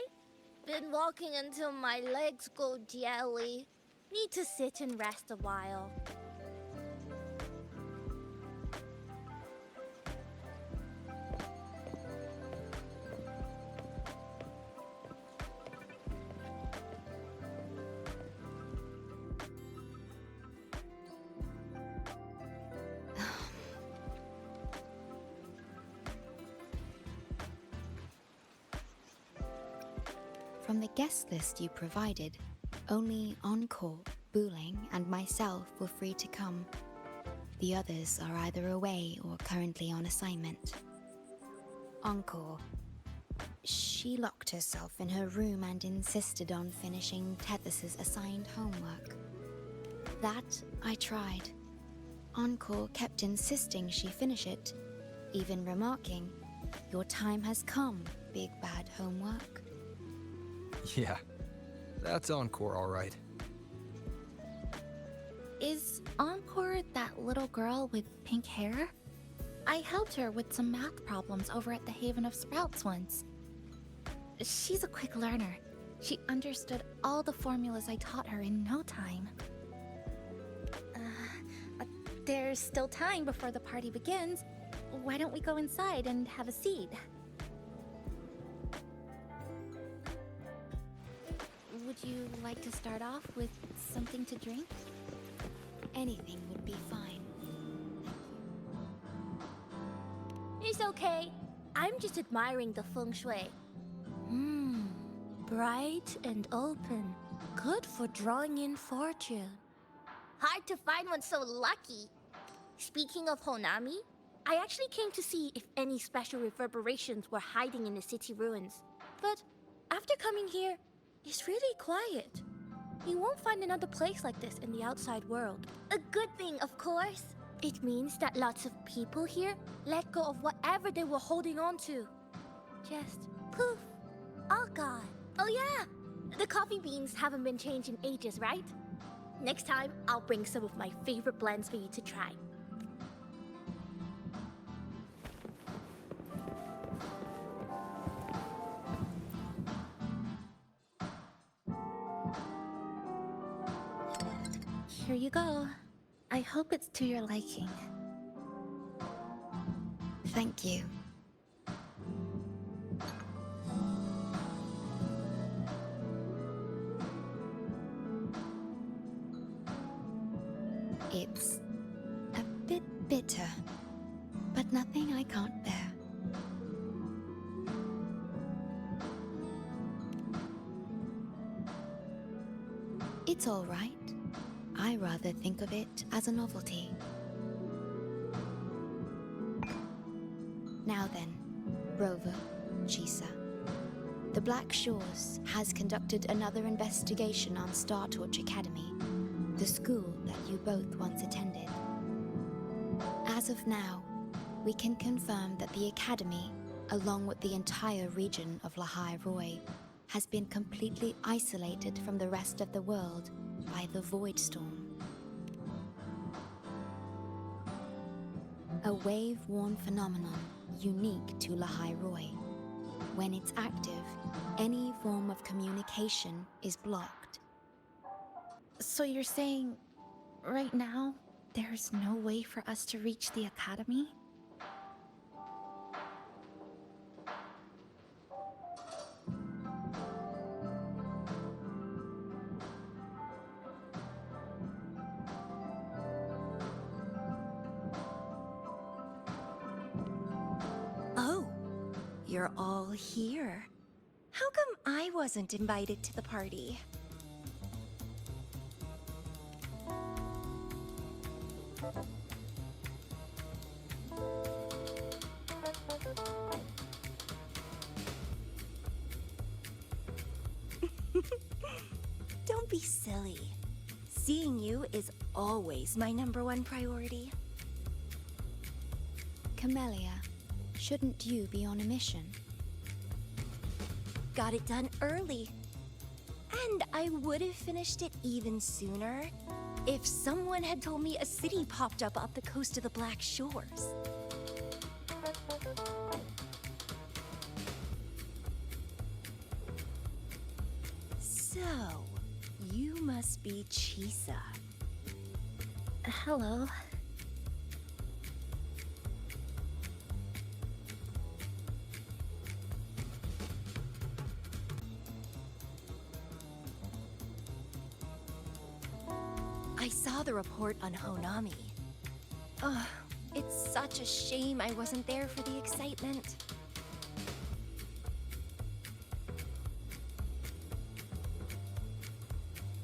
Been walking until my legs go jelly. Need to sit and rest a while.
From the guest list you provided, only Encore, Booling, and myself were free to come. The others are either away or currently on assignment. Encore. She locked herself in her room and insisted on finishing Tethys's assigned homework. That I tried. Encore kept insisting she finish it, even remarking, "Your time has come, big bad homework."
Yeah, that's Encore, all right.
Is Encore that little girl with pink hair? I helped her with some math problems over at the Haven of Sprouts once. She's a quick learner. She understood all the formulas I taught her in no time. There's still time before the party begins. Why don't we go inside and have a seat? Would you like to start off with something to drink?
Anything would be fine.
It's okay. I'm just admiring the feng shui. Bright and open. Good for drawing in fortune. Hard to find one so lucky. Speaking of Honami, I actually came to see if any special reverberations were hiding in the city ruins. But after coming here, it's really quiet. You won't find another place like this in the outside world. A good thing, of course. It means that lots of people here let go of whatever they were holding on to. Just poof, all gone. Oh yeah, the coffee beans haven't been changed in ages, right? Next time, I'll bring some of my favorite blends for you to try.
Here you go. I hope it's to your liking.
Thank you. It's a bit bitter, but nothing I can't bear. It's all right. I rather think of it as a novelty. Now then, Rover, Chisa. The Black Shores has conducted another investigation on Startorch Academy, the school that you both once attended. As of now, we can confirm that the Academy, along with the entire region of Lahai-Roi, has been completely isolated from the rest of the world by the Void Storm. A wave-worn phenomenon unique to Lahai-Roi. When it's active, any form of communication is blocked.
So you're saying, right now, there's no way for us to reach the Academy?
Oh, you're all here. How come I wasn't invited to the party? Don't be silly. Seeing you is always my #1 priority.
Camellia, shouldn't you be on a mission?
Got it done early. And I would have finished it even sooner if someone had told me a city popped up off the coast of the Black Shores. So, you must be Chisa.
Hello.
I saw the report on Honami. Ugh, it's such a shame I wasn't there for the excitement.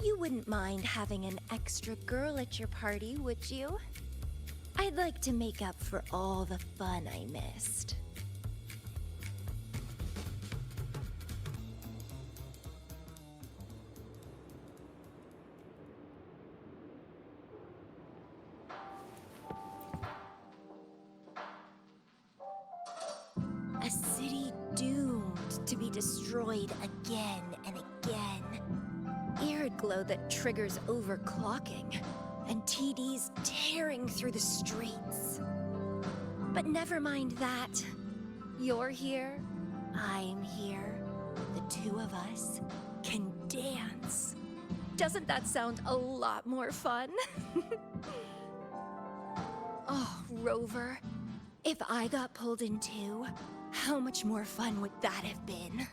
You wouldn't mind having an extra girl at your party, would you? I'd like to make up for all the fun I missed. A city doomed to be destroyed again and again. Arid glow that triggers overclocking, and TDs tearing through the streets. But never mind that. You're here, I'm here. The two of us can dance. Doesn't that sound a lot more fun? Oh, Rover, if I got pulled in too, how much more fun would that have been?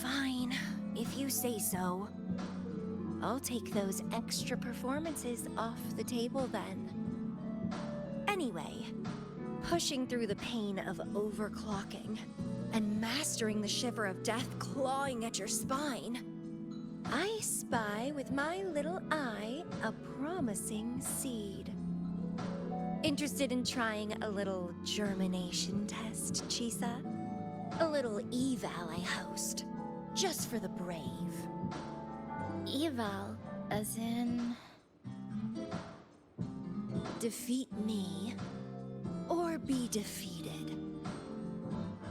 Fine, if you say so. I'll take those extra performances off the table then. Anyway, pushing through the pain of overclocking and mastering the shiver of death clawing at your spine, I spy with my little eye a promising seed. Interested in trying a little germination test, Chisa? A little eval I host, just for the brave.
Eval, as in...
Defeat me, or be defeated.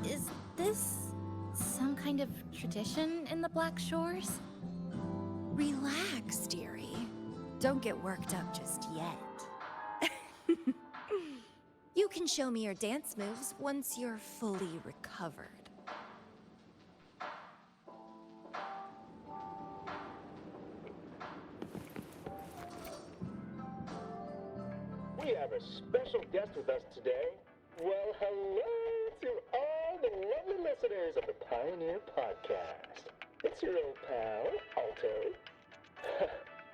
Is this some kind of tradition in the Black Shores?
Relax, dearie. Don't get worked up just yet. You can show me your dance moves once you're fully recovered.
We have a special guest with us today. Well, hello to all the lovely listeners of the Pioneer Podcast. It's your old pal, Alto.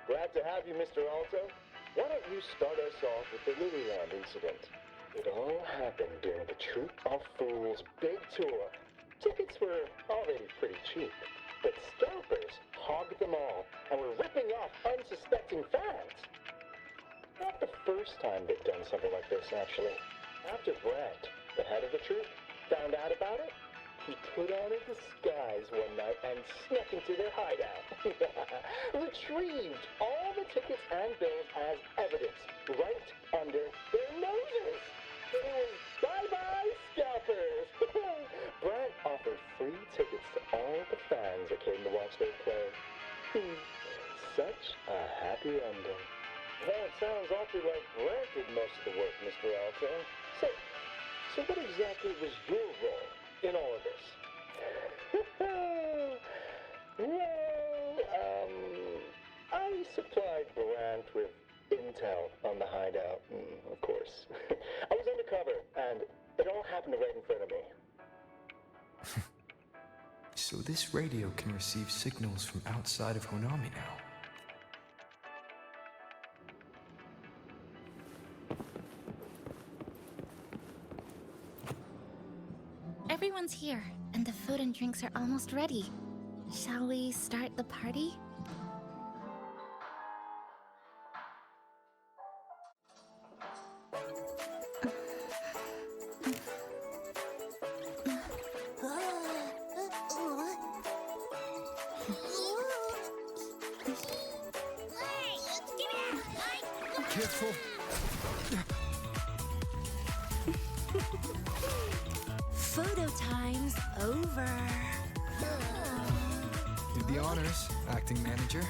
Glad to have you, Mr. Alto. Why don't you start us off with the Lilyland incident? It all happened during the Troop of Fools big tour. Tickets were already pretty cheap, but scalpers hogged them all and were ripping off unsuspecting fans. Not the first time they've done something like this, actually. After Brent, the head of the troop, found out about it, he put on a disguise one night and snuck into their hideout. Retrieved all the tickets and bills as evidence right under their noses. It was bye-bye scalpers. Brent offered free tickets to all the fans that came to watch their play. Such a happy ending. Well, it sounds awfully like Brent did most of the work, Mr. Alto. So what exactly was your role in all of this? I supplied Brent with intel on the hideout, of course. I was undercover, and it all happened right in front of me.
So this radio can receive signals from outside of Honami now.
Everyone's here, and the food and drinks are almost ready. Shall we start the party?
Careful.
Photo time's over.
Do the honors, acting manager.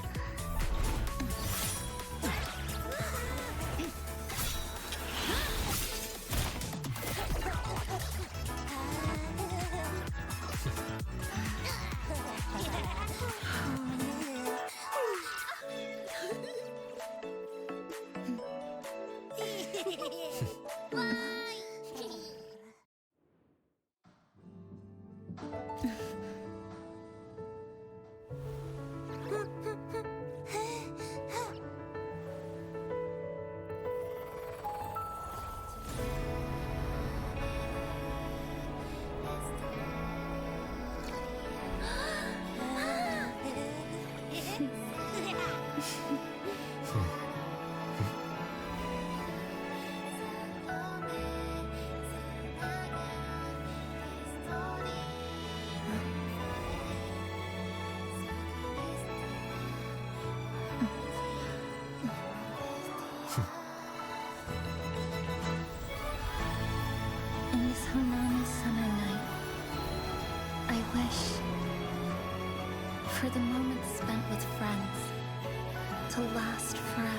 In this Honami summer night, I wish for the moments spent with friends to last forever.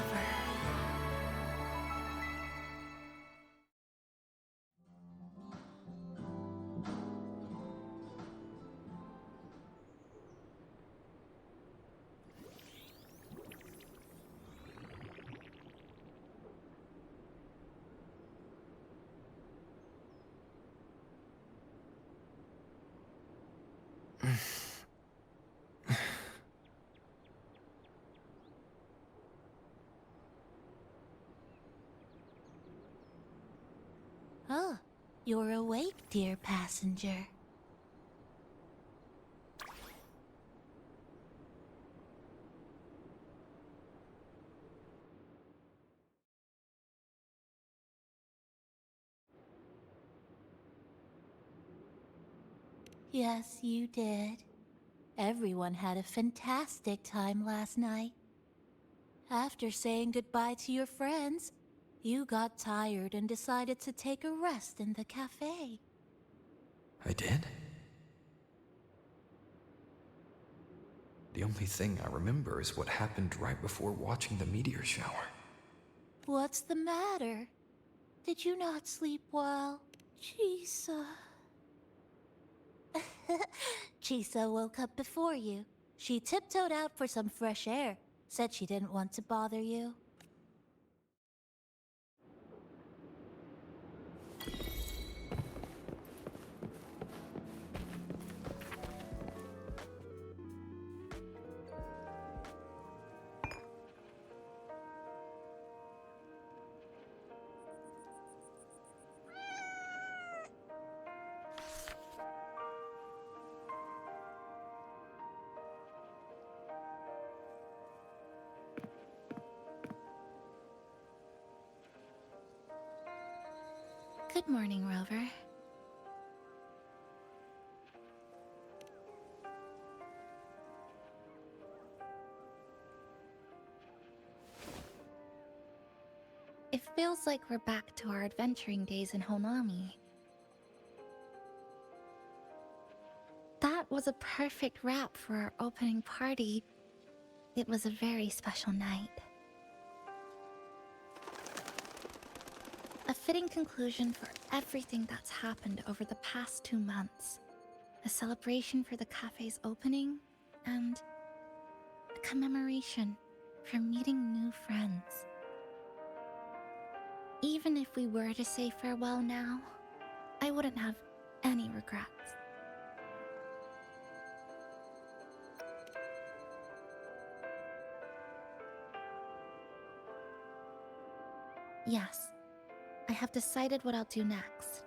Oh, you're awake, dear passenger. Yes, you did. Everyone had a fantastic time last night. After saying goodbye to your friends, you got tired and decided to take a rest in the cafe.
I did? The only thing I remember is what happened right before watching the meteor shower.
What's the matter? Did you not sleep well, Chisa? Chisa woke up before you. She tiptoed out for some fresh air, said she didn't want to bother you.
Good morning, Rover. It feels like we're back to our adventuring days in Honami. That was a perfect wrap for our opening party. It was a very special night. A fitting conclusion for everything that's happened over the past 2 months. A celebration for the cafe's opening, and a commemoration for meeting new friends. Even if we were to say farewell now, I wouldn't have any regrets. Yes, I have decided what I'll do next.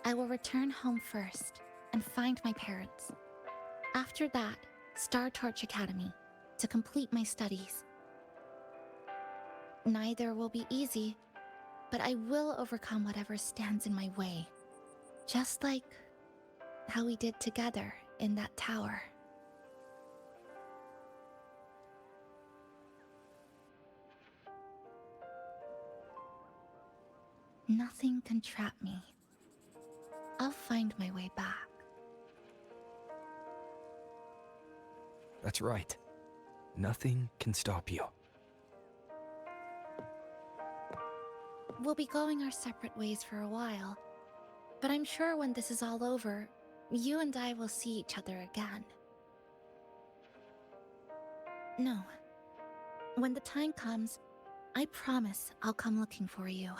I will return home first and find my parents. After that, Star Torch Academy to complete my studies. Neither will be easy, but I will overcome whatever stands in my way. Just like how we did together in that tower. Nothing can trap me. I'll find my way back.
That's right. Nothing can stop you.
We'll be going our separate ways for a while, but I'm sure when this is all over, you and I will see each other again. No. When the time comes, I promise I'll come looking for you.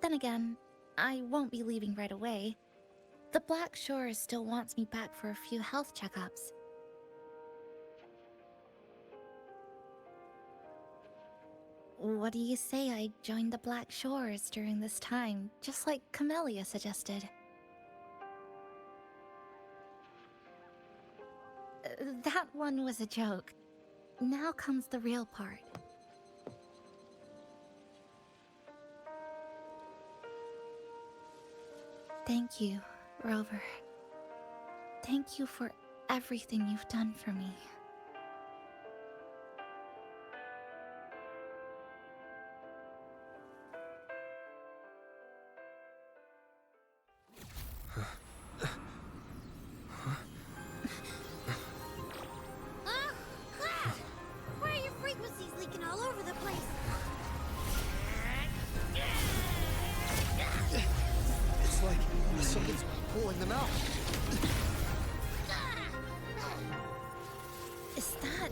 Then again, I won't be leaving right away. The Black Shores still wants me back for a few health checkups. What do you say I join the Black Shores during this time, just like Camellia suggested? That one was a joke. Now comes the real part. Thank you, Rover. Thank you for everything you've done for me.
Why are your frequencies leaking all over the place?
It's like something's pulling them out.
Is that...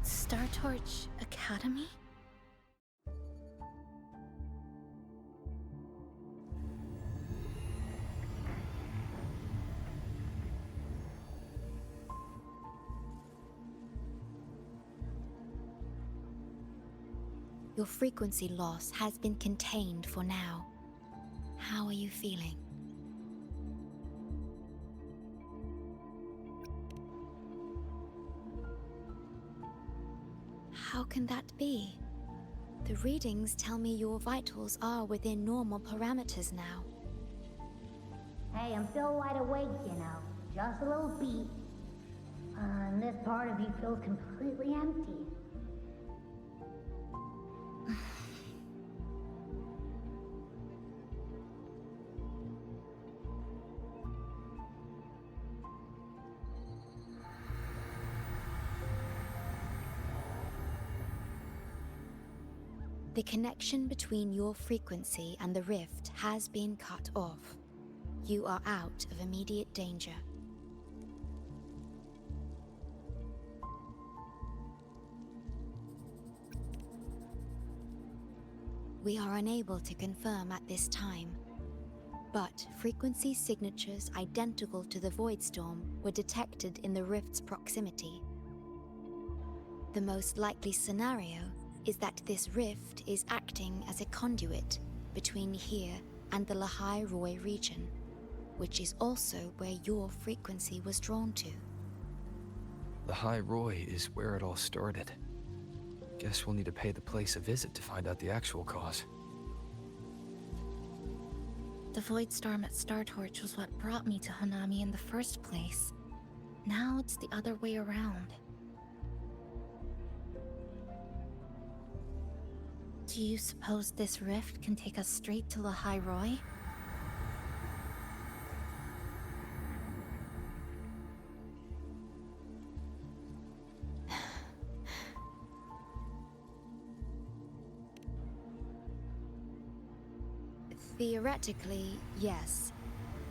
Startorch Academy?
Your frequency loss has been contained for now. How are you feeling? How can that be? The readings tell me your vitals are within normal parameters now.
Hey, I'm still wide awake, you know. Just a little beat. And this part of you feels completely empty.
The connection between your frequency and the rift has been cut off. You are out of immediate danger. We are unable to confirm at this time, but frequency signatures identical to the Void Storm were detected in the rift's proximity. The most likely scenario is that this rift is acting as a conduit between here and the Lahai-Roi region, which is also where your frequency was drawn to.
Lahai-Roi is where it all started. Guess we'll need to pay the place a visit to find out the actual cause.
The Void Storm at Startorch was what brought me to Honami in the first place. Now it's the other way around. Do you suppose this rift can take us straight to Lahai-Roi?
Theoretically, yes.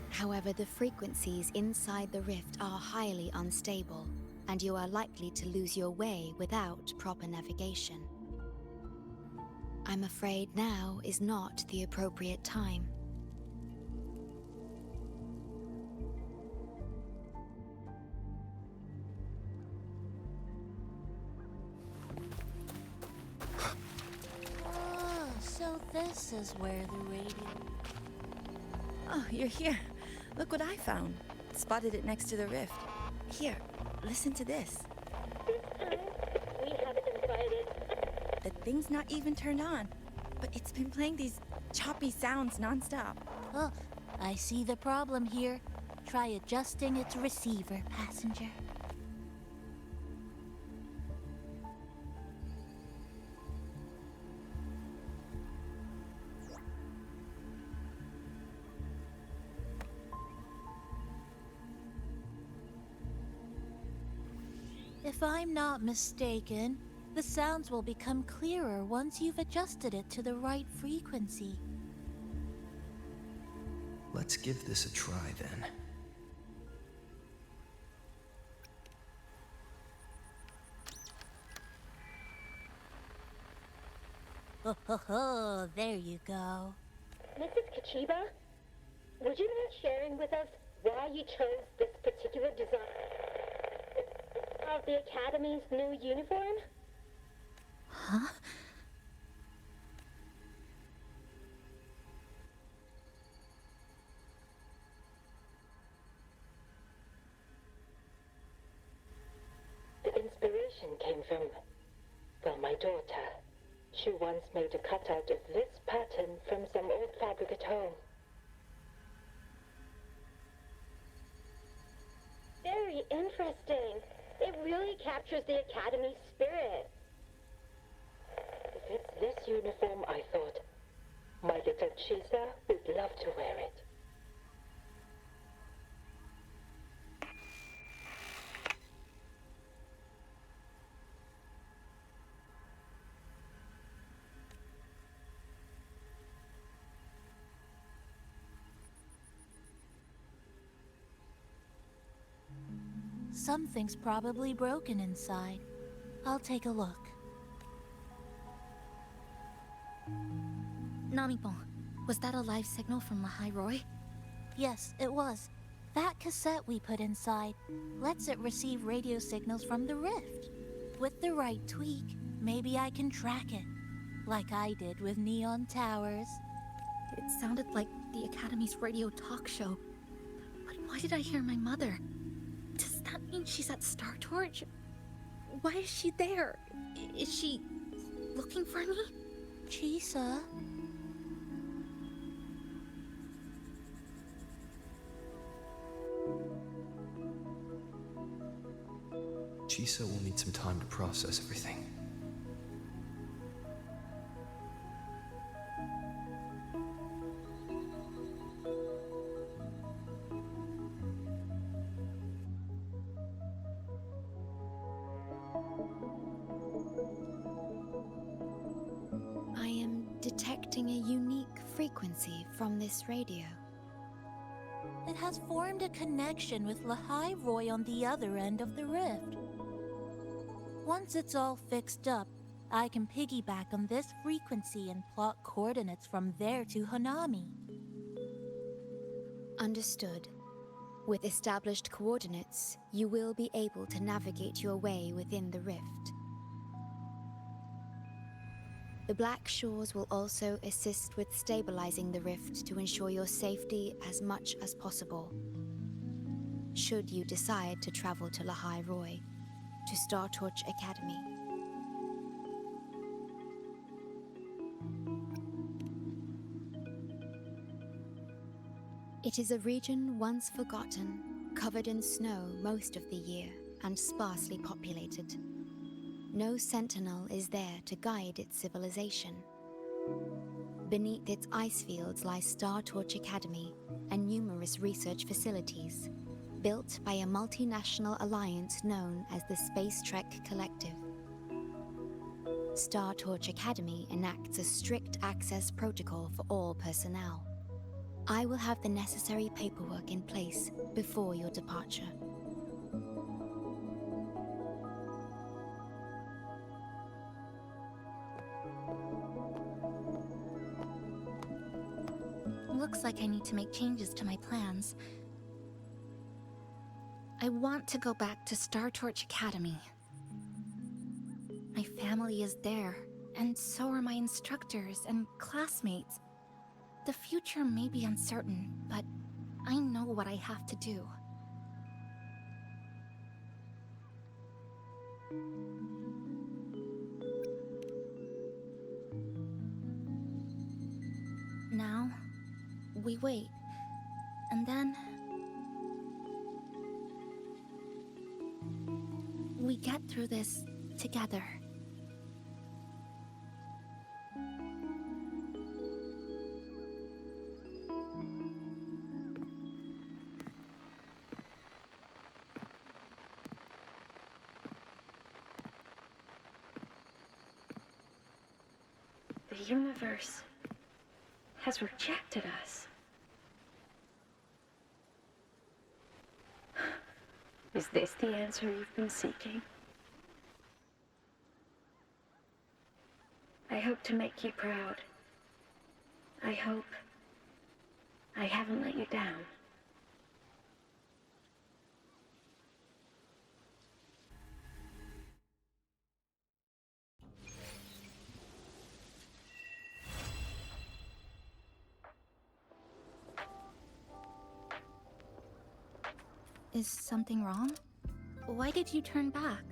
However, the frequencies inside the rift are highly unstable, and you are likely to lose your way without proper navigation. I'm afraid now is not the appropriate time.
Oh, so this is where the radio...
Oh, you're here. Look what I found. Spotted it next to the rift. Here, listen to this.
It's
thing's not even turned on, but it's been playing these choppy sounds nonstop.
Oh, I see the problem here. Try adjusting its receiver, passenger. If I'm not mistaken, the sounds will become clearer once you've adjusted it to the right frequency.
Let's give this a try then.
Oh, there you go.
Mrs. Kachiba, would you mind sharing with us why you chose this particular design of the Academy's new uniform?
Huh?
The inspiration came from, well, my daughter. She once made a cutout of this pattern from some old fabric at home. Very interesting. It really captures the Academy's spirit. If it's this uniform, I thought, my little Chisa would love to wear it.
Something's probably broken inside. I'll take a look.
Namipon, was that a live signal from Lahai-Roi?
Yes, it was. That cassette we put inside lets it receive radio signals from the rift. With the right tweak, maybe I can track it, like I did with Neon Towers.
It sounded like the Academy's radio talk show. But why did I hear my mother? Does that mean she's at Star Torch? Why is she there? Is she looking for me?
Chisa?
Chisa will need some time to process everything.
I am detecting a unique frequency from this radio.
It has formed a connection with Lahai-Roi on the other end of the rift. Once it's all fixed up, I can piggyback on this frequency and plot coordinates from there to Honami.
Understood. With established coordinates, you will be able to navigate your way within the rift. The Black Shores will also assist with stabilizing the rift to ensure your safety as much as possible. Should you decide to travel to Lahai-Roi, to Star Torch Academy. It is a region once forgotten, covered in snow most of the year, and sparsely populated. No sentinel is there to guide its civilization. Beneath its ice fields lies Star Torch Academy and numerous research facilities, built by a multinational alliance known as the Space Trek Collective. Star Torch Academy enacts a strict access protocol for all personnel. I will have the necessary paperwork in place before your departure.
Looks like I need to make changes to my plans. I want to go back to Star Torch Academy. My family is there, and so are my instructors and classmates. The future may be uncertain, but I know what I have to do. We wait. And then... we get through this together.
The universe has rejected us. Is this the answer you've been seeking? I hope to make you proud. I hope I haven't let you down.
Is something wrong? Why did you turn back?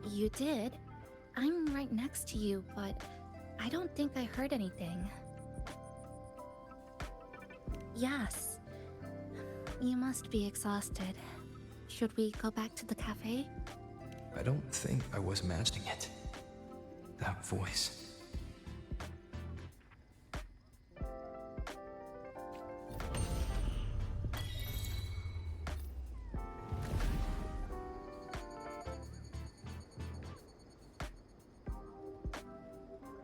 You did. I'm right next to you, but I don't think I heard anything. Yes. You must be exhausted. Should we go back to the cafe?
I don't think I was imagining it. That voice.